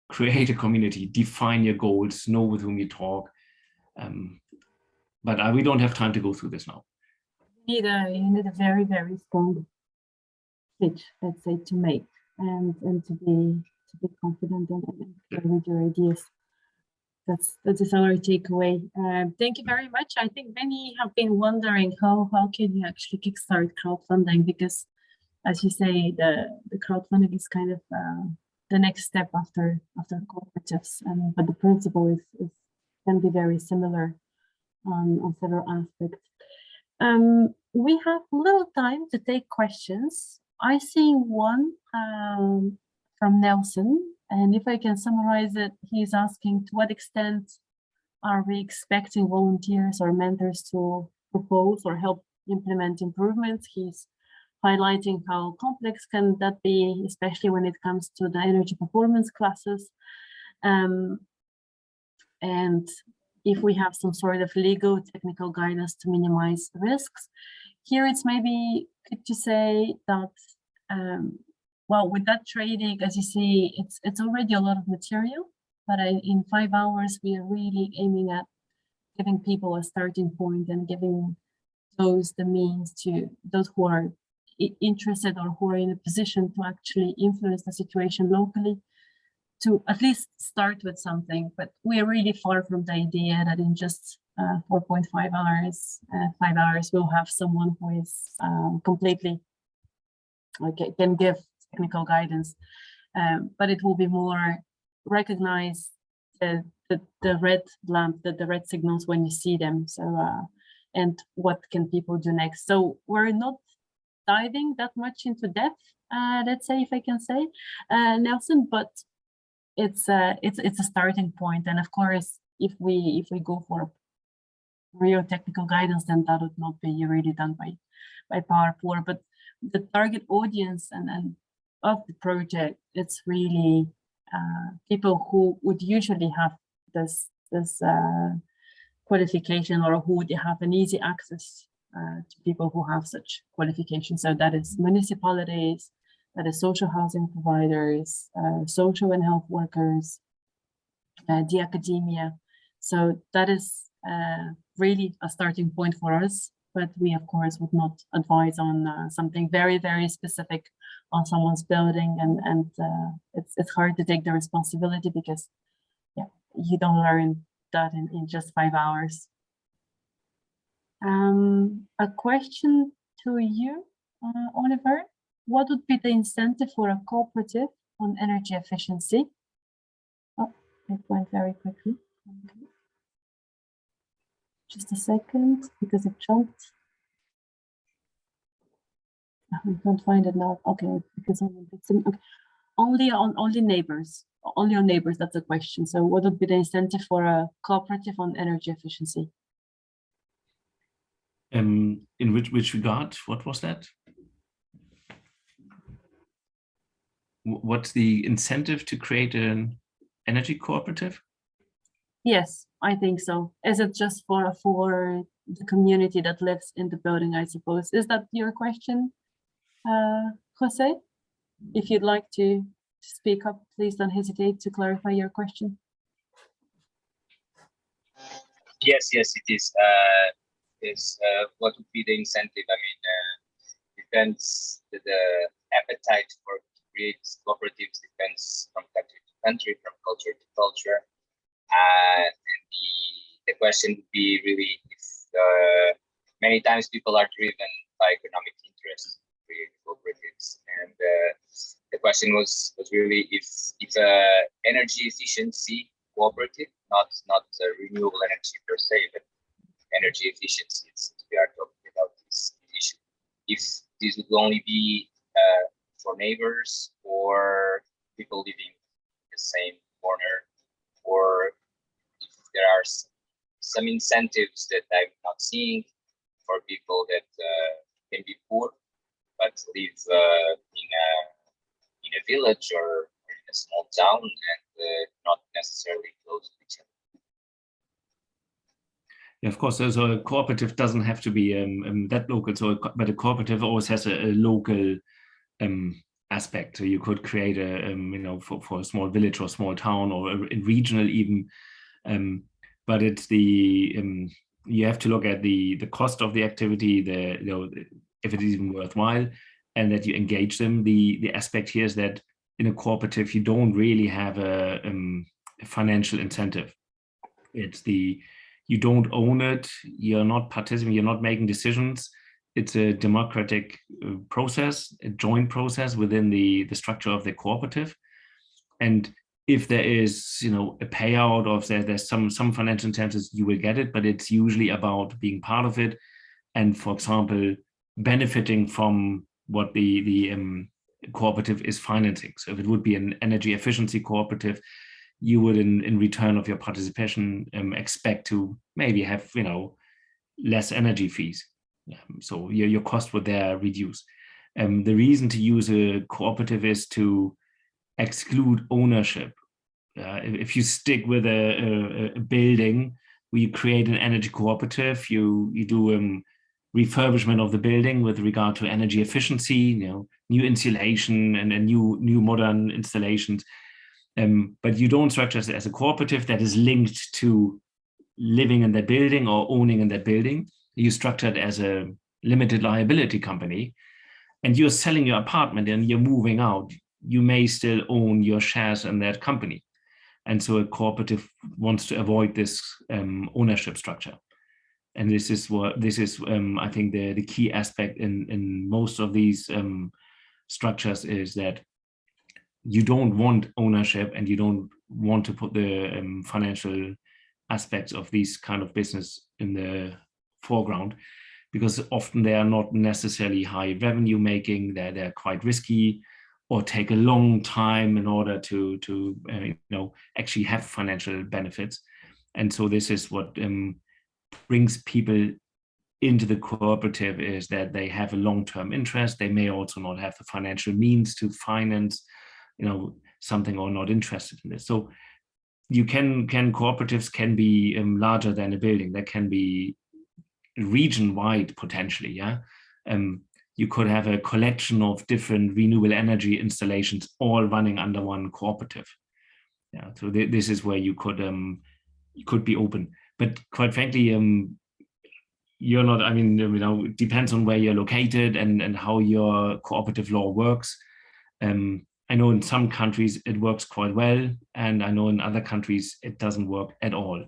create a community, define your goals, know with whom you talk. But we don't have time to go through this now. You need a very, very strong pitch, let's say, to make and to be confident and clear with your ideas. That is our takeaway. Thank you very much. I think many have been wondering how can you actually kickstart crowdfunding, because as you say, the crowdfunding is kind of the next step after cooperatives, but the principle can be very similar on several aspects. We have little time to take questions. I see one from Nelson, and if I can summarize it, he's asking, to what extent are we expecting volunteers or mentors to propose or help implement improvements? He's highlighting how complex can that be, especially when it comes to the energy performance classes. And if we have some sort of legal technical guidance to minimize risks. Here it's maybe good to say that, well, with that training, as you see, it's already a lot of material, but in 5 hours, we are really aiming at giving people a starting point and giving those the means to those who are interested or who are in a position to actually influence the situation locally, to at least start with something. But we are really far from the idea that in just 4.5 hours, 5 hours, we'll have someone who is completely, okay, can give technical guidance, but it will be more recognize the red lamp, the red signals when you see them. So, and what can people do next? So we're not diving that much into depth, let's say, if I can say, Nelson, but it's a starting point. And of course, if we go for real technical guidance, then that would not be really done by POWERPOOR. But the target audience and of the project, it's really people who would usually have this qualification, or who would have an easy access to people who have such qualifications. So that is municipalities, that is social housing providers, social and health workers, the academia. So that is really a starting point for us. But we, of course, would not advise on something very, very specific on someone's building. And it's hard to take the responsibility, because yeah, you don't learn that in just 5 hours. A question to you, Oliver. What would be the incentive for a cooperative on energy efficiency? Oh, it went very quickly. Okay. Just a second, because it jumped. I can't find it now. Okay, because okay. Only on neighbors. That's the question. So what would be the incentive for a cooperative on energy efficiency? In which regard? What was that? What's the incentive to create an energy cooperative? Yes, I think so. Is it just for the community that lives in the building, I suppose? Is that your question, Jose? If you'd like to speak up, please don't hesitate to clarify your question. Yes, it is. What would be the incentive? I mean, depends the appetite for create cooperatives depends from country to country, from culture to culture. And the question would be really if many times people are driven by economic interest to create cooperatives. And the question was really if energy efficiency cooperative, not renewable energy per se, but energy efficiency, since we are talking about this issue. If this would only be for neighbors or people living in the same corner, or if there are some incentives that I'm not seeing for people that can be poor but live in a village or in a small town and not necessarily close to each other. Yeah, of course, so a cooperative doesn't have to be that local, but a cooperative always has a local aspect. So you could create a, for a small village or small town or a regional even, but it's you have to look at the cost of the activity, if it is even worthwhile, and that you engage them. The aspect here is that in a cooperative, you don't really have a financial incentive. It's you don't own it, you're not participating, you're not making decisions. It's a democratic process, a joint process within the structure of the cooperative. And if there is, a payout or if there's some financial incentives, you will get it, but it's usually about being part of it. And for example, benefiting from what the cooperative is financing. So if it would be an energy efficiency cooperative, you would in return of your participation expect to maybe have less energy fees, so your cost would there reduce. The reason to use a cooperative is to exclude ownership. If you stick with a building where you create an energy cooperative, you do refurbishment of the building with regard to energy efficiency, new insulation and new modern installations. But you don't structure it as a cooperative that is linked to living in that building or owning in that building. You structure it as a limited liability company, and you're selling your apartment and you're moving out. You may still own your shares in that company. And so a cooperative wants to avoid this ownership structure. And this is I think the key aspect in most of these structures is that you don't want ownership and you don't want to put the financial aspects of these kind of business in the foreground, because often they are not necessarily high revenue making, they're quite risky or take a long time in order to actually have financial benefits. And so this is what brings people into the cooperative, is that they have a long-term interest. They may also not have the financial means to finance something, or not interested in this. So cooperatives can be larger than a building. That can be region-wide potentially. You could have a collection of different renewable energy installations all running under one cooperative. So this is where you could be open. But quite frankly, you're not. It depends on where you're located and how your cooperative law works. I know in some countries it works quite well, and I know in other countries it doesn't work at all,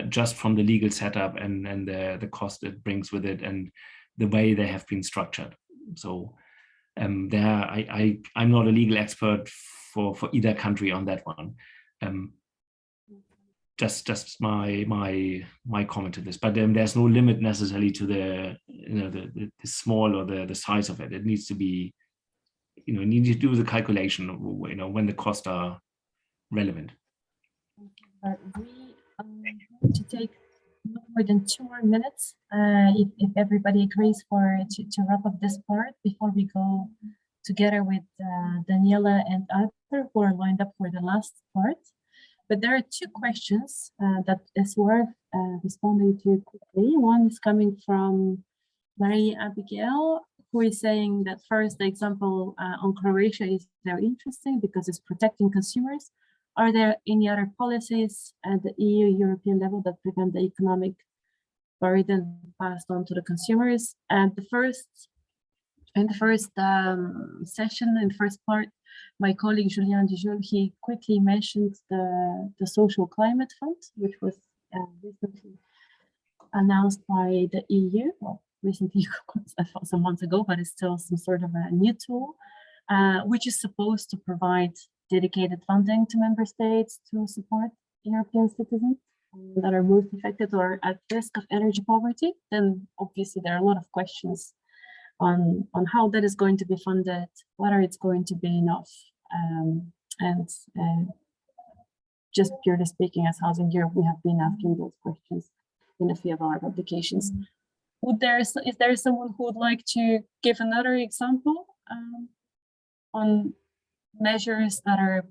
just from the legal setup and the cost it brings with it and the way they have been structured. So I'm not a legal expert for either country on that one. Just my comment to this, but there's no limit necessarily to the small or the size of it. It needs to be. You need to do the calculation of, when the costs are relevant. We have to take no more than 2 more minutes, if everybody agrees to wrap up this part before we go together with Daniela and Arthur, who are lined up for the last part. But there are 2 questions that is worth responding to quickly. One is coming from Marie Abigail, who is saying that first, the example on Croatia is very interesting because it's protecting consumers. Are there any other policies at the European level that prevent the economic burden passed on to the consumers? And the first In the first session, in the first part, my colleague Julien Dijoux, he quickly mentioned the Social Climate Fund, which was recently announced by the EU. Well, recently, some months ago, but it's still some sort of a new tool, which is supposed to provide dedicated funding to member states to support European citizens that are most affected or at risk of energy poverty. Then obviously there are a lot of questions on how that is going to be funded, whether it's going to be enough, and just purely speaking, as Housing Europe, we have been asking those questions in a few of our publications. Is there someone who would like to give another example on measures that are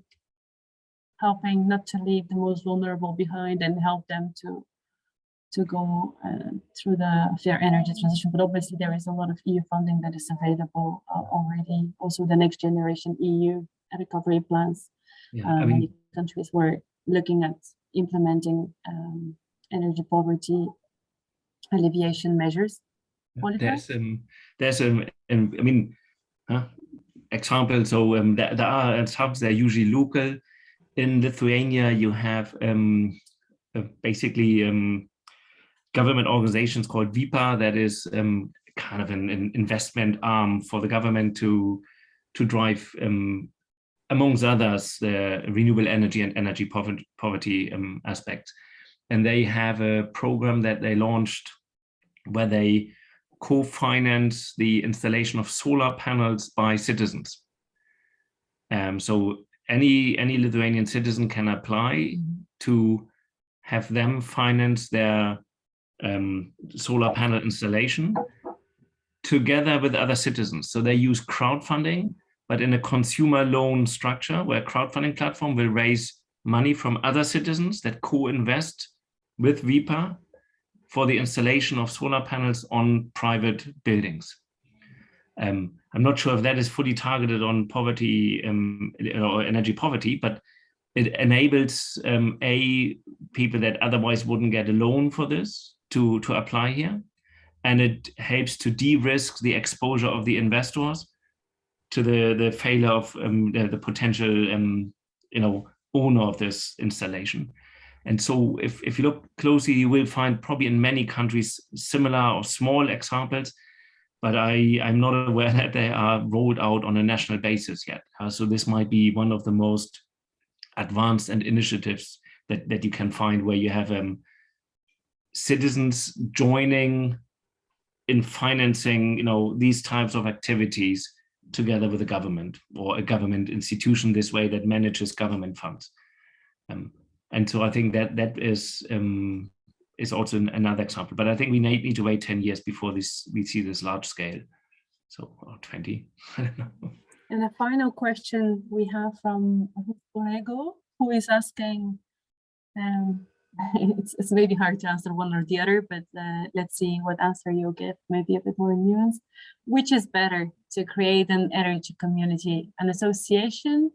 helping not to leave the most vulnerable behind and help them to go through the fair energy transition? But obviously there is a lot of EU funding that is available already. Also the next generation EU recovery plans. Yeah, many countries were looking at implementing energy poverty alleviation measures. There's example. So there are hubs. They're usually local. In Lithuania, you have basically government organizations called VIPA. That is kind of an investment arm for the government to drive, amongst others, the renewable energy and energy poverty aspects. And they have a program that they launched where they co-finance the installation of solar panels by citizens. So any Lithuanian citizen can apply to have them finance their solar panel installation together with other citizens. So they use crowdfunding, but in a consumer loan structure where a crowdfunding platform will raise money from other citizens that co-invest with VIPA for the installation of solar panels on private buildings. I'm not sure if that is fully targeted on poverty or energy poverty, but it enables people that otherwise wouldn't get a loan for this to apply here. And it helps to de-risk the exposure of the investors to the failure of the potential owner of this installation. And so if you look closely, you will find probably in many countries similar or small examples, but I'm not aware that they are rolled out on a national basis yet. So this might be one of the most advanced and initiatives that you can find where you have citizens joining in financing these types of activities together with the government or a government institution this way that manages government funds. And so I think that is also another example. But I think we need to wait 10 years before we see this large scale. So, or 20, I don't know. And a final question we have from Borrego, who is asking, it's maybe hard to answer one or the other, but let's see what answer you'll give, maybe a bit more nuanced. Which is better to create an energy community, an association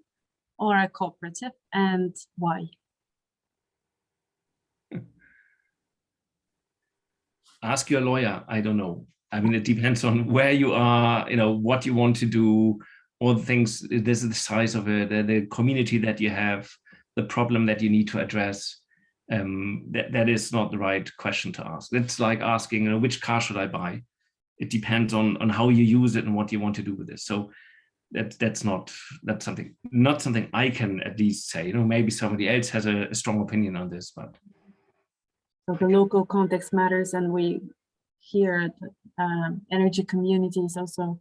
or a cooperative, and why? Ask your lawyer. I don't know. I mean, it depends on where you are, what you want to do, all the things. This is the size of it, the community that you have, the problem that you need to address. That is not the right question to ask. It's like asking, which car should I buy? It depends on how you use it and what you want to do with it. So that's not something I can at least say. Maybe somebody else has a strong opinion on this, but. So the local context matters, and we here at Energy Communities, also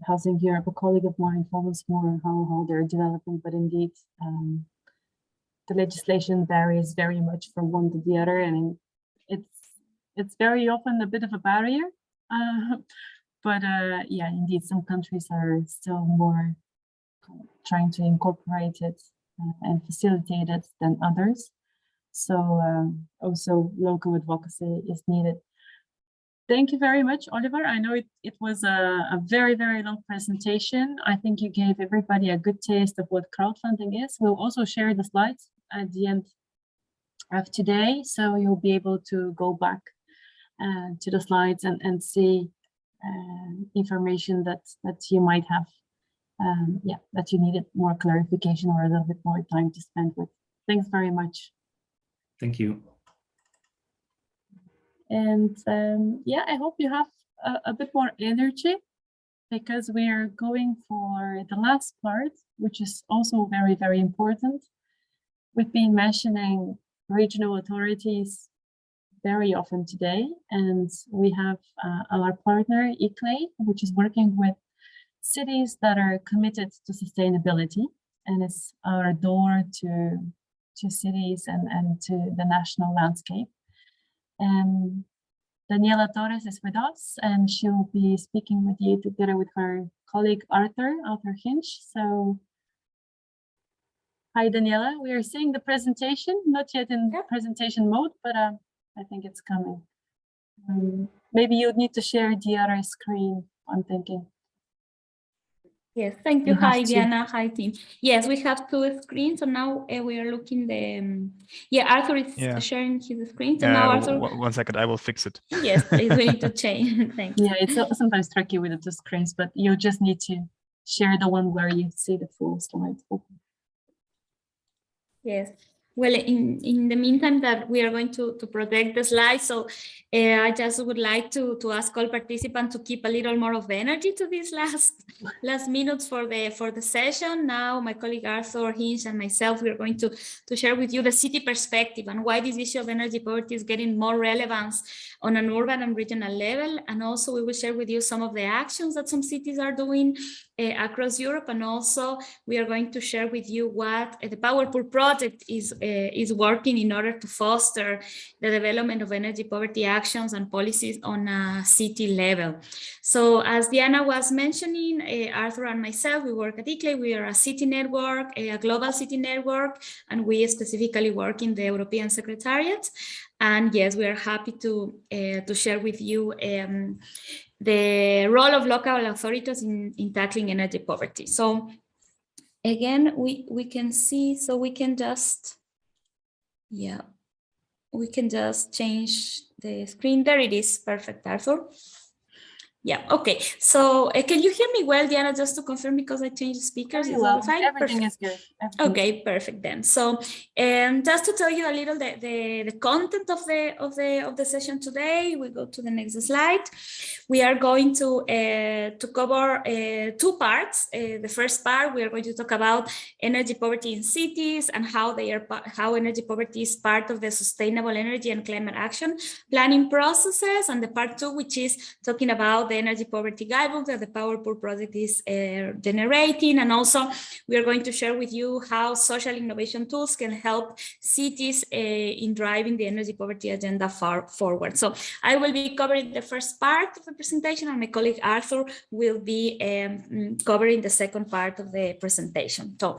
Housing Europe, a colleague of mine follows more how they're developing, but indeed the legislation varies very much from one to the other, and it's very often a bit of a barrier. But yeah, indeed, some countries are still more trying to incorporate it and facilitate it than others. So also local advocacy is needed. Thank you very much, Oliver. I know it was a very, very long presentation. I think you gave everybody a good taste of what crowdfunding is. We'll also share the slides at the end of today, so you'll be able to go back to the slides and see information that you might have, that you needed more clarification or a little bit more time to spend with. Thanks very much. Thank you. And I hope you have a bit more energy, because we are going for the last part, which is also very, very important. We've been mentioning regional authorities very often today, and we have our partner ICLEI, which is working with cities that are committed to sustainability, and it's our door to cities and to the national landscape. Daniela Torres is with us, and she'll be speaking with you together with her colleague Arthur Hinch. So, hi Daniela, we are seeing the presentation, not yet in presentation mode, but I think it's coming. Maybe you need to share the other screen, I'm thinking. Yes, thank you. Hi, Diana. Hi, team. Yes, we have two screens. So now we are looking Arthur is sharing his screen. So now Arthur. One second, I will fix it. Yes, please, we need to change. Thanks. Yeah, it's sometimes tricky with the two screens, but you just need to share the one where you see the full slide. Yes. Well, in the meantime that we are going to project the slides, so I just would like to ask all participants to keep a little more of energy to these last minutes for the session. Now, my colleague Arthur Hinch and myself, we are going to share with you the city perspective and why this issue of energy poverty is getting more relevance on an urban and regional level. And also we will share with you some of the actions that some cities are doing across Europe, and also we are going to share with you what the POWERPOOR project is working in order to foster the development of energy poverty actions and policies on a city level. So as Diana was mentioning, Arthur and myself, we work at ICLEI. We are a city network, a global city network, and we specifically work in the European Secretariat. And yes, we are happy to share with you the role of local authorities in tackling energy poverty. So again, we can see, so we can just, we can just change the screen. There it is. Perfect, Arthur. Yeah, okay. So can you hear me well, Diana, just to confirm, because I changed the speakers? Very well. Everything is good. Okay, perfect then. So just to tell you a little the content of the session today, we go to the next slide. We are going to cover two parts. The first part, we are going to talk about energy poverty in cities and how energy poverty is part of the sustainable energy and climate action planning processes. And the part two, which is talking about the energy poverty guidebook that the POWERPOOR project is generating. And also we are going to share with you how social innovation tools can help cities in driving the energy poverty agenda forward. So I will be covering the first part of the presentation, and my colleague Arthur will be covering the second part of the presentation. So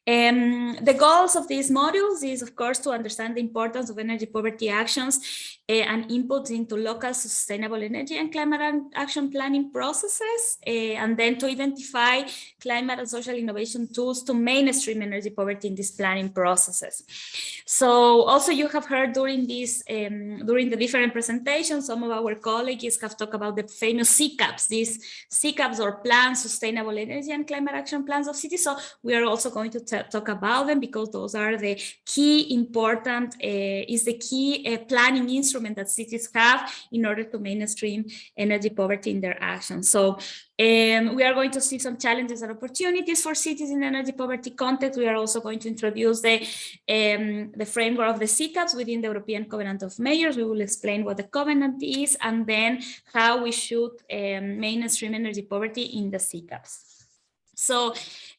the goals of these modules is, of course, to understand the importance of energy poverty actions and inputs into local sustainable energy and climate action planning processes, and then to identify climate and social innovation tools to mainstream energy poverty in these planning processes. So also you have heard during the different presentations, some of our colleagues have talked about the famous CCAPs, these CCAPs or plans, sustainable energy and climate action plans of cities. So we are also going to talk about them, because those are the key important, is the key planning instrument that cities have in order to mainstream energy poverty in their actions. So we are going to see some challenges and opportunities for cities in energy poverty context. We are also going to introduce the framework of the CCAPs within the European Covenant of Mayors. We will explain what the covenant is, and then how we should mainstream energy poverty in the CCAPs. So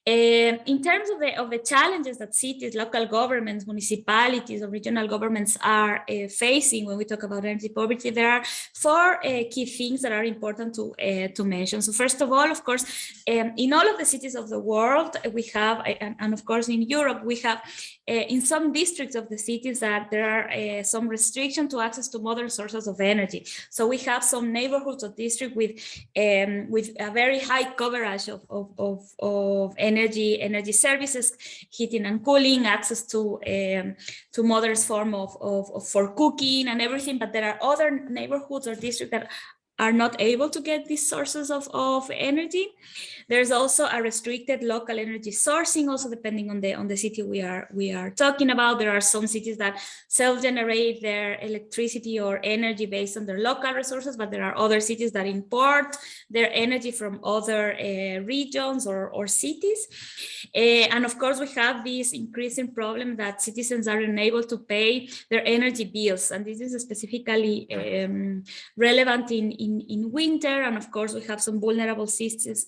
in terms of the challenges that cities, local governments, municipalities, or regional governments are facing when we talk about energy poverty, there are four key things that are important to mention. So first of all, of course, in all of the cities of the world, we have, and of course in Europe, we have in some districts of the cities that there are some restriction to access to modern sources of energy. So we have some neighborhoods or districts with a very high coverage of energy services, heating and cooling, access to modern form for cooking and everything. But there are other neighborhoods or districts that are not able to get these sources of energy. There's also a restricted local energy sourcing, also depending on the city we are talking about. There are some cities that self-generate their electricity or energy based on their local resources, but there are other cities that import their energy from other regions or cities. And of course, we have this increasing problem that citizens are unable to pay their energy bills, and this is specifically relevant in winter. And of course, we have some vulnerable citizens,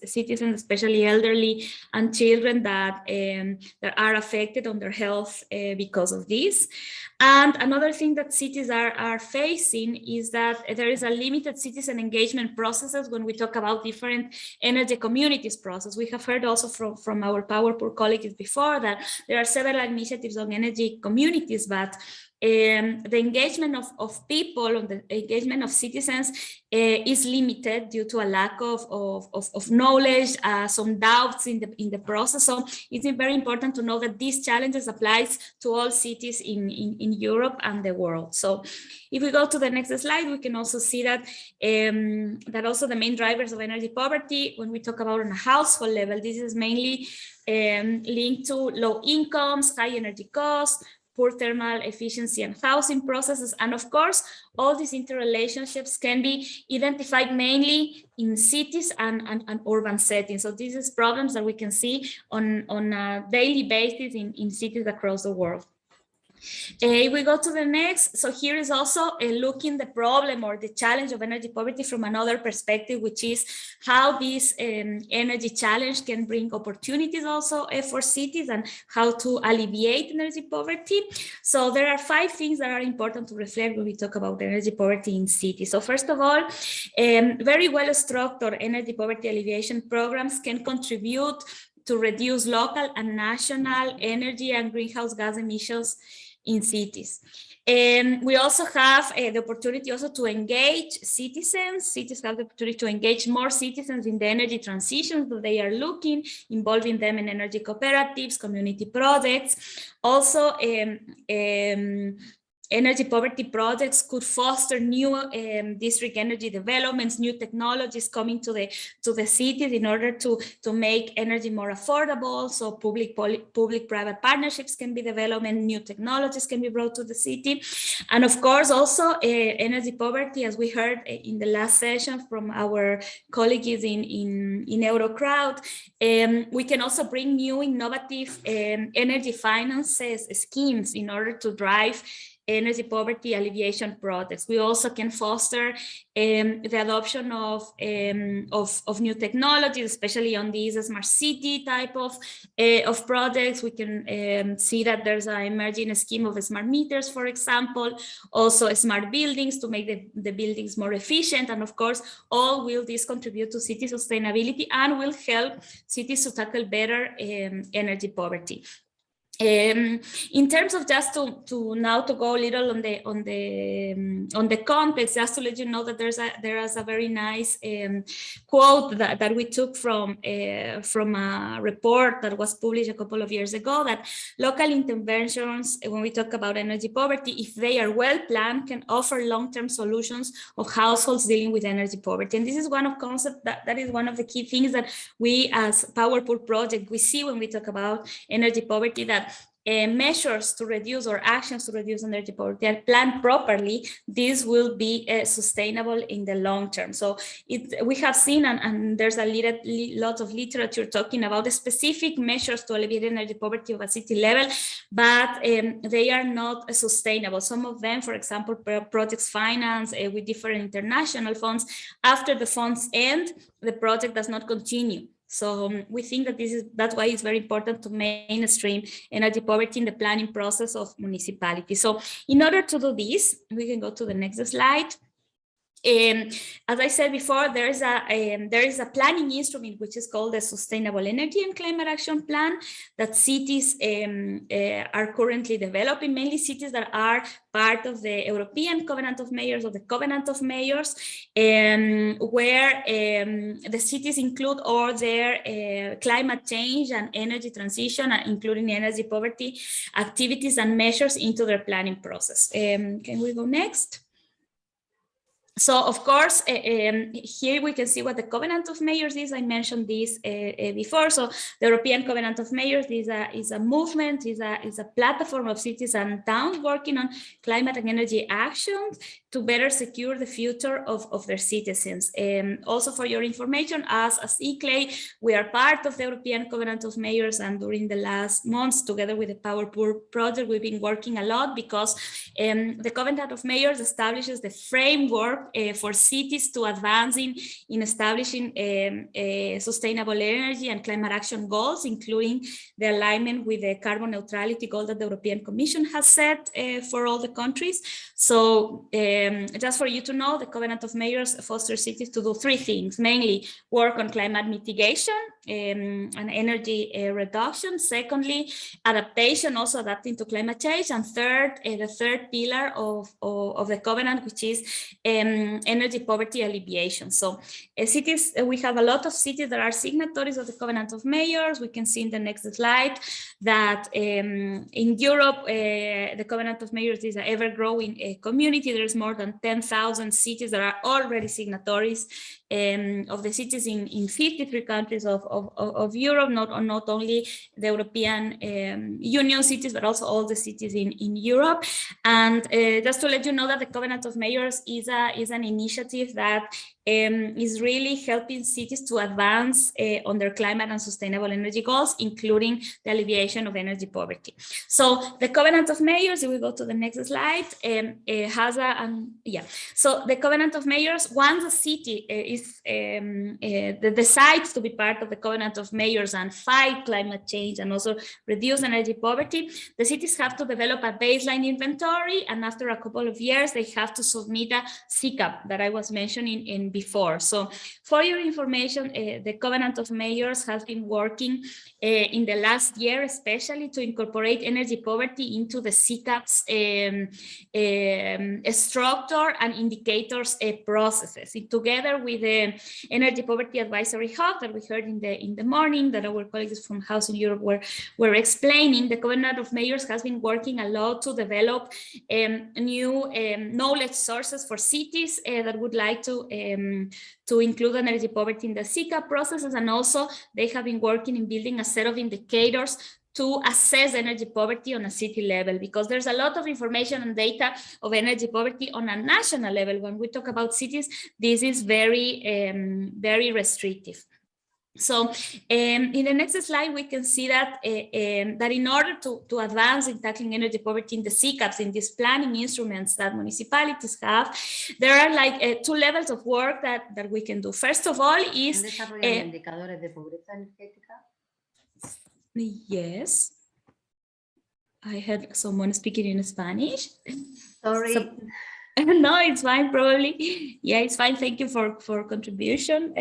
especially elderly and children, that are affected on their health because of this. And another thing that cities are facing is that there is a limited citizen engagement processes when we talk about different energy communities process. We have heard also from our POWERPOOR colleagues before that there are several initiatives on energy communities, but the engagement of people, on the engagement of citizens is limited due to a lack of knowledge, some doubts in the process. So it's very important to know that these challenges applies to all cities in Europe and the world. So if we go to the next slide, we can also see that that also the main drivers of energy poverty, when we talk about on a household level, this is mainly linked to low incomes, high energy costs, poor thermal efficiency and housing processes. And of course, all these interrelationships can be identified mainly in cities and urban settings. So this is problems that we can see on a daily basis in cities across the world. We go to the next. So here is also looking the problem or the challenge of energy poverty from another perspective, which is how this energy challenge can bring opportunities also for cities and how to alleviate energy poverty. So there are 5 things that are important to reflect when we talk about energy poverty in cities. So first of all, very well structured energy poverty alleviation programs can contribute to reduce local and national energy and greenhouse gas emissions in cities. We also have the opportunity also to engage citizens. Cities have the opportunity to engage more citizens in the energy transition that they are looking, involving them in energy cooperatives, community projects. Also, energy poverty projects could foster new district energy developments, new technologies coming to the cities in order to make energy more affordable. So public-private partnerships can be developed and new technologies can be brought to the city. And of course, also energy poverty, as we heard in the last session from our colleagues in Eurocrowd, we can also bring new innovative energy finances schemes in order to drive energy poverty alleviation projects. We also can foster the adoption of new technologies, especially on these smart city type of projects. We can see that there's an emerging scheme of smart meters, for example, also smart buildings to make the buildings more efficient. And of course, all will this contribute to city sustainability and will help cities to tackle better energy poverty. In terms of just to now to go a little on the context, just to let you know that there is a very nice quote that we took from a report that was published a couple of years ago, that local interventions, when we talk about energy poverty, if they are well planned, can offer long-term solutions of households dealing with energy poverty. And this is one of concept that is one of the key things that we as POWERPOOR project we see when we talk about energy poverty, that measures to reduce or actions to reduce energy poverty are planned properly, this will be sustainable in the long term. So we have seen, and there's a lot of literature talking about the specific measures to alleviate energy poverty of a city level, but they are not sustainable. Some of them, for example, projects financed with different international funds, after the funds end, the project does not continue. So we think that that's why it's very important to mainstream energy poverty in the planning process of municipalities. So in order to do this, we can go to the next slide. As I said before, there is a planning instrument which is called the Sustainable Energy and Climate Action Plan that cities are currently developing, mainly cities that are part of the European Covenant of Mayors or the Covenant of Mayors, where the cities include all their climate change and energy transition, including energy poverty activities and measures into their planning process. Can we go next? So, of course, here we can see what the Covenant of Mayors is. I mentioned this before. So, the European Covenant of Mayors is a movement, is a platform of cities and towns working on climate and energy actions to better secure the future of their citizens. Also, for your information, as ICLEI, we are part of the European Covenant of Mayors, and during the last months, together with the POWERPOOR project, we've been working a lot because the Covenant of Mayors establishes the framework for cities to advance in establishing sustainable energy and climate action goals, including the alignment with the carbon neutrality goal that the European Commission has set for all the countries. So just for you to know, the Covenant of Mayors fosters cities to do three things: mainly work on climate mitigation and energy reduction. Secondly, adaptation, also adapting to climate change. And third, the third pillar of the Covenant, which is energy poverty alleviation. So cities, we have a lot of cities that are signatories of the Covenant of Mayors. We can see in the next slide that in Europe, the Covenant of Mayors is an ever-growing community. There's more than 10,000 cities that are already signatories of the cities in 53 countries of Europe, not only the European Union cities, but also all the cities in Europe. And just to let you know that the Covenant of Mayors is an initiative that is really helping cities to advance on their climate and sustainable energy goals, including the alleviation of energy poverty. So the Covenant of Mayors, if we go to the next slide, has so the Covenant of Mayors, once a city decides to be part of the Covenant of Mayors and fight climate change and also reduce energy poverty, the cities have to develop a baseline inventory, and after a couple of years, they have to submit a CCAP that I was mentioning before. So for your information, the Covenant of Mayors has been working in the last year, especially to incorporate energy poverty into the CCAP's structure and indicators processes. Together with the Energy Poverty Advisory Hub that we heard in the morning, that our colleagues from Housing Europe were explaining, the Covenant of Mayors has been working a lot to develop new knowledge sources for cities that would like to include energy poverty in the CCAP processes, and also they have been working in building a set of indicators to assess energy poverty on a city level, because there's a lot of information and data of energy poverty on a national level. When we talk about cities, this is very restrictive. So in the next slide, we can see that that in order to advance in tackling energy poverty in the CCAPs, in these planning instruments that municipalities have, there are like two levels of work that we can do. First of all is indicadores de pobreza energética. Yes, I heard someone speaking in Spanish. Sorry. So, no, it's fine, probably. Yeah, it's fine. Thank you for contribution,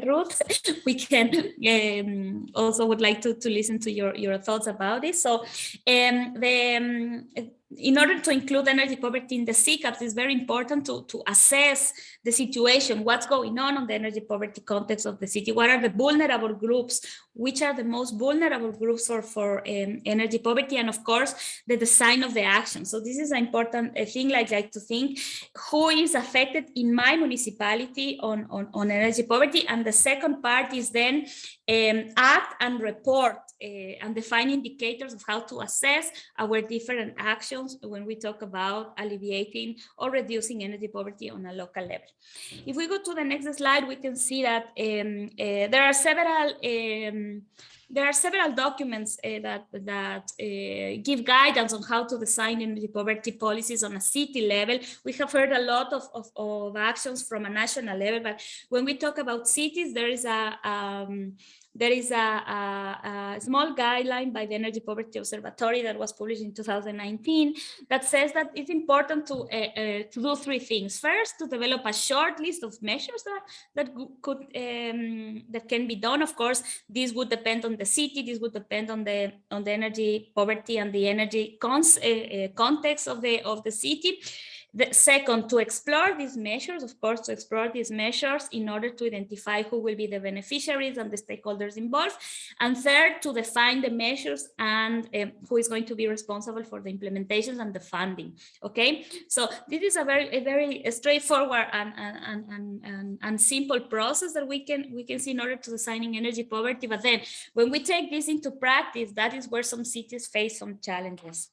Ruth. We can also would like to listen to your thoughts about it. So in order to include energy poverty in the CCAPs, it's very important to assess the situation, what's going on the energy poverty context of the city, what are the vulnerable groups, which are the most vulnerable groups for energy poverty, and of course, the design of the action. So this is an important thing, like to think who is affected in my municipality on energy poverty. And the second part is then act and report and define indicators of how to assess our different actions when we talk about alleviating or reducing energy poverty on a local level. If we go to the next slide, we can see that there are several documents that give guidance on how to design energy poverty policies on a city level. We have heard a lot of actions from a national level, but when we talk about cities, there is a small guideline by the Energy Poverty Observatory that was published in 2019 that says that it's important to do three things. First, to develop a short list of measures that can be done. Of course, this would depend on the city. This would depend on the energy poverty and the energy context of the city. The second, to explore these measures, of course, to explore these measures in order to identify who will be the beneficiaries and the stakeholders involved. And third, to define the measures and who is going to be responsible for the implementations and the funding. Okay, so this is a very straightforward and simple process that we can see in order to designing energy poverty. But then when we take this into practice, that is where some cities face some challenges.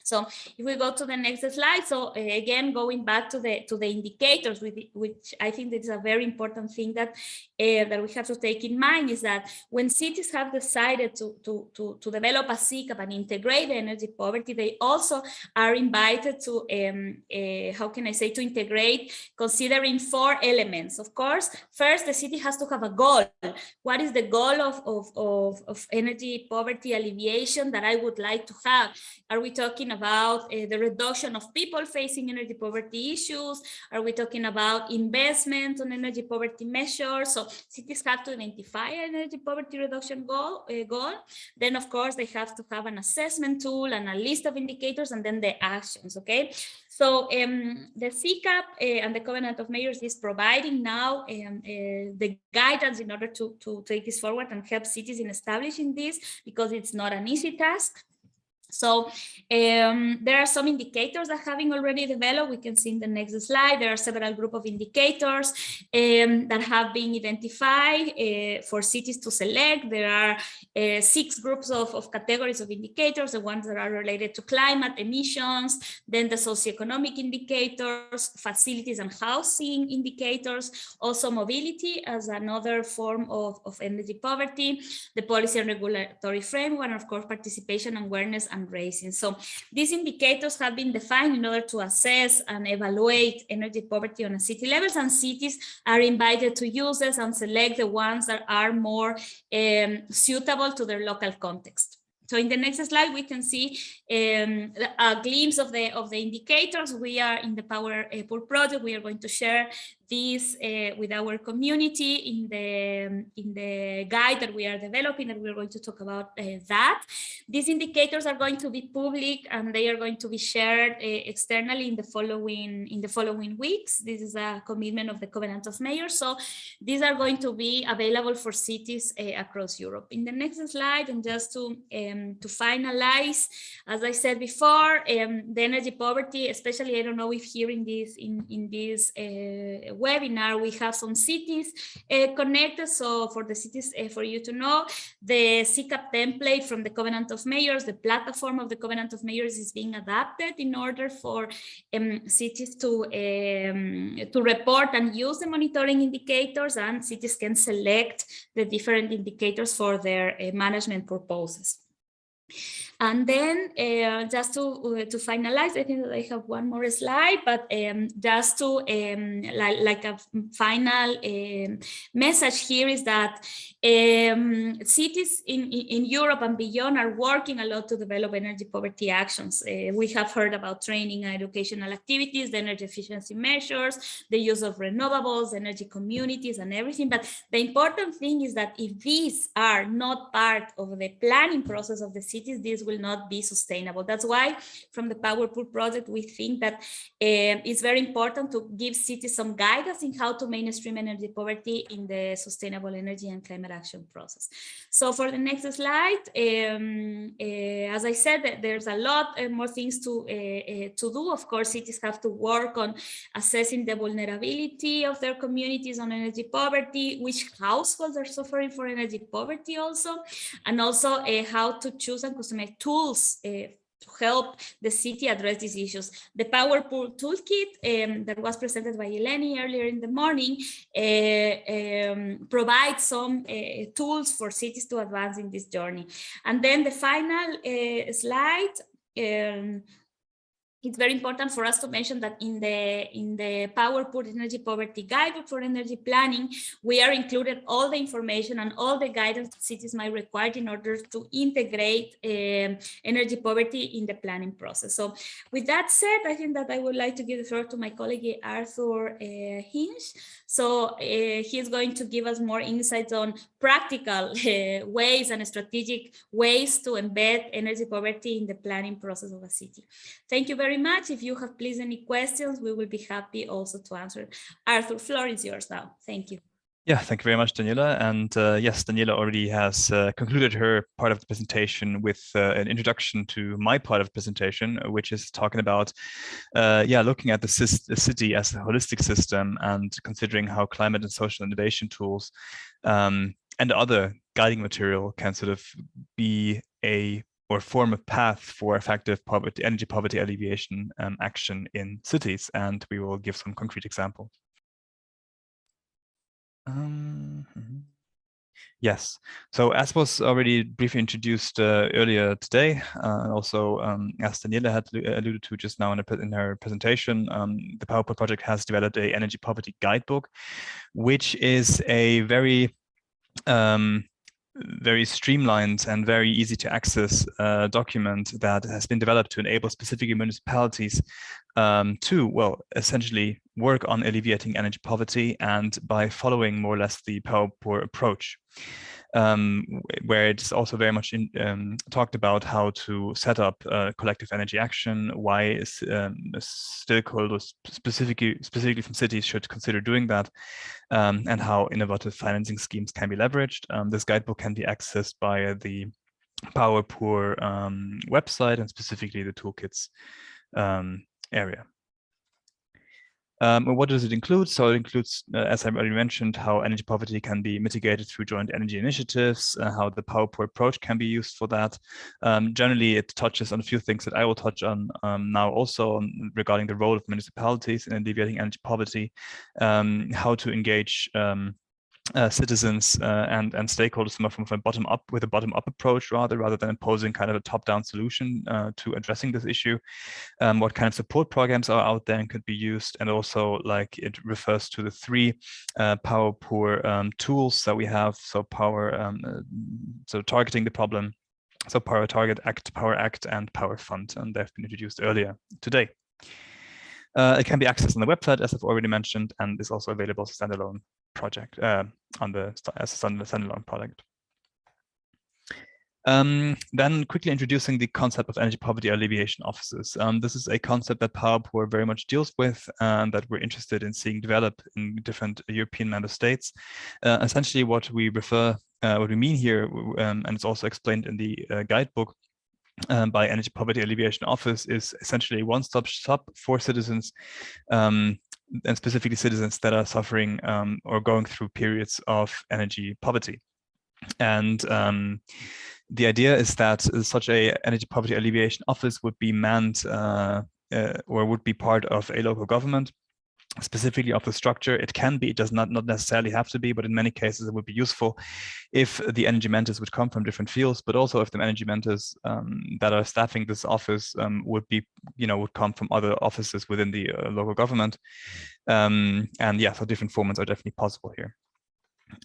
So if we go to the next slide, so again, going back to the indicators, which I think that is a very important thing that that we have to take in mind, is that when cities have decided to develop a CCAP and integrate the energy poverty, they also are invited to, how can I say, to integrate, considering 4 elements. Of course, first, the city has to have a goal. What is the goal of energy poverty alleviation that I would like to have? Are we talking about the reduction of people facing energy poverty issues? Are we talking about investment on energy poverty measures? So cities have to identify an energy poverty reduction goal. Then, of course, they have to have an assessment tool and a list of indicators, and then the actions, okay? So the CCAP and the Covenant of Mayors is providing now the guidance in order to take this forward and help cities in establishing this, because it's not an easy task. So there are some indicators that having already developed. We can see in the next slide, there are several group of indicators that have been identified for cities to select. There are 6 groups of categories of indicators, the ones that are related to climate, emissions, then the socioeconomic indicators, facilities and housing indicators, also mobility as another form of energy poverty, the policy and regulatory framework, and of course, participation, awareness, and raising. So these indicators have been defined in order to assess and evaluate energy poverty on a city levels, and cities are invited to use this and select the ones that are more suitable to their local context. So in the next slide, we can see a glimpse of the indicators. We are in the POWERPOOR project. We are going to share this with our community in the guide that we are developing, and we're going to talk about that. These indicators are going to be public, and they are going to be shared externally in the following weeks. This is a commitment of the Covenant of Mayors. So these are going to be available for cities across Europe. In the next slide, and just to finalize, as I said before, the energy poverty, especially, I don't know if hearing this in this webinar, we have some cities connected. So for the cities, for you to know, the CCAP template from the Covenant of Mayors, the platform of the Covenant of Mayors is being adapted in order for cities to report and use the monitoring indicators, and cities can select the different indicators for their management purposes. And then just to finalize, I think that I have one more slide, but just to like a final message here is that cities in Europe and beyond are working a lot to develop energy poverty actions. We have heard about training and educational activities, the energy efficiency measures, the use of renewables, energy communities, and everything. But the important thing is that if these are not part of the planning process of the cities, this will not be sustainable. That's why from the POWERPOOR project, we think that it's very important to give cities some guidance in how to mainstream energy poverty in the sustainable energy and climate action process. So for the next slide, as I said, there's a lot more things to do. Of course, cities have to work on assessing the vulnerability of their communities on energy poverty, which households are suffering for energy poverty also, and also how to choose and customize tools to help the city address these issues. The POWERPOOR toolkit that was presented by Eleni earlier in the morning provides some tools for cities to advance in this journey. And then the final slide, it's very important for us to mention that in the POWERPOOR Energy Poverty Guidebook for Energy Planning, we are included all the information and all the guidance that cities might require in order to integrate energy poverty in the planning process. So with that said, I think that I would like to give the floor to my colleague Arthur Hinch. So he's going to give us more insights on practical ways and strategic ways to embed energy poverty in the planning process of a city. Thank you very very much. If you have, please, any questions, we will be happy also to answer. Arthur, floor is yours now. Thank you. Yeah, thank you very much, Daniela. And yes, Daniela already has concluded her part of the presentation with an introduction to my part of the presentation, which is talking about, looking at the city as a holistic system and considering how climate and social innovation tools and other guiding material can sort of be or form a path for effective energy poverty alleviation action in cities. And we will give some concrete examples. Yes, so as was already briefly introduced earlier today, and also as Daniela had alluded to just now in her presentation, the POWERPOOR project has developed a energy poverty guidebook, which is a very streamlined and very easy to access document that has been developed to enable specific municipalities to, well, essentially work on alleviating energy poverty, and by following more or less the POWERPOOR approach, where it's also very much talked about how to set up collective energy action, why stakeholders specifically from cities should consider doing that, and how innovative financing schemes can be leveraged. This guidebook can be accessed by the POWERPOOR website, and specifically the toolkits area. What does it include? So it includes, as I already mentioned, how energy poverty can be mitigated through joint energy initiatives, how the POWERPOOR approach can be used for that. Generally, it touches on a few things that I will touch on now also regarding the role of municipalities in alleviating energy poverty, how to engage citizens and stakeholders from a bottom-up approach rather than imposing kind of a top-down solution to addressing this issue. What kind of support programs are out there and could be used, and also like it refers to the three POWERPOOR tools that we have. So so targeting the problem, so Power Target, Power Act, and Power Fund, and they've been introduced earlier today. It can be accessed on the website, as I've already mentioned, and is also available as a standalone project as a standalone product. Then quickly introducing the concept of energy poverty alleviation offices. This is a concept that POWERPOOR very much deals with, and that we're interested in seeing develop in different European member states. Essentially, what we mean here, and it's also explained in the guidebook, by Energy Poverty Alleviation Office, is essentially a one-stop shop for citizens, and specifically citizens that are suffering or going through periods of energy poverty. And the idea is that such a Energy Poverty Alleviation Office would be manned or would be part of a local government, specifically of the structure. It can be, it does not necessarily have to be, but in many cases it would be useful if the energy mentors would come from different fields, but also if the energy mentors that are staffing this office would come from other offices within the local government. And yeah, so different formats are definitely possible here.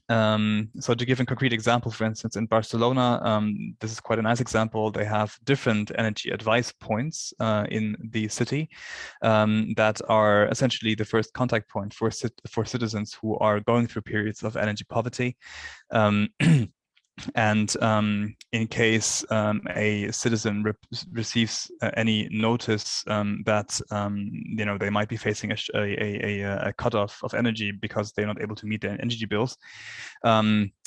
So to give a concrete example, for instance, in Barcelona, this is quite a nice example. They have different energy advice points in the city that are essentially the first contact point for citizens who are going through periods of energy poverty. And in case a citizen receives any notice that they might be facing a cutoff of energy because they're not able to meet their energy bills,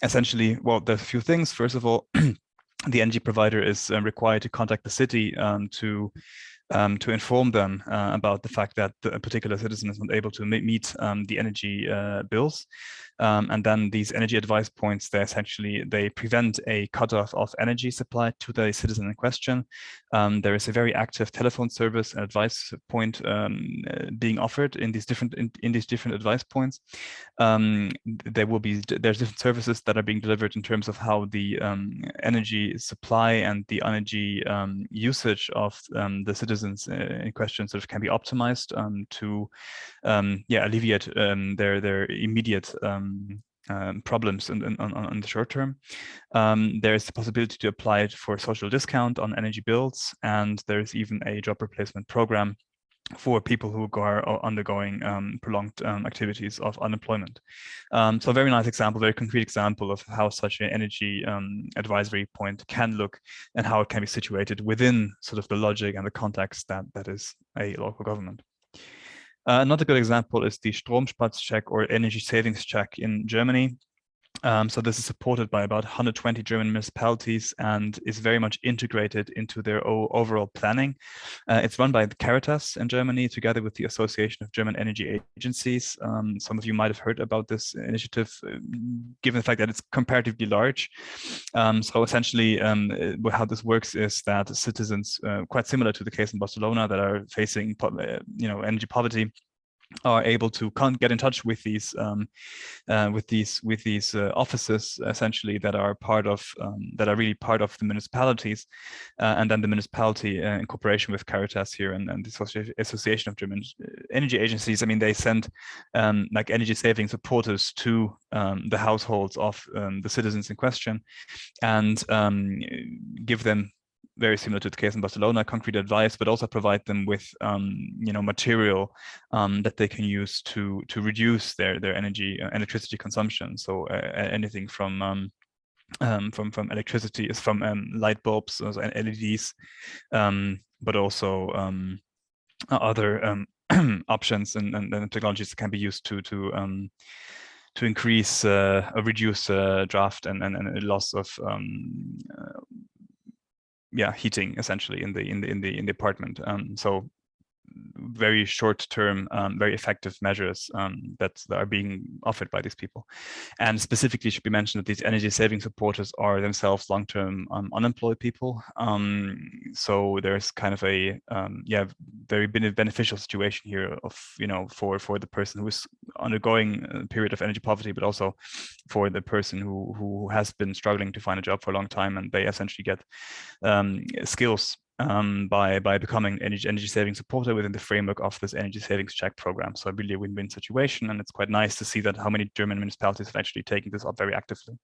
essentially, well, there's a few things. First of all, the energy provider is required to contact the city to inform them about the fact that a particular citizen is not able to meet the energy bills. And then these energy advice points, they prevent a cutoff of energy supply to the citizen in question. There is a very active telephone service and advice point being offered in these different advice points. There's different services that are being delivered in terms of how the energy supply and the energy usage of the citizens in question sort of can be optimized to alleviate their immediate problems on the short term. There is the possibility to apply it for social discount on energy bills, and there is even a job replacement program for people who are undergoing prolonged activities of unemployment. So a very nice example, very concrete example of how such an energy advisory point can look and how it can be situated within sort of the logic and the context that is a local government. Another good example is the Stromsparcheck or energy savings check in Germany. So this is supported by about 120 German municipalities and is very much integrated into their overall planning. It's run by the Caritas in Germany together with the Association of German Energy Agencies. Some of you might have heard about this initiative, given the fact that it's comparatively large. So essentially how this works is that citizens, quite similar to the case in Barcelona, that are facing energy poverty, are able to get in touch with these offices essentially that are really part of the municipalities, and then the municipality in cooperation with Caritas here and the Association of German Energy Agencies, I mean, they send like energy saving supporters to the households of the citizens in question and give them, very similar to the case in Barcelona, concrete advice, but also provide them with material that they can use to reduce their electricity consumption. So anything from electricity is from light bulbs, so LEDs, but also other options and technologies that can be used to increase or reduce draft and loss of heating essentially in the apartment. So very short-term, very effective measures that are being offered by these people. And specifically should be mentioned that these energy saving supporters are themselves long-term unemployed people. So there's kind of a very beneficial situation here of for the person who is undergoing a period of energy poverty, but also for the person who has been struggling to find a job for a long time, and they essentially get skills by becoming energy saving supporter within the framework of this energy savings check program. So really a win-win situation, and it's quite nice to see that how many German municipalities have actually taken this up very actively.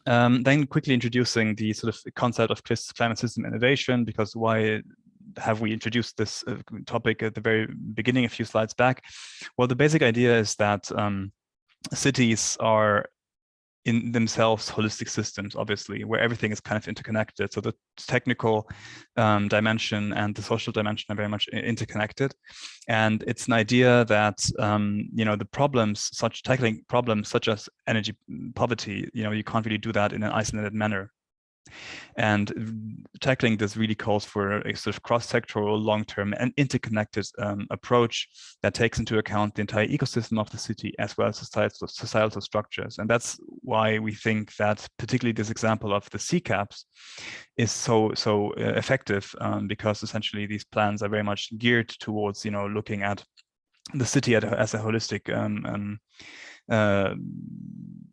Then quickly introducing the sort of concept of climate system innovation, because why have we introduced this topic at the very beginning, a few slides back? Well, the basic idea is that cities are in themselves holistic systems, obviously, where everything is kind of interconnected. So the technical dimension and the social dimension are very much interconnected. And it's an idea that, tackling problems such as energy poverty, you can't really do that in an isolated manner. And tackling this really calls for a sort of cross-sectoral, long-term and interconnected approach that takes into account the entire ecosystem of the city as well as societal structures. And that's why we think that particularly this example of the CCAPs is so effective, because essentially these plans are very much geared towards looking at the city as a holistic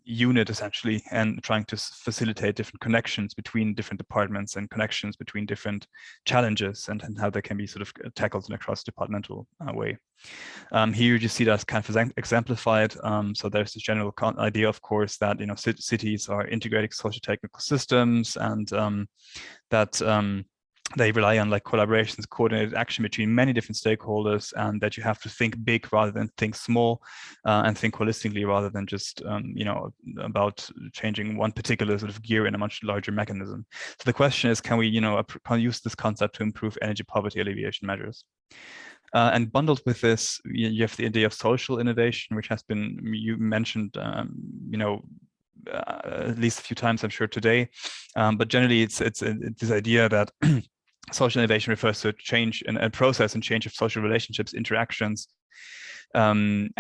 unit essentially, and trying to facilitate different connections between different departments and connections between different challenges and how they can be sort of tackled in a cross-departmental way. Here you see that's kind of exemplified. So there's this general idea, of course, that cities are integrated socio-technical systems, and that they rely on like collaborations, coordinated action between many different stakeholders, and that you have to think big rather than think small, and think holistically rather than just about changing one particular sort of gear in a much larger mechanism. So the question is, can we use this concept to improve energy poverty alleviation measures? And bundled with this, you have the idea of social innovation, which has been mentioned at least a few times, I'm sure, today. But generally, it's this idea that social innovation refers to a change in a process and change of social relationships, interactions, and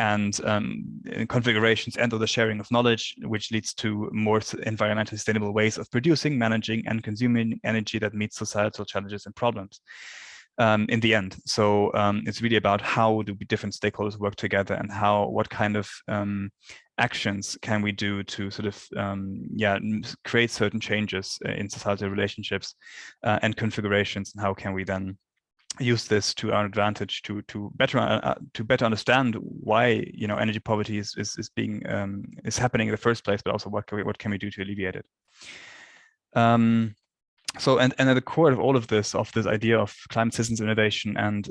configurations, and/or the sharing of knowledge, which leads to more environmentally sustainable ways of producing, managing, and consuming energy that meets societal challenges and problems. In the end. So it's really about how do different stakeholders work together, and what kind of actions can we do to sort of create certain changes in societal relationships and configurations, and how can we then use this to our advantage to better understand why energy poverty is happening in the first place, but also what can we do to alleviate it. So, and at the core of all of this idea of climate systems innovation and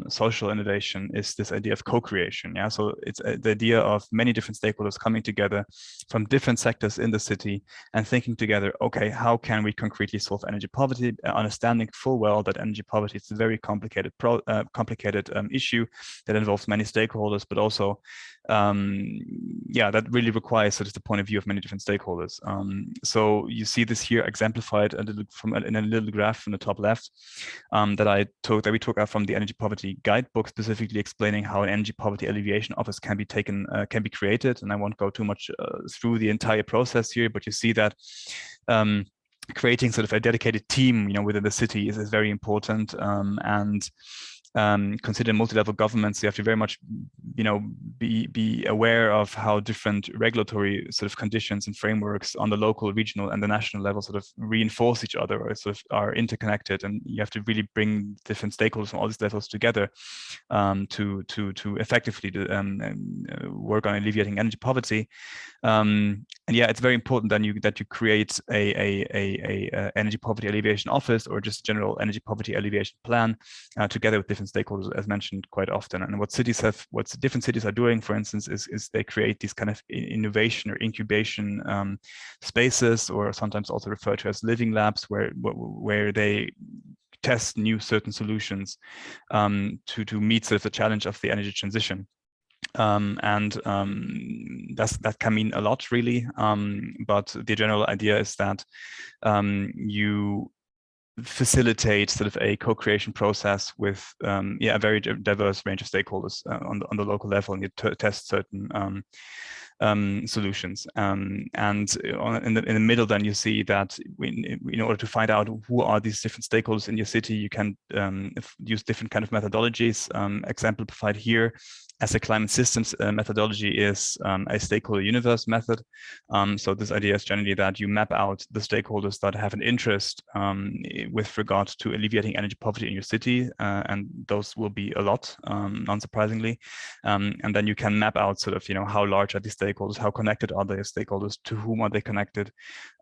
social innovation is this idea of co-creation. Yeah, so it's the idea of many different stakeholders coming together from different sectors in the city and thinking together, okay, how can we concretely solve energy poverty, understanding full well that energy poverty is a very complicated issue that involves many stakeholders, but also yeah, that really requires sort of the point of view of many different stakeholders. So you see this here exemplified in a little graph from the top left that we took out from the Energy Poverty Guidebook, specifically explaining how an energy poverty alleviation office can be created. And I won't go too much through the entire process here, but you see that creating sort of a dedicated team, within the city is very important. And consider multi-level governments, you have to very much, be aware of how different regulatory sort of conditions and frameworks on the local, regional, and the national level sort of reinforce each other or sort of are interconnected, and you have to really bring different stakeholders from all these levels together to effectively work on alleviating energy poverty. And yeah, it's very important that you create a energy poverty alleviation office or just general energy poverty alleviation plan together with different stakeholders, as mentioned quite often. And what different cities are doing, for instance, is they create these kind of innovation or incubation spaces, or sometimes also referred to as living labs, where they test certain solutions to meet sort of the challenge of the energy transition. That can mean a lot, really. But the general idea is that you facilitate sort of a co-creation process with a very diverse range of stakeholders on the local level, and you test certain solutions. And in the middle, then you see that in order to find out who are these different stakeholders in your city, you can use different kind of methodologies. Exemplified here as a climate systems methodology is a stakeholder universe method. So this idea is generally that you map out the stakeholders that have an interest with regard to alleviating energy poverty in your city, and those will be a lot, unsurprisingly. And then you can map out sort of, how large are these stakeholders, how connected are their stakeholders, to whom are they connected,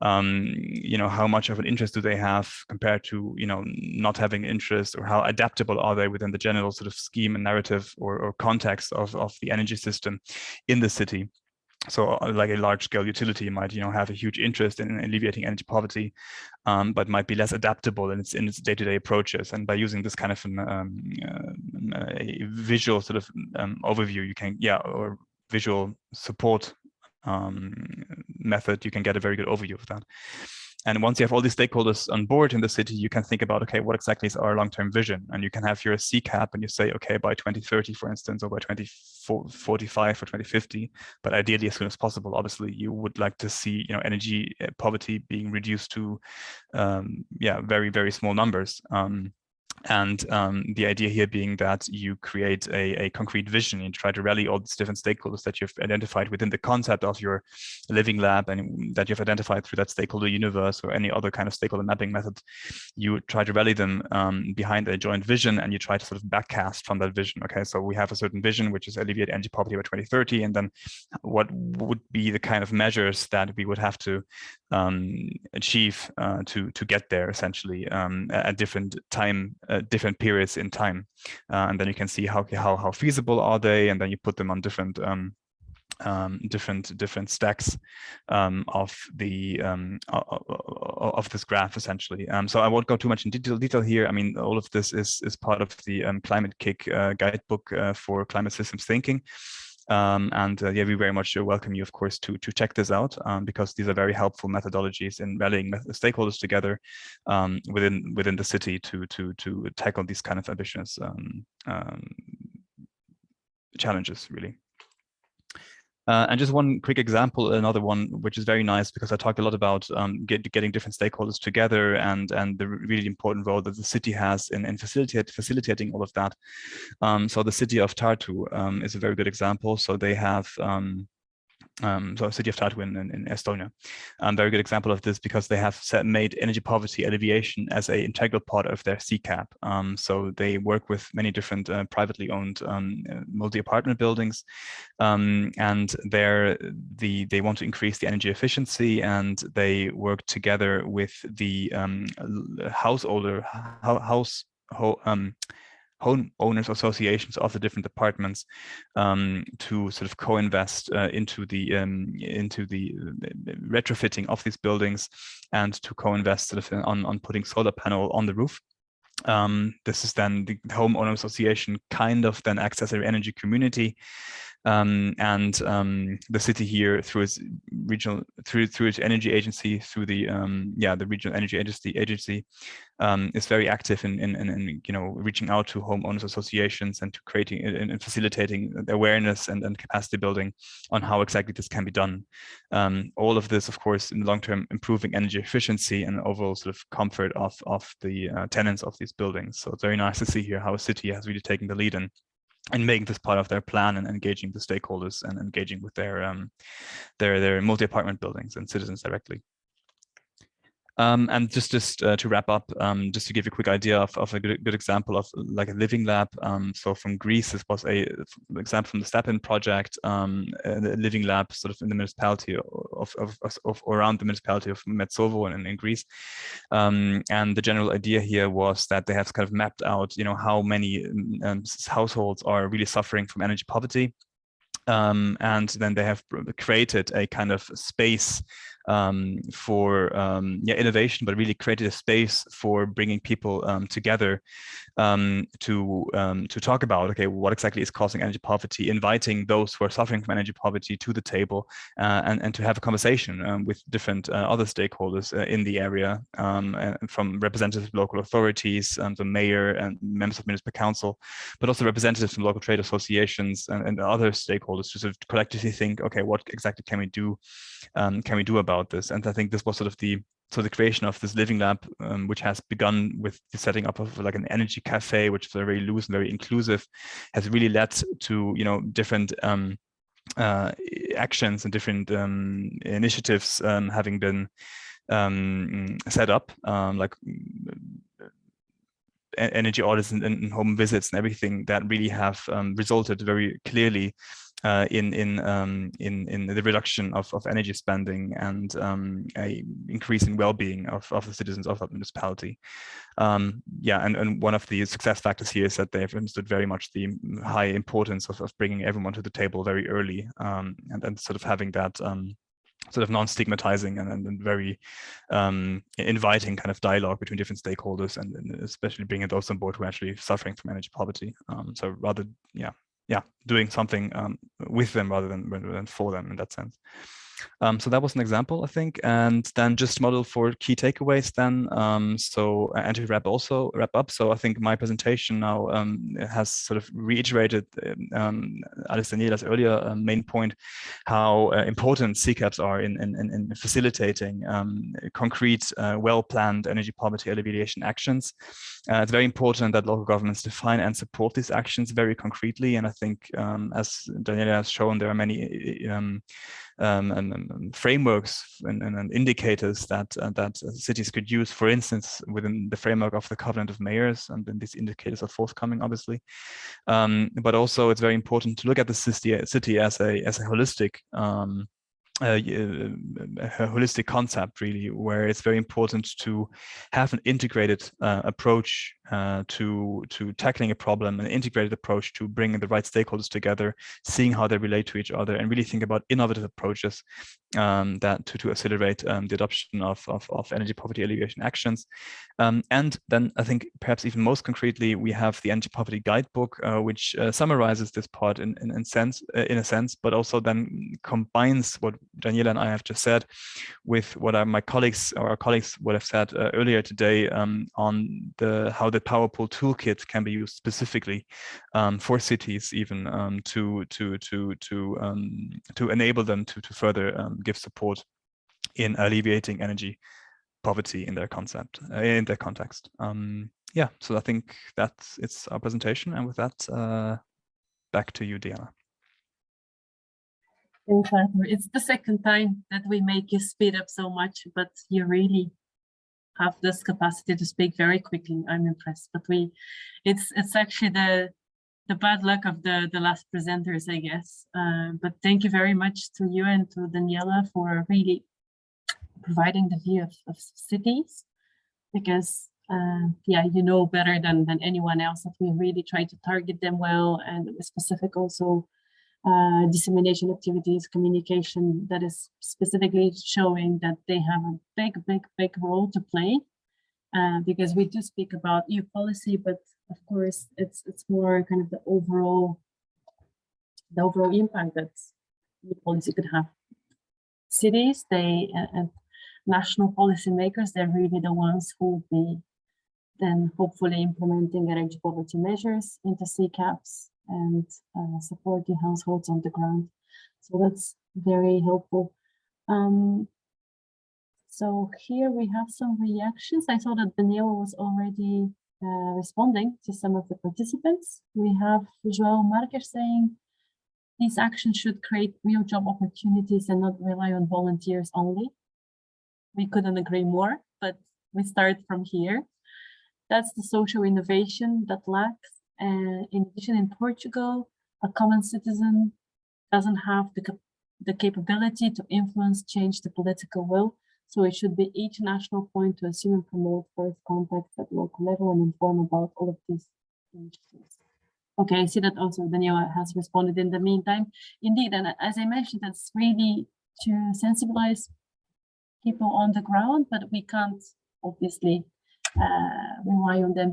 how much of an interest do they have compared to, not having interest, or how adaptable are they within the general sort of scheme and narrative or context of the energy system in the city. So like a large-scale utility might, have a huge interest in alleviating energy poverty, but might be less adaptable in its day-to-day approaches. And by using this kind of a visual sort of overview, you can, or visual support method, you can get a very good overview of that. And once you have all these stakeholders on board in the city, you can think about, okay, what exactly is our long-term vision? And you can have your CCAP, and you say, okay, by 2030, for instance, or by 2045 or 2050, but ideally as soon as possible. Obviously, you would like to see, energy poverty being reduced to, very, very small numbers. And the idea here being that you create a concrete vision and try to rally all these different stakeholders that you've identified within the concept of your living lab, and that you've identified through that stakeholder universe or any other kind of stakeholder mapping method. You try to rally them behind a joint vision, and you try to sort of backcast from that vision. Okay, so we have a certain vision, which is alleviate energy poverty by 2030, and then what would be the kind of measures that we would have to achieve to get there, essentially, at different different periods in time, and then you can see how feasible are they, and then you put them on different different stacks of the of this graph, essentially. So I won't go too much in detail here. I mean, all of this is part of the Climate Kick guidebook for climate systems thinking. We very much welcome you, of course, to check this out, because these are very helpful methodologies in rallying stakeholders together within the city to tackle these kind of ambitious challenges, really. And just one quick example, another one which is very nice, because I talked a lot about getting different stakeholders together and the really important role that the city has in facilitating all of that. So the city of Tartu is a very good example. So they have So city of Tartu in Estonia. Very good example of this because they have made energy poverty alleviation as an integral part of their CCAP. So they work with many different privately owned multi-apartment buildings, and they want to increase the energy efficiency, and they work together with the homeowners associations of the different departments to sort of co-invest into the retrofitting of these buildings, and to co-invest sort of on putting solar panel on the roof. This is then the homeowner association kind of then acts as an energy community, and the city here through its regional through its energy agency, through the the regional energy agency is very active in reaching out to homeowners associations and to creating and facilitating awareness and capacity building on how exactly this can be done. All of this, of course, in the long term, improving energy efficiency and overall sort of comfort of the tenants of these buildings. So it's very nice to see here how a city has really taken the lead and making this part of their plan and engaging the stakeholders and engaging with their multi-apartment buildings and citizens directly. And just to wrap up, just to give you a quick idea of a good example of like a living lab. So from Greece, this was an example from the STEPIN project, the living lab sort of in the municipality of around the municipality of Metsovo in Greece. And the general idea here was that they have kind of mapped out, how many households are really suffering from energy poverty. And then they have created a kind of space for innovation, but really created a space for bringing people together to talk about, okay, what exactly is causing energy poverty, inviting those who are suffering from energy poverty to the table, and to have a conversation with different other stakeholders in the area, from representatives of local authorities, the mayor and members of municipal council, but also representatives from local trade associations and other stakeholders to sort of collectively think, okay, what exactly can we do about this? And I think this was sort of the creation of this living lab, which has begun with the setting up of like an energy cafe, which is very loose and very inclusive, has really led to different actions and different initiatives having been set up, like energy audits and home visits and everything that really have resulted very clearly in the reduction of energy spending and a increase in well-being of the citizens of that municipality. And one of the success factors here is that they have understood very much the high importance of bringing everyone to the table very early, and sort of having that sort of non-stigmatizing and very inviting kind of dialogue between different stakeholders, and especially bringing those on board who are actually suffering from energy poverty. So rather, doing something with them rather than for them in that sense. So that was an example, I think, and then just model for key takeaways then. And to wrap up. So I think my presentation now has sort of reiterated Alex Daniela's earlier main point, how important CCAPs are in facilitating concrete, well-planned energy poverty alleviation actions. It's very important that local governments define and support these actions very concretely. And I think, as Daniela has shown, there are many frameworks and indicators that cities could use, for instance, within the framework of the Covenant of Mayors, and then these indicators are forthcoming, obviously. But also, it's very important to look at the city as a holistic. A holistic concept, really, where it's very important to have an integrated approach to tackling a problem, an integrated approach to bringing the right stakeholders together, seeing how they relate to each other, and really think about innovative approaches that to accelerate the adoption of energy poverty alleviation actions. And then I think perhaps even most concretely, we have the Energy Poverty Guidebook, which summarizes this part in a sense, but also then combines what Daniela and I have just said with what our colleagues would have said earlier today on how the POWERPOOR toolkit can be used specifically for cities, even to enable them to further give support in alleviating energy poverty in their context. So I think it's our presentation, and with that, back to you, Diana. It's the second time that we make you speed up so much, but you really have this capacity to speak very quickly. I'm impressed. But it's actually the bad luck of the last presenters, I guess. But thank you very much to you and to Daniela for really providing the view of cities, because yeah, you know better than anyone else that we really try to target them well, and specific also dissemination activities, communication that is specifically showing that they have a big role to play, because we do speak about EU policy, but of course it's more kind of the overall impact that EU policy could have. Cities, and national policymakers, they're really the ones who will be then hopefully implementing energy poverty measures into CCAPs and supporting households on the ground. So that's very helpful. So here we have some reactions. I saw that Daniela was already responding to some of the participants. We have João Marques saying, these actions should create real job opportunities and not rely on volunteers only. We couldn't agree more, but we start from here. That's the social innovation that lacks. And in addition, in Portugal, a common citizen doesn't have the capability to influence, change the political will. So it should be each national point to assume and promote first contacts at local level and inform about all of these initiatives. Okay, I see that also Daniela has responded in the meantime. Indeed, and as I mentioned, that's really to sensibilize people on the ground, but we can't obviously rely on them.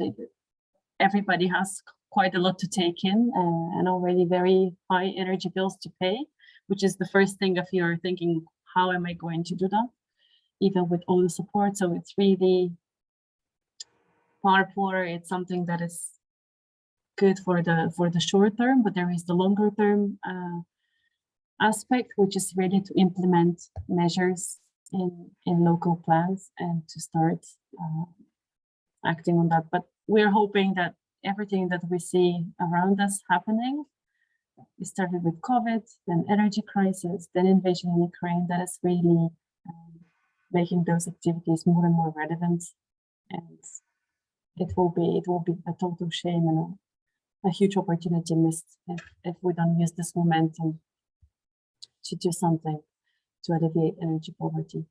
Everybody has quite a lot to take in and already very high energy bills to pay, which is the first thing if you're thinking, how am I going to do that? Even with all the support. So it's really POWERPOOR. It's something that is good for the short term, but there is the longer term aspect, which is really to implement measures in local plans and to start acting on that. But we're hoping that everything that we see around us happening, it started with COVID, then energy crisis, then invasion in Ukraine, that is really making those activities more and more relevant. And it will be a total shame and a huge opportunity missed if we don't use this momentum to do something to alleviate energy poverty.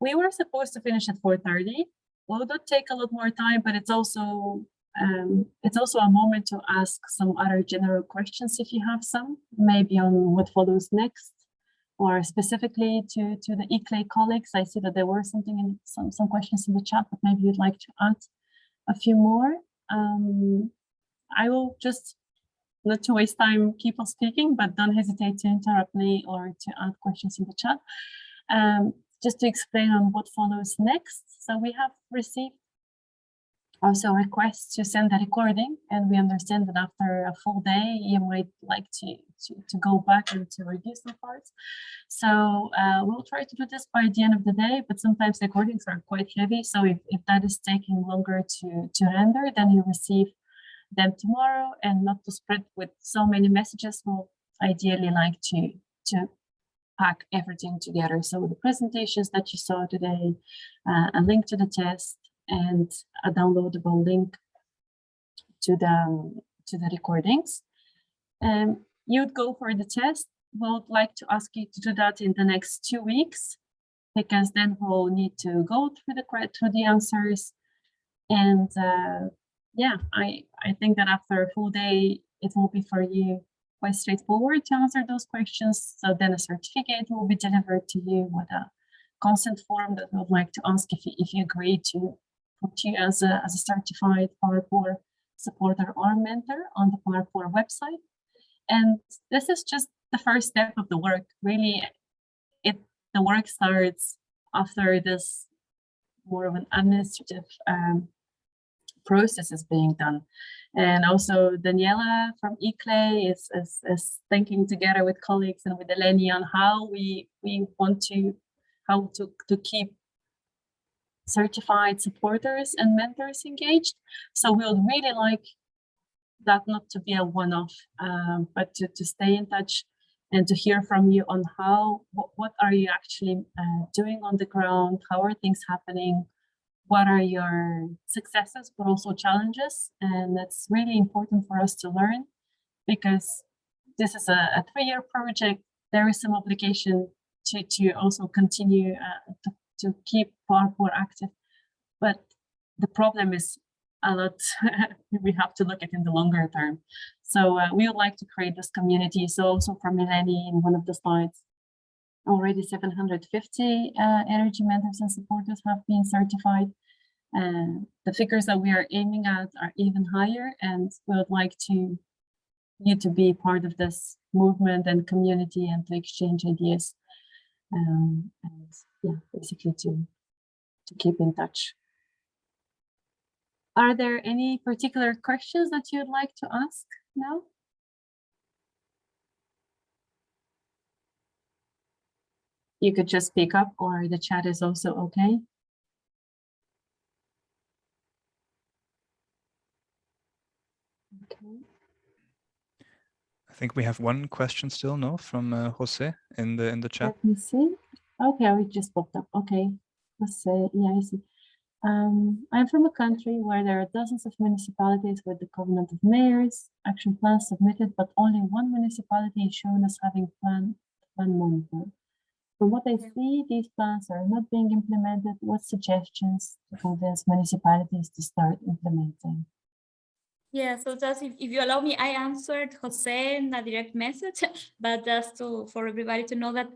We were supposed to finish at 4:30. Well, it'll take a lot more time, but it's also a moment to ask some other general questions if you have some, maybe on what follows next, or specifically to the ICLEI colleagues. I see that there were some questions in the chat, but maybe you'd like to add a few more. I will just, not to waste time, keep on speaking, but don't hesitate to interrupt me or to add questions in the chat. Just to explain on what follows next. So we have received also requests to send a recording, and we understand that after a full day, you might like to go back and to review some parts. So we'll try to do this by the end of the day, but sometimes the recordings are quite heavy. So if that is taking longer to render, then you receive them tomorrow, and not to spread with so many messages, we'll ideally like to pack everything together. So the presentations that you saw today, a link to the test, and a downloadable link to the recordings. You'd go for the test. We'll like to ask you to do that in the next 2 weeks, because then we'll need to go through the answers. And yeah, I think that after a full day, it will be for you quite straightforward to answer those questions. So then a certificate will be delivered to you with a consent form that we would like to ask if you agree to put you as a certified POWERPOOR supporter or mentor on the POWERPOOR website. And this is just the first step of the work. Really, the work starts after this more of an administrative process is being done. And also Daniela from ICLEI is thinking together with colleagues and with Eleni on how we want to keep certified supporters and mentors engaged. So we would really like that not to be a one-off, but to stay in touch and to hear from you on what are you actually doing on the ground, how are things happening, what are your successes, but also challenges. And that's really important for us to learn, because this is a 3-year project. There is some obligation to also continue to keep POWERPOOR active. But the problem is a lot, we have to look at in the longer term. So we would like to create this community. So also for Melanie, in one of the slides, already 750 energy mentors and supporters have been certified. The figures that we are aiming at are even higher, and we would like you to be part of this movement and community and to exchange ideas, and yeah, basically to keep in touch. Are there any particular questions that you'd like to ask now? You could just speak up, or the chat is also okay. Okay. I think we have one question still, no, from Jose in the chat. Let me see. Okay, it just popped up. Okay, Jose, yeah, I see. I'm from a country where there are dozens of municipalities with the Covenant of Mayors, action plans submitted, but only one municipality is shown as having plan monitor. From what I see, these plans are not being implemented. What suggestions to convince municipalities to start implementing? Yeah, so just if you allow me, I answered Jose in a direct message, but just for everybody to know that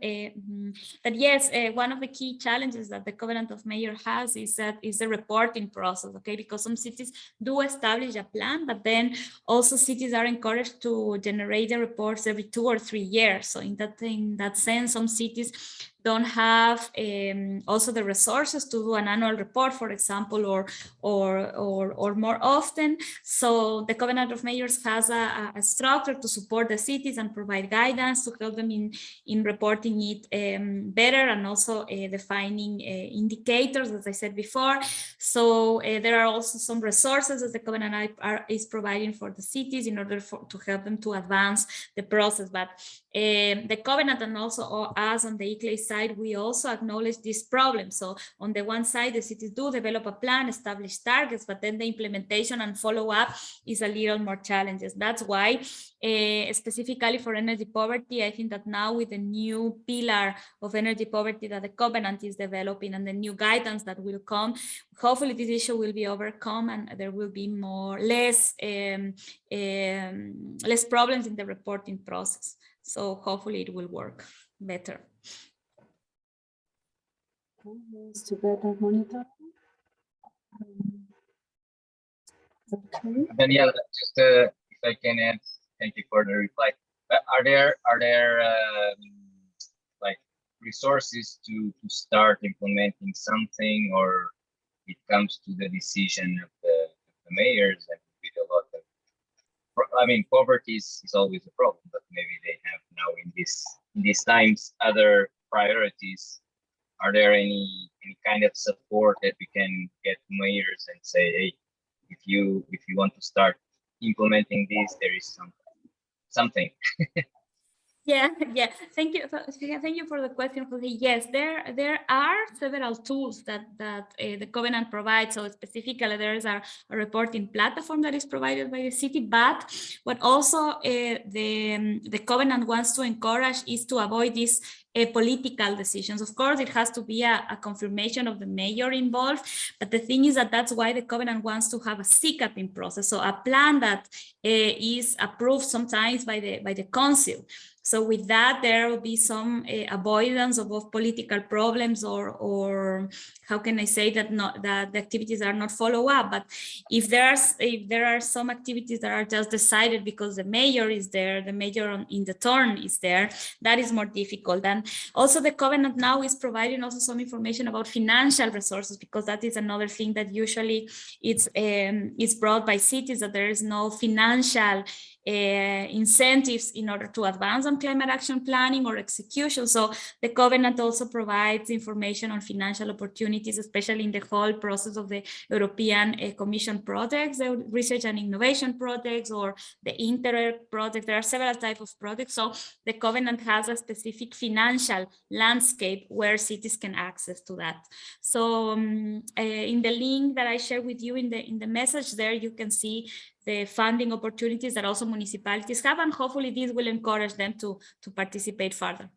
that yes, one of the key challenges that the Covenant of Mayor has is the reporting process, okay? Because some cities do establish a plan, but then also cities are encouraged to generate the reports every 2 or 3 years. So in that sense, some cities don't have also the resources to do an annual report, for example, or more often. So the Covenant of Mayors has a structure to support the cities and provide guidance to help them in reporting it better, and also defining indicators, as I said before. So there are also some resources that the Covenant is providing for the cities in order to help them to advance the process. But the Covenant and also us on the ICLEI side, we also acknowledge this problem. So on the one side, the cities do develop a plan, establish targets, but then the implementation and follow-up is a little more challenges. That's why specifically for energy poverty, I think that now with the new pillar of energy poverty that the Covenant is developing and the new guidance that will come, hopefully this issue will be overcome and there will be less problems in the reporting process. So hopefully it will work better. To better monitor. Okay. Daniela, just if I can add, thank you for the reply. Are there like resources to start implementing something, or it comes to the decision of the mayors and with a lot of, I mean, poverty is always a problem, but maybe they have now in these times other priorities. Are there any kind of support that we can get mayors and say, hey, if you want to start implementing this, there is something. Yeah. Thank you for the question, Jose. Yes, there are several tools that the Covenant provides. So specifically, there is a reporting platform that is provided by the city. But what also the Covenant wants to encourage is to avoid these political decisions. Of course, it has to be a confirmation of the mayor involved. But the thing is that's why the Covenant wants to have a CCAPing process, so a plan that is approved sometimes by the council. So with that, there will be some avoidance of both political problems or how can I say that the activities are not follow up. But if there are some activities that are just decided because the mayor is there, the mayor in the turn is there, that is more difficult. And also the Covenant now is providing also some information about financial resources, because that is another thing that usually it's brought by cities, that there is no financial incentives in order to advance on climate action planning or execution. So the Covenant also provides information on financial opportunities opportunities, especially in the whole process of the European Commission projects, the research and innovation projects, or the Interreg project. There are several types of projects. So the Covenant has a specific financial landscape where cities can access to that. So in the link that I share with you in the message there, you can see the funding opportunities that also municipalities have, and hopefully this will encourage them to participate further.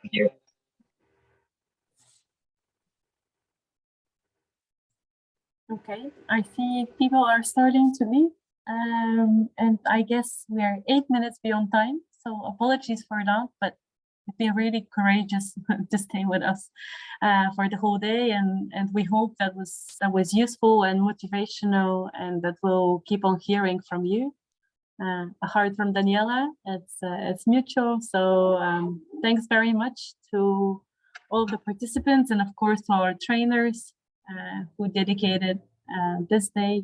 Thank you. Okay, I see people are starting to leave, and I guess we are 8 minutes beyond time, so apologies for that, but be really courageous to stay with us for the whole day, and we hope that was useful and motivational, and that we'll keep on hearing from you. A heart from Daniela, it's mutual. So thanks very much to all the participants, and of course to our trainers who dedicated this day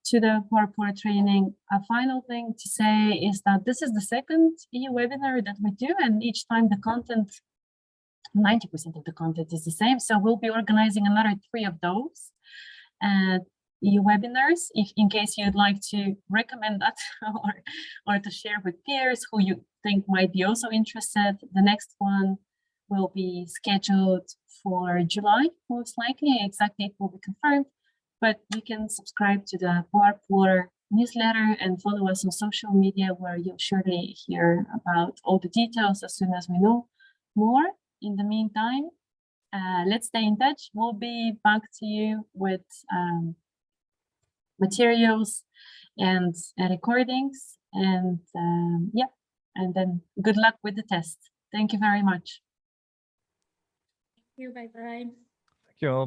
to the POWERPOOR training. A final thing to say is that this is the second EU webinar that we do, and each time the content, 90% of the content is the same. So we'll be organizing another 3 of those EU webinars, if in case you'd like to recommend that or to share with peers who you think might be also interested. The next one will be scheduled for July, most likely. Exact date will be confirmed, but you can subscribe to the POWERPOOR newsletter and follow us on social media, where you'll surely hear about all the details as soon as we know more. In the meantime, let's stay in touch. We'll be back to you with materials and recordings, and yeah, and then good luck with the test. Thank you very much. Thank you. Bye-bye. Thank you all. Bye.